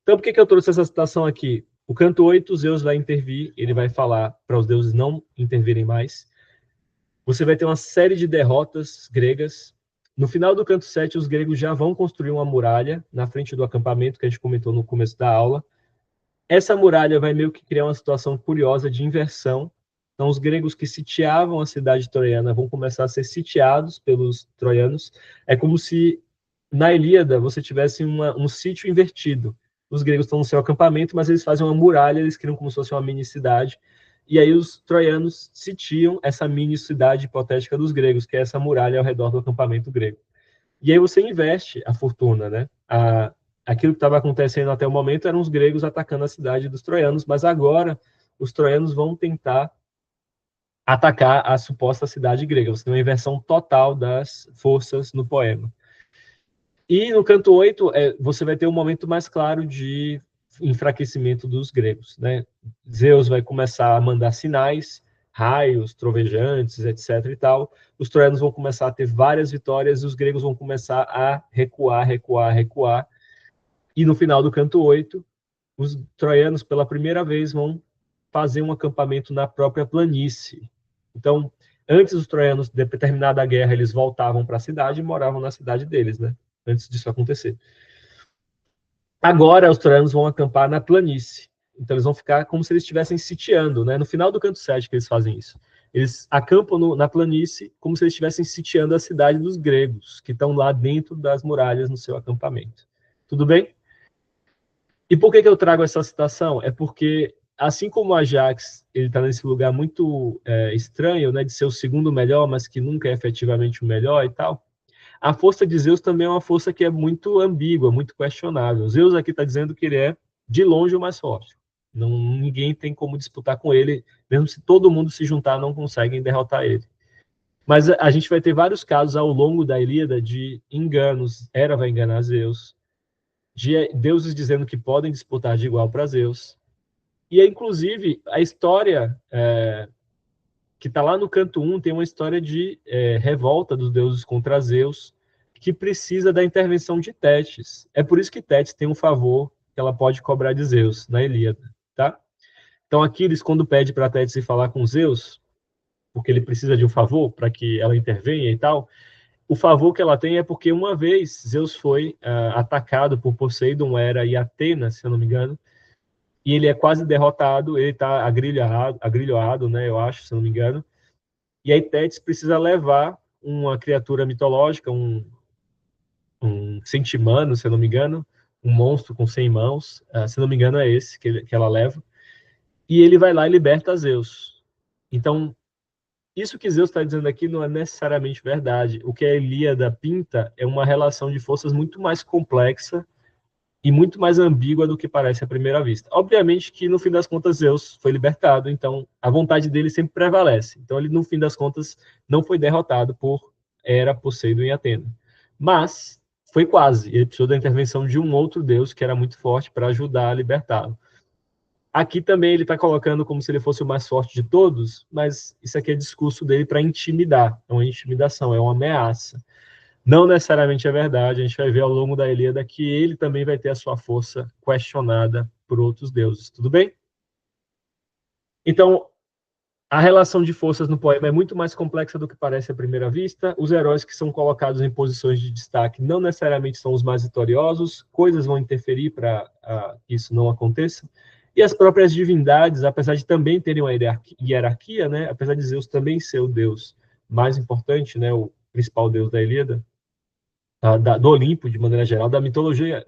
Então, por que eu trouxe essa citação aqui? O canto 8, Zeus vai intervir, ele vai falar para os deuses não intervirem mais. Você vai ter uma série de derrotas gregas. No final do canto 7, os gregos já vão construir uma muralha na frente do acampamento, que a gente comentou no começo da aula. Essa muralha vai meio que criar uma situação curiosa de inversão. Então, os gregos que sitiavam a cidade troiana vão começar a ser sitiados pelos troianos. É como se, na Ilíada, você tivesse um sítio invertido. Os gregos estão no seu acampamento, mas eles fazem uma muralha, eles criam como se fosse uma mini cidade. E aí os troianos sitiam essa mini cidade hipotética dos gregos, que é essa muralha ao redor do acampamento grego. E aí você investe a fortuna, né? Aquilo que estava acontecendo até o momento eram os gregos atacando a cidade dos troianos, mas agora os troianos vão tentar atacar a suposta cidade grega. Você tem uma inversão total das forças no poema. E no canto 8, você vai ter um momento mais claro de enfraquecimento dos gregos, né? Zeus vai começar a mandar sinais, raios, trovejantes, etc. e tal. Os troianos vão começar a ter várias vitórias e os gregos vão começar a recuar. E no final do canto 8, os troianos, pela primeira vez, vão fazer um acampamento na própria planície. Então, antes os troianos, de determinada guerra, eles voltavam para a cidade e moravam na cidade deles, né? Antes disso acontecer. Agora, os troianos vão acampar na planície. Então, eles vão ficar como se eles estivessem sitiando, né? No final do canto 7 que eles fazem isso. Eles acampam na planície como se eles estivessem sitiando a cidade dos gregos, que estão lá dentro das muralhas no seu acampamento. Tudo bem? E por que eu trago essa citação? É porque, assim como o Ajax, ele está nesse lugar muito estranho, né, de ser o segundo melhor, mas que nunca é efetivamente o melhor e tal, a força de Zeus também é uma força que é muito ambígua, muito questionável. Zeus aqui está dizendo que ele é, de longe, o mais forte. Ninguém tem como disputar com ele, mesmo se todo mundo se juntar, não conseguem derrotar ele. Mas a gente vai ter vários casos ao longo da Ilíada de enganos. Hera vai enganar Zeus, de deuses dizendo que podem disputar de igual para Zeus. E, inclusive, a história que está lá no canto 1 tem uma história de revolta dos deuses contra Zeus, que precisa da intervenção de Tétis. É por isso que Tétis tem um favor que ela pode cobrar de Zeus na Ilíada, tá? Então, Aquiles, quando pede para Tétis ir falar com Zeus, porque ele precisa de um favor para que ela intervenha e tal, o favor que ela tem é porque uma vez Zeus foi atacado por Poseidon, Hera e Atena, se eu não me engano, e ele é quase derrotado, ele está agrilhoado, né, eu acho, se eu não me engano, e aí Tétis precisa levar uma criatura mitológica, um centimano, se eu não me engano, um monstro com 100 mãos, se eu não me engano é esse que ela leva, e ele vai lá e liberta Zeus. Então, isso que Zeus está dizendo aqui não é necessariamente verdade. O que a Ilíada pinta é uma relação de forças muito mais complexa e muito mais ambígua do que parece à primeira vista. Obviamente que, no fim das contas, Zeus foi libertado, então a vontade dele sempre prevalece. Então, ele, no fim das contas, não foi derrotado por Hera, Poseidon e Atena. Mas foi quase. Ele precisou da intervenção de um outro deus que era muito forte para ajudar a libertá-lo. Aqui também ele está colocando como se ele fosse o mais forte de todos, mas isso aqui é discurso dele para intimidar. É uma intimidação, é uma ameaça. Não necessariamente é verdade, a gente vai ver ao longo da Ilíada que ele também vai ter a sua força questionada por outros deuses. Tudo bem? Então, a relação de forças no poema é muito mais complexa do que parece à primeira vista. Os heróis que são colocados em posições de destaque não necessariamente são os mais vitoriosos, coisas vão interferir para que isso não aconteça. E as próprias divindades, apesar de também terem uma hierarquia, né, apesar de Zeus também ser o deus mais importante, né, o principal deus da Ilíada, do Olimpo, de maneira geral, da mitologia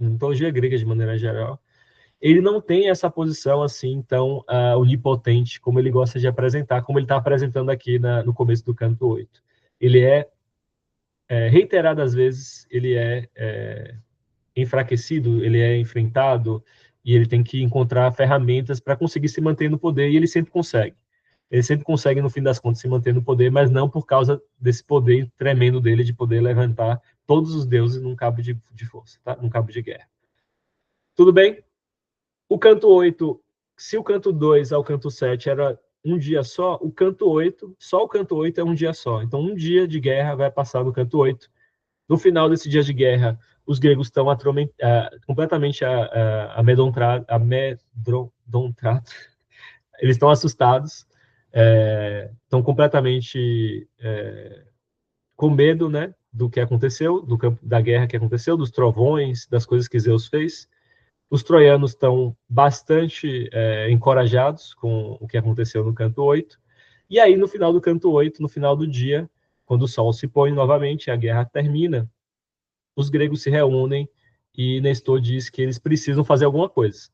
grega, de maneira geral, ele não tem essa posição assim tão onipotente como ele gosta de apresentar, como ele está apresentando aqui no começo do canto 8. Ele reiteradas vezes, ele é enfraquecido, ele é enfrentado, e ele tem que encontrar ferramentas para conseguir se manter no poder, e ele sempre consegue. Ele sempre consegue, no fim das contas, se manter no poder, mas não por causa desse poder tremendo dele de poder levantar todos os deuses num cabo de força, tá? Num cabo de guerra. Tudo bem? O canto 8, se o canto 2 ao canto 7 era um dia só, o canto 8, só o canto 8 é um dia só. Então, um dia de guerra vai passar no canto 8. No final desse dia de guerra, os gregos estão completamente amedrontados, eles estão assustados, estão completamente com medo, né, do que aconteceu, da guerra que aconteceu, dos trovões, das coisas que Zeus fez. Os troianos estão bastante encorajados com o que aconteceu no canto 8. E aí, no final do canto 8, no final do dia, quando o sol se põe novamente, a guerra termina, os gregos se reúnem e Nestor diz que eles precisam fazer alguma coisa.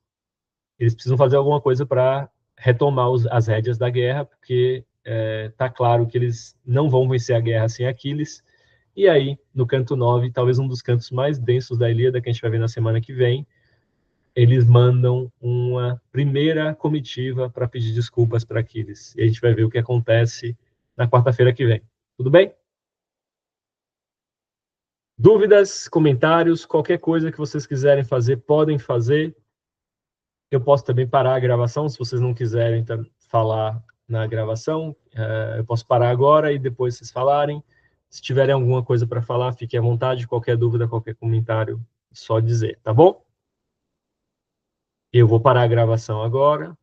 Eles precisam fazer alguma coisa para retomar as rédeas da guerra, porque está claro que eles não vão vencer a guerra sem Aquiles. E aí, no canto 9, talvez um dos cantos mais densos da Ilíada, que a gente vai ver na semana que vem, eles mandam uma primeira comitiva para pedir desculpas para Aquiles. E a gente vai ver o que acontece na quarta-feira que vem. Tudo bem? Dúvidas, comentários, qualquer coisa que vocês quiserem fazer, podem fazer. Eu posso também parar a gravação, se vocês não quiserem falar na gravação. Eu posso parar agora e depois vocês falarem. Se tiverem alguma coisa para falar, fiquem à vontade. Qualquer dúvida, qualquer comentário, só dizer, tá bom? Eu vou parar a gravação agora.